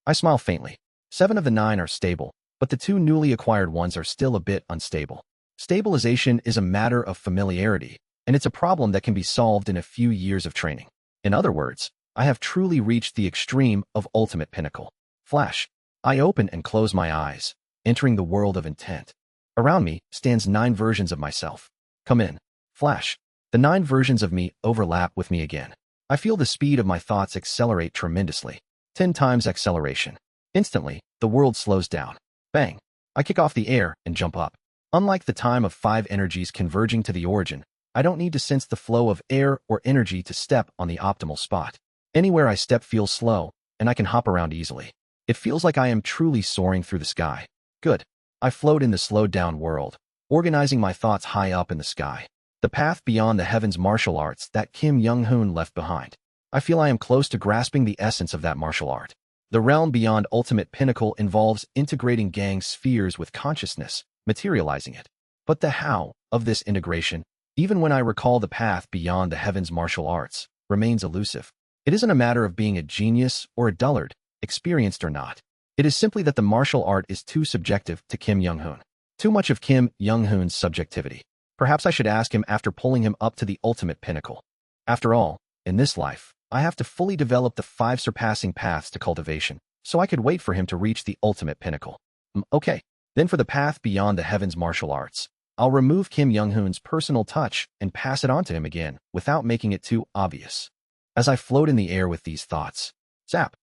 S1: I smile faintly. 7 of the 9 are stable, but the 2 newly acquired ones are still a bit unstable. Stabilization is a matter of familiarity, and it's a problem that can be solved in a few years of training. In other words, I have truly reached the extreme of ultimate pinnacle. Flash. I open and close my eyes, entering the world of intent. Around me stands 9 versions of myself. Come in. Flash. The 9 versions of me overlap with me again. I feel the speed of my thoughts accelerate tremendously. 10 times acceleration. Instantly, the world slows down. Bang. I kick off the air and jump up. Unlike the time of 5 energies converging to the origin, I don't need to sense the flow of air or energy to step on the optimal spot. Anywhere I step feels slow, and I can hop around easily. It feels like I am truly soaring through the sky. Good. I float in the slowed-down world, organizing my thoughts high up in the sky. The path beyond the heavens martial arts that Kim Young-hoon left behind. I feel I am close to grasping the essence of that martial art. The realm beyond ultimate pinnacle involves integrating gang spheres with consciousness, materializing it. But the how of this integration Even when I recall the path beyond the heavens martial arts remains elusive. It isn't a matter of being a genius or a dullard, experienced or not. It is simply that the martial art is too subjective to Kim Young-hoon. Too much of Kim Young-hoon's subjectivity. Perhaps I should ask him after pulling him up to the ultimate pinnacle. After all, in this life, I have to fully develop the 5 surpassing paths to cultivation, so I could wait for him to reach the ultimate pinnacle. Okay, then for the path beyond the heavens martial arts, I'll remove Kim Young-hoon's personal touch and pass it on to him again without making it too obvious. As I float in the air with these thoughts, zap,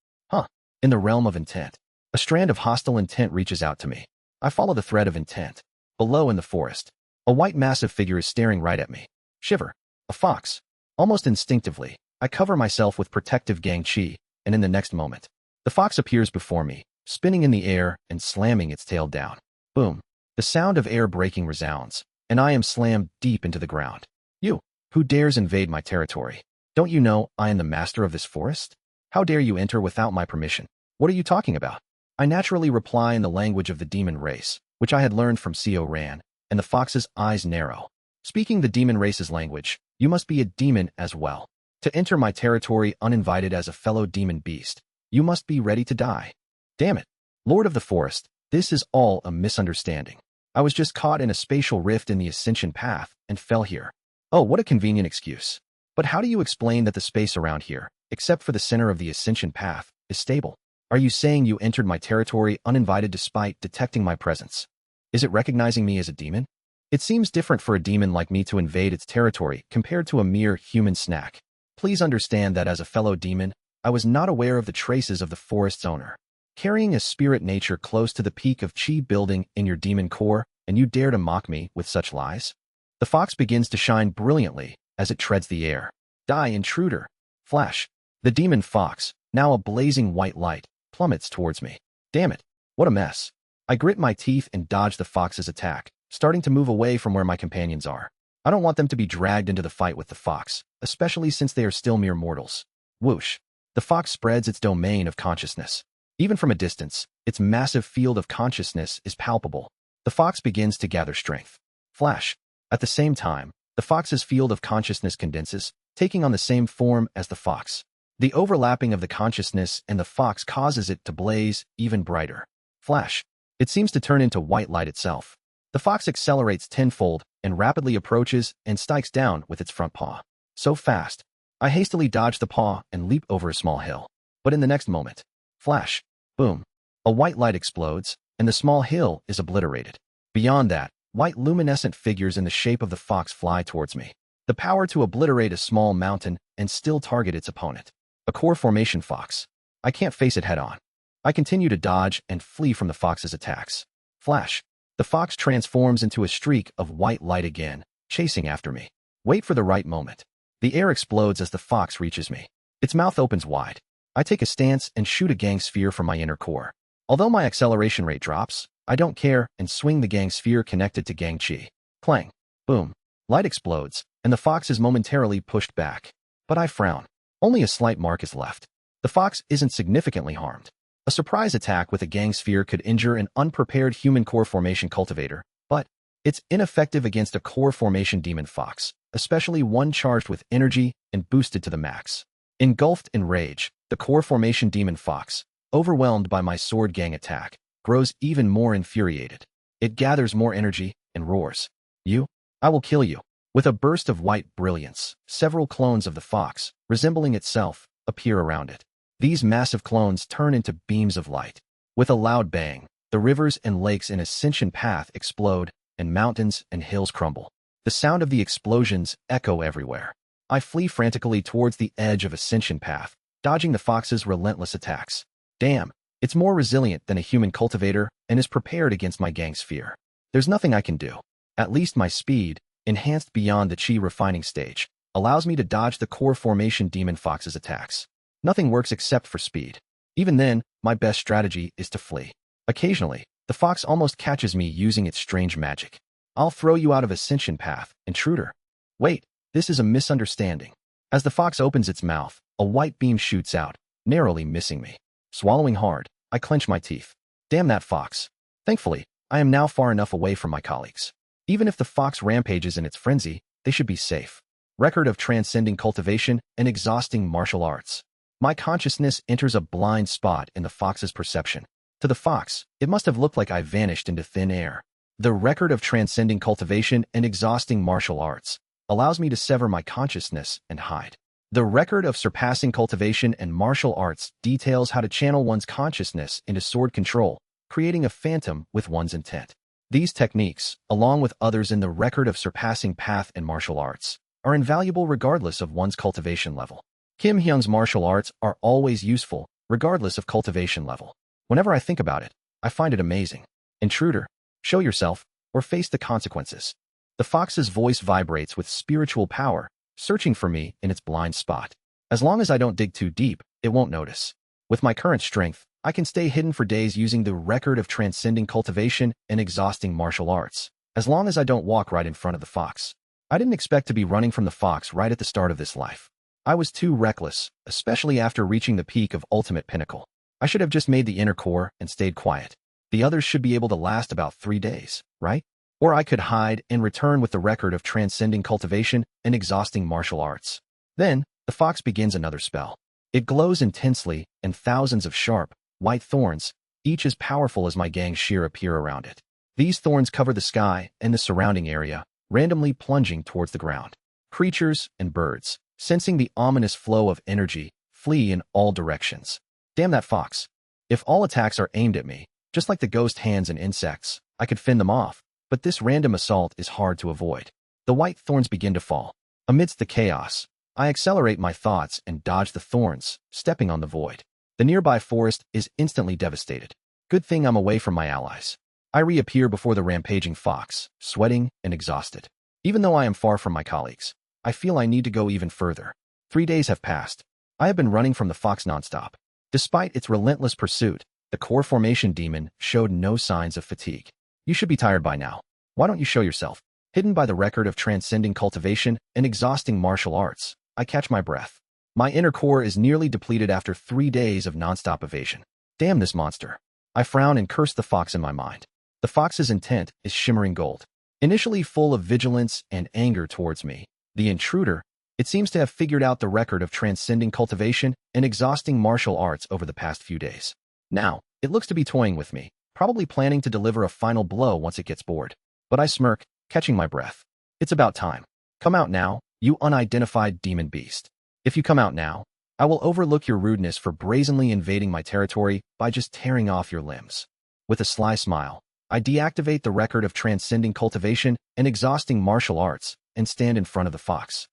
S1: in the realm of intent, a strand of hostile intent reaches out to me. I follow the thread of intent. Below in the forest, a white massive figure is staring right at me. Shiver. A fox. Almost instinctively, I cover myself with protective gang chi, and in the next moment, the fox appears before me, spinning in the air and slamming its tail down. Boom. The sound of air breaking resounds, and I am slammed deep into the ground. You, who dares invade my territory? Don't you know I am the master of this forest? How dare you enter without my permission? What are you talking about? I naturally reply in the language of the demon race, which I had learned from Seo Ran, and the fox's eyes narrow. Speaking the demon race's language, you must be a demon as well. To enter my territory uninvited as a fellow demon beast, you must be ready to die. Damn it. Lord of the Forest, this is all a misunderstanding. I was just caught in a spatial rift in the ascension path and fell here. Oh, what a convenient excuse. But how do you explain that the space around here, except for the center of the ascension path, is stable? Are you saying you entered my territory uninvited despite detecting my presence? Is it recognizing me as a demon? It seems different for a demon like me to invade its territory compared to a mere human snack. Please understand that as a fellow demon, I was not aware of the traces of the forest's owner. Carrying a spirit nature close to the peak of chi building in your demon core, and you dare to mock me with such lies? The fox begins to shine brilliantly as it treads the air. Die, intruder! Flash. The demon fox, now a blazing white light, plummets towards me. Damn it. What a mess. I grit my teeth and dodge the fox's attack, starting to move away from where my companions are. I don't want them to be dragged into the fight with the fox, especially since they are still mere mortals. Whoosh. The fox spreads its domain of consciousness. Even from a distance, its massive field of consciousness is palpable. The fox begins to gather strength. Flash. At the same time, the fox's field of consciousness condenses, taking on the same form as the fox. The overlapping of the consciousness and the fox causes it to blaze even brighter. Flash. It seems to turn into white light itself. The fox accelerates tenfold and rapidly approaches and strikes down with its front paw. So fast. I hastily dodge the paw and leap over a small hill. But in the next moment, flash, boom, a white light explodes, and the small hill is obliterated. Beyond that, white luminescent figures in the shape of the fox fly towards me. The power to obliterate a small mountain and still target its opponent. A core formation fox. I can't face it head on. I continue to dodge and flee from the fox's attacks. Flash. The fox transforms into a streak of white light again, chasing after me. Wait for the right moment. The air explodes as the fox reaches me. Its mouth opens wide. I take a stance and shoot a gang sphere from my inner core. Although my acceleration rate drops, I don't care and swing the gang sphere connected to gang chi. Clang. Boom. Light explodes, and the fox is momentarily pushed back. But I frown. Only a slight mark is left. The fox isn't significantly harmed. A surprise attack with a gang sphere could injure an unprepared human core formation cultivator, but it's ineffective against a core formation demon fox, especially one charged with energy and boosted to the max. Engulfed in rage, the core formation demon fox, overwhelmed by my sword gang attack, grows even more infuriated. It gathers more energy and roars. You? I will kill you. With a burst of white brilliance, several clones of the fox, resembling itself, appear around it. These massive clones turn into beams of light. With a loud bang, the rivers and lakes in Ascension Path explode, and mountains and hills crumble. The sound of the explosions echo everywhere. I flee frantically towards the edge of Ascension Path, dodging the fox's relentless attacks. Damn, it's more resilient than a human cultivator and is prepared against my gang sphere. There's nothing I can do. At least my speed, enhanced beyond the chi refining stage, allows me to dodge the core formation demon fox's attacks. Nothing works except for speed. Even then, my best strategy is to flee. Occasionally, the fox almost catches me using its strange magic. I'll throw you out of Ascension Path, intruder. Wait, this is a misunderstanding. As the fox opens its mouth, a white beam shoots out, narrowly missing me. Swallowing hard, I clench my teeth. Damn that fox. Thankfully, I am now far enough away from my colleagues. Even if the fox rampages in its frenzy, They should be safe. Record of transcending cultivation and exhausting martial arts. My consciousness enters a blind spot in the fox's perception. To the fox, it must have looked like I vanished into thin air. The record of transcending cultivation and exhausting martial arts allows me to sever my consciousness and hide. The record of surpassing cultivation and martial arts details how to channel one's consciousness into sword control, creating a phantom with one's intent. These techniques, along with others in the record of surpassing path and martial arts, are invaluable regardless of one's cultivation level. Kim Hyung's martial arts are always useful, regardless of cultivation level. Whenever I think about it, I find it amazing. Intruder, show yourself, or face the consequences. The fox's voice vibrates with spiritual power, searching for me in its blind spot. As long as I don't dig too deep, it won't notice. With my current strength, I can stay hidden for days using the record of transcending cultivation and exhausting martial arts, as long as I don't walk right in front of the fox. I didn't expect to be running from the fox right at the start of this life. I was too reckless, especially after reaching the peak of ultimate pinnacle. I should have just made the inner core and stayed quiet. The others should be able to last about 3 days, right? Or I could hide and return with the record of transcending cultivation and exhausting martial arts. Then, the fox begins another spell. It glows intensely, and thousands of sharp, white thorns, each as powerful as my gang's shear, appear around it. These thorns cover the sky and the surrounding area, randomly plunging towards the ground. Creatures and birds, sensing the ominous flow of energy, flee in all directions. Damn that fox. If all attacks are aimed at me, just like the ghost hands and insects, I could fend them off, but this random assault is hard to avoid. The white thorns begin to fall. Amidst the chaos, I accelerate my thoughts and dodge the thorns, stepping on the void. The nearby forest is instantly devastated. Good thing I'm away from my allies. I reappear before the rampaging fox, sweating and exhausted. Even though I am far from my colleagues, I feel I need to go even further. 3 days have passed. I have been running from the fox nonstop. Despite its relentless pursuit, the core formation demon showed no signs of fatigue. You should be tired by now. Why don't you show yourself? Hidden by the record of transcending cultivation and exhausting martial arts, I catch my breath. My inner core is nearly depleted after 3 days of nonstop evasion. Damn this monster. I frown and curse the fox in my mind. The fox's intent is shimmering gold. Initially full of vigilance and anger towards me, the intruder, it seems to have figured out the record of transcending cultivation and exhausting martial arts over the past few days. Now, it looks to be toying with me, probably planning to deliver a final blow once it gets bored. But I smirk, catching my breath. It's about time. Come out now, you unidentified demon beast. If you come out now, I will overlook your rudeness for brazenly invading my territory by just tearing off your limbs. With a sly smile, I deactivate the record of transcending cultivation and exhausting martial arts and stand in front of the fox.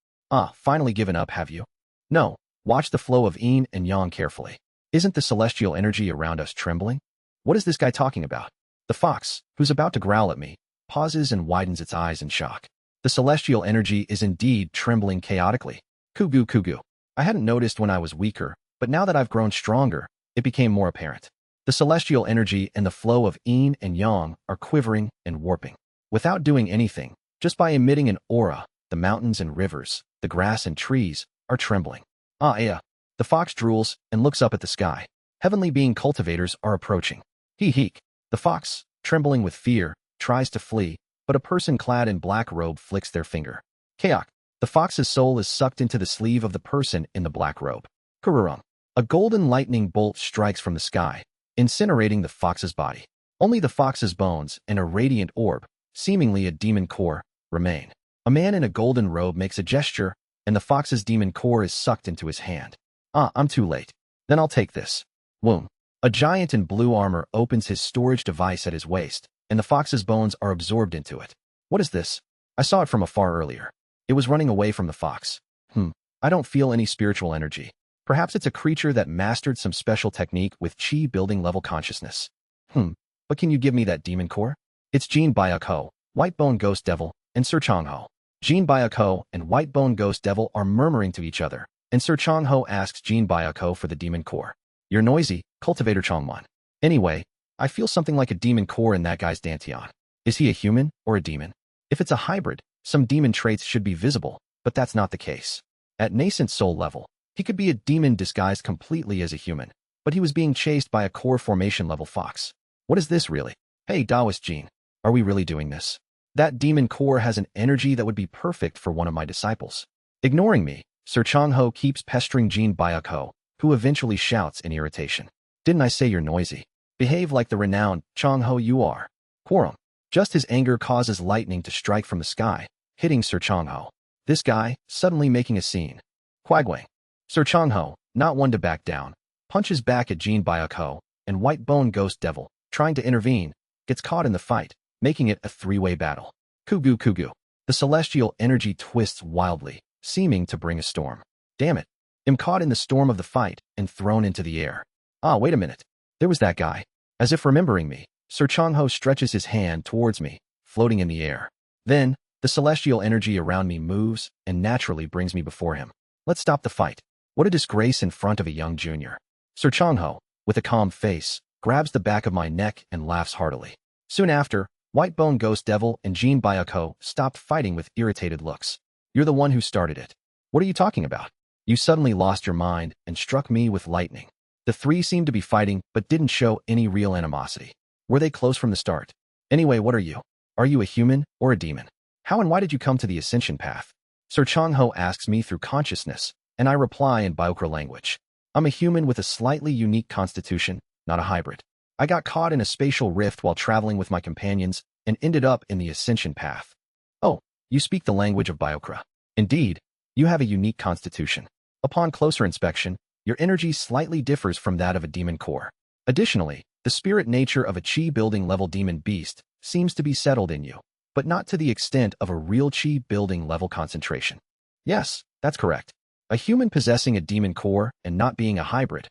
S1: Finally given up, have you? No, watch the flow of yin and yang carefully. Isn't the celestial energy around us trembling? What is this guy talking about? The fox, who's about to growl at me, pauses and widens its eyes in shock. The celestial energy is indeed trembling chaotically. Kugu kugu. I hadn't noticed when I was weaker, but now that I've grown stronger, it became more apparent. The celestial energy and the flow of yin and yang are quivering and warping. Without doing anything, just by emitting an aura, the mountains and rivers, the grass and trees, are trembling. The fox drools and looks up at the sky. Heavenly being cultivators are approaching. Heek. The fox, trembling with fear, tries to flee, but a person clad in black robe flicks their finger. Kaok. The fox's soul is sucked into the sleeve of the person in the black robe. Kururung. A golden lightning bolt strikes from the sky, incinerating the fox's body. Only the fox's bones and a radiant orb, seemingly a demon core, remain. A man in a golden robe makes a gesture, and the fox's demon core is sucked into his hand. I'm too late. Then I'll take this. Woom. A giant in blue armor opens his storage device at his waist, and the fox's bones are absorbed into it. What is this? I saw it from afar earlier. It was running away from the fox. I don't feel any spiritual energy. Perhaps it's a creature that mastered some special technique with chi building level consciousness. But can you give me that demon core? It's Jean Byuk-ho, Whitebone Ghost Devil, and Sir Chong-ho. Jean Byuk-ho and Whitebone Ghost Devil are murmuring to each other, and Sir Chong-ho asks Jean Byuk-ho for the demon core. You're noisy, Cultivator Chongman. Anyway, I feel something like a demon core in that guy's dantian. Is he a human or a demon? If it's a hybrid, some demon traits should be visible, but that's not the case. At nascent soul level, he could be a demon disguised completely as a human, but he was being chased by a core formation level fox. What is this really? Hey, Taoist Jean, are we really doing this? That demon core has an energy that would be perfect for one of my disciples. Ignoring me, Sir Changho keeps pestering Jean Byuk-ho, who eventually shouts in irritation. Didn't I say you're noisy? Behave like the renowned Changho you are. Quorum. Just his anger causes lightning to strike from the sky, hitting Sir Changho. This guy, suddenly making a scene. Quagwang. Sir Changho, not one to back down, punches back at Jean Byuk-ho, and White Bone Ghost Devil, trying to intervene, gets caught in the fight, making it a three-way battle. Kugu Kugu. The celestial energy twists wildly, seeming to bring a storm. Damn it. I'm caught in the storm of the fight and thrown into the air. Ah, wait a minute. There was that guy. As if remembering me, Sir Changho stretches his hand towards me, floating in the air. Then, the celestial energy around me moves and naturally brings me before him. Let's stop the fight. What a disgrace in front of a young junior. Sir Changho, with a calm face, grabs the back of my neck and laughs heartily. Soon after, White Bone Ghost Devil and Jean Byuk-ho stopped fighting with irritated looks. You're the one who started it. What are you talking about? You suddenly lost your mind and struck me with lightning. The three seemed to be fighting but didn't show any real animosity. Were they close from the start? Anyway, what are you? Are you a human or a demon? How and why did you come to the Ascension Path? Sir Changho asks me through consciousness, and I reply in Byukra language. I'm a human with a slightly unique constitution, not a hybrid. I got caught in a spatial rift while traveling with my companions and ended up in the Ascension Path. Oh, you speak the language of Byukra. Indeed, you have a unique constitution. Upon closer inspection, your energy slightly differs from that of a demon core. Additionally, the spirit nature of a chi-building level demon beast seems to be settled in you, but not to the extent of a real chi-building level concentration. Yes, that's correct. A human possessing a demon core and not being a hybrid.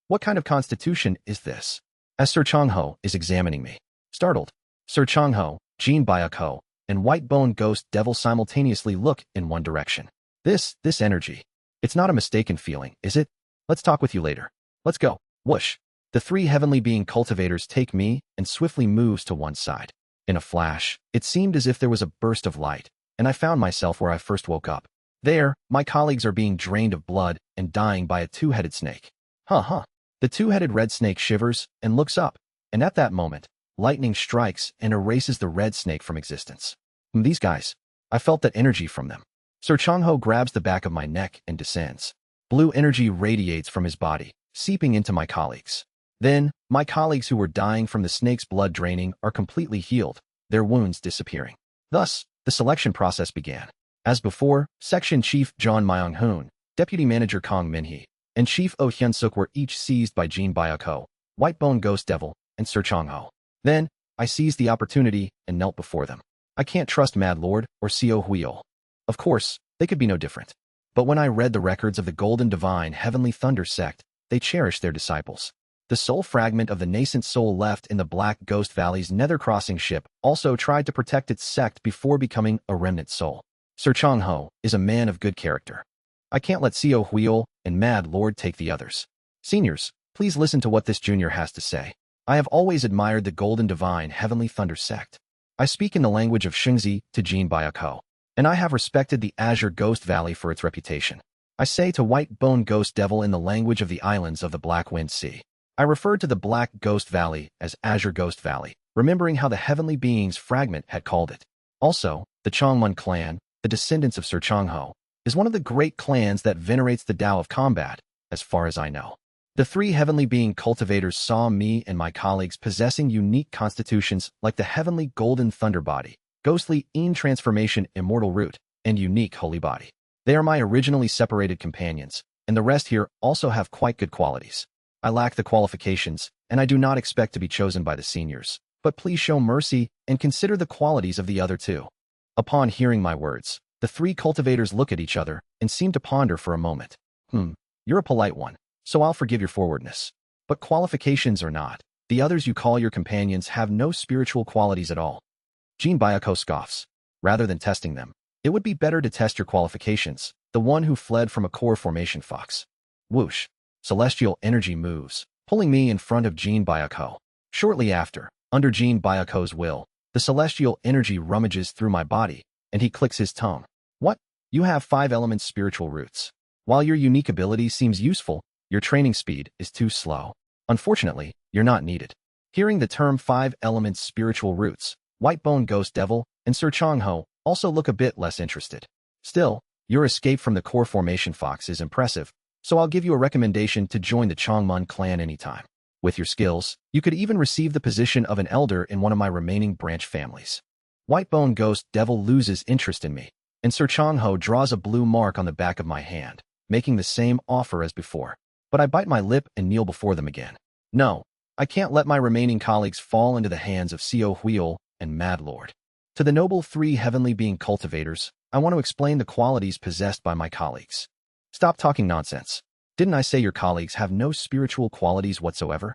S1: What kind of constitution is this? As Sir Changho is examining me. Startled, Sir Changho, Jean Byuk-ho, and White Bone Ghost Devil simultaneously look in one direction. This energy. It's not a mistaken feeling, is it? Let's talk with you later. Let's go. Whoosh. The three heavenly being cultivators take me and swiftly moves to one side. In a flash, it seemed as if there was a burst of light, and I found myself where I first woke up. There, my colleagues are being drained of blood and dying by a two-headed snake. The two-headed red snake shivers and looks up, and at that moment, lightning strikes and erases the red snake from existence. These guys. I felt that energy from them. Sir Changho grabs the back of my neck and descends. Blue energy radiates from his body, seeping into my colleagues. Then, my colleagues who were dying from the snake's blood draining are completely healed, their wounds disappearing. Thus, the selection process began. As before, Section Chief John Myung-hoon, Deputy Manager Kong Min-hee, and Chief Oh Hyun-suk were each seized by Jean Byuk-ho, White Bone Ghost Devil, and Sir Changho. Then, I seized the opportunity and knelt before them. I can't trust Mad Lord or Seo Huiol. Of course, they could be no different. But when I read the records of the Golden Divine Heavenly Thunder sect, they cherished their disciples. The soul fragment of the nascent soul left in the Black Ghost Valley's nether crossing ship also tried to protect its sect before becoming a remnant soul. Sir Changho is a man of good character. I can't let Seo Huiol and Mad Lord take the others. Seniors, please listen to what this junior has to say. I have always admired the Golden Divine Heavenly Thunder sect. I speak in the language of Xingzi to Jean Byuk-ho, and I have respected the Azure Ghost Valley for its reputation. I say to White Bone Ghost Devil in the language of the islands of the Black Wind Sea. I refer to the Black Ghost Valley as Azure Ghost Valley, remembering how the Heavenly Beings fragment had called it. Also, the Chongmun clan, the descendants of Sir Changho, is one of the great clans that venerates the Tao of combat, as far as I know. The three heavenly being cultivators saw me and my colleagues possessing unique constitutions like the heavenly golden thunder body, ghostly Een transformation immortal root, and unique holy body. They are my originally separated companions, and the rest here also have quite good qualities. I lack the qualifications, and I do not expect to be chosen by the seniors, but please show mercy and consider the qualities of the other two. Upon hearing my words, the three cultivators look at each other and seem to ponder for a moment. You're a polite one, so I'll forgive your forwardness. But qualifications or not, the others you call your companions have no spiritual qualities at all. Jean Byuk-ho scoffs. Rather than testing them, it would be better to test your qualifications, the one who fled from a core formation fox. Whoosh. Celestial energy moves, pulling me in front of Jean Byuk-ho. Shortly after, under Jean Byuk-ho's will, the celestial energy rummages through my body, and he clicks his tongue. What? You have 5 elements spiritual roots. While your unique ability seems useful, your training speed is too slow. Unfortunately, you're not needed. Hearing the term 5 elements spiritual roots, White-Bone Ghost Devil, and Sir Changho also look a bit less interested. Still, your escape from the core formation fox is impressive, so I'll give you a recommendation to join the Changmun clan anytime. With your skills, you could even receive the position of an elder in one of my remaining branch families. White-Bone Ghost Devil loses interest in me, and Sir Changho draws a blue mark on the back of my hand, making the same offer as before. But I bite my lip and kneel before them again. No, I can't let my remaining colleagues fall into the hands of Seo Huiol and Mad Lord. To the noble three heavenly being cultivators, I want to explain the qualities possessed by my colleagues. Stop talking nonsense. Didn't I say your colleagues have no spiritual qualities whatsoever?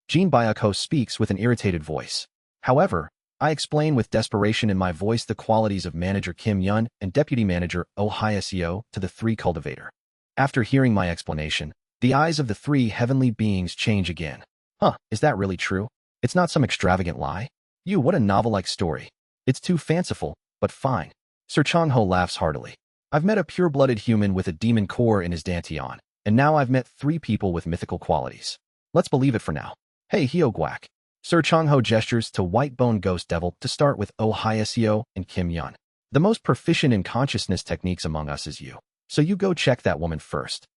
S1: Jean Byako speaks with an irritated voice. However, I explain with desperation in my voice the qualities of Manager Kim Yun and Deputy Manager Oh Hyaseo to the three cultivator. After hearing my explanation, the eyes of the three heavenly beings change again. Huh, is that really true? It's not some extravagant lie? What a novel-like story. It's too fanciful, but fine. Sir Changho laughs heartily. I've met a pure-blooded human with a demon core in his dantian, and now I've met three people with mythical qualities. Let's believe it for now. Hey, Hyo Guak. Sir Changho gestures to White-Bone Ghost Devil to start with Oh Hyaseo and Kim Yun. The most proficient in consciousness techniques among us is you, so you go check that woman first.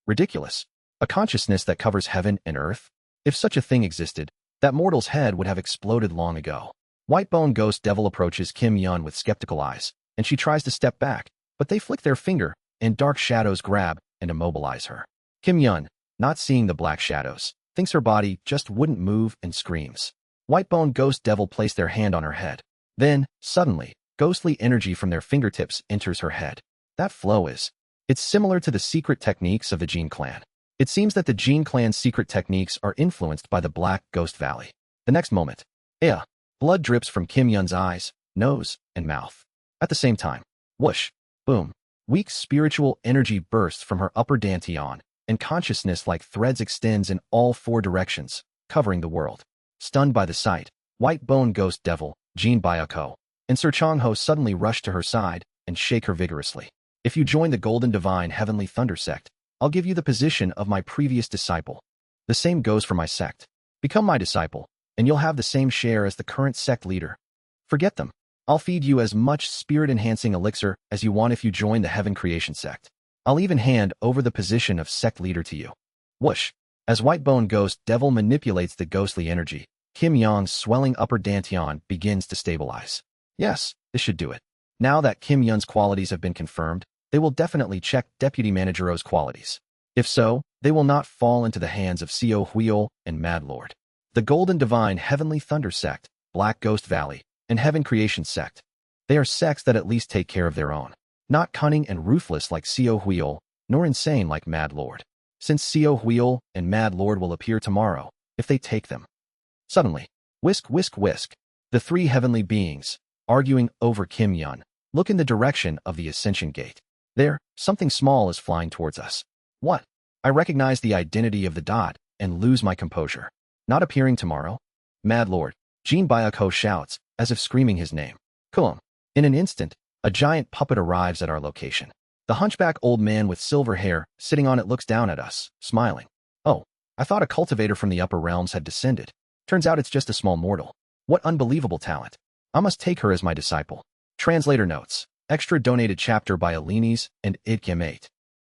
S1: Ridiculous. A consciousness that covers heaven and earth? If such a thing existed, that mortal's head would have exploded long ago. White-Bone Ghost Devil approaches Kim Yun with skeptical eyes, and she tries to step back, but they flick their finger, and dark shadows grab and immobilize her. Kim Yun, not seeing the black shadows, thinks her body just wouldn't move and screams. White-Bone Ghost Devil place their hand on her head. Then, suddenly, ghostly energy from their fingertips enters her head. That flow it's similar to the secret techniques of the Jin clan. It seems that the Jin clan's secret techniques are influenced by the Black Ghost Valley. The next moment, blood drips from Kim Yun's eyes, nose, and mouth. At the same time, whoosh, boom, weak spiritual energy bursts from her upper dantian, and consciousness like threads extends in all four directions, covering the world. Stunned by the sight, White-Bone Ghost Devil, Jean Byako, and Sir Changho suddenly rush to her side and shake her vigorously. If you join the Golden Divine Heavenly Thunder sect, I'll give you the position of my previous disciple. The same goes for my sect. Become my disciple, and you'll have the same share as the current sect leader. Forget them. I'll feed you as much spirit-enhancing elixir as you want if you join the Heaven Creation sect. I'll even hand over the position of sect leader to you. Whoosh! As White-Bone Ghost Devil manipulates the ghostly energy, Kim Yong's swelling upper dantian begins to stabilize. Yes, this should do it. Now that Kim Yun's qualities have been confirmed, they will definitely check Deputy Manager O's qualities. If so, they will not fall into the hands of Seo Huiol and Mad Lord. The Golden Divine Heavenly Thunder sect, Black Ghost Valley, and Heaven Creation sect. They are sects that at least take care of their own. Not cunning and ruthless like Seo Huiol, nor insane like Mad Lord. Since Seo Huiol and Mad Lord will appear tomorrow, if they take them. Suddenly, whisk, whisk, whisk, the three heavenly beings, arguing over Kim Yun, look in the direction of the Ascension Gate. There, something small is flying towards us. What? I recognize the identity of the dot and lose my composure. Not appearing tomorrow? Mad Lord, Jean Byako shouts, as if screaming his name. Cool. In an instant, a giant puppet arrives at our location. The hunchback old man with silver hair sitting on it looks down at us, smiling. Oh, I thought a cultivator from the upper realms had descended. Turns out it's just a small mortal. What unbelievable talent. I must take her as my disciple. Translator notes. Extra donated chapter by Alinis and Idkim 8.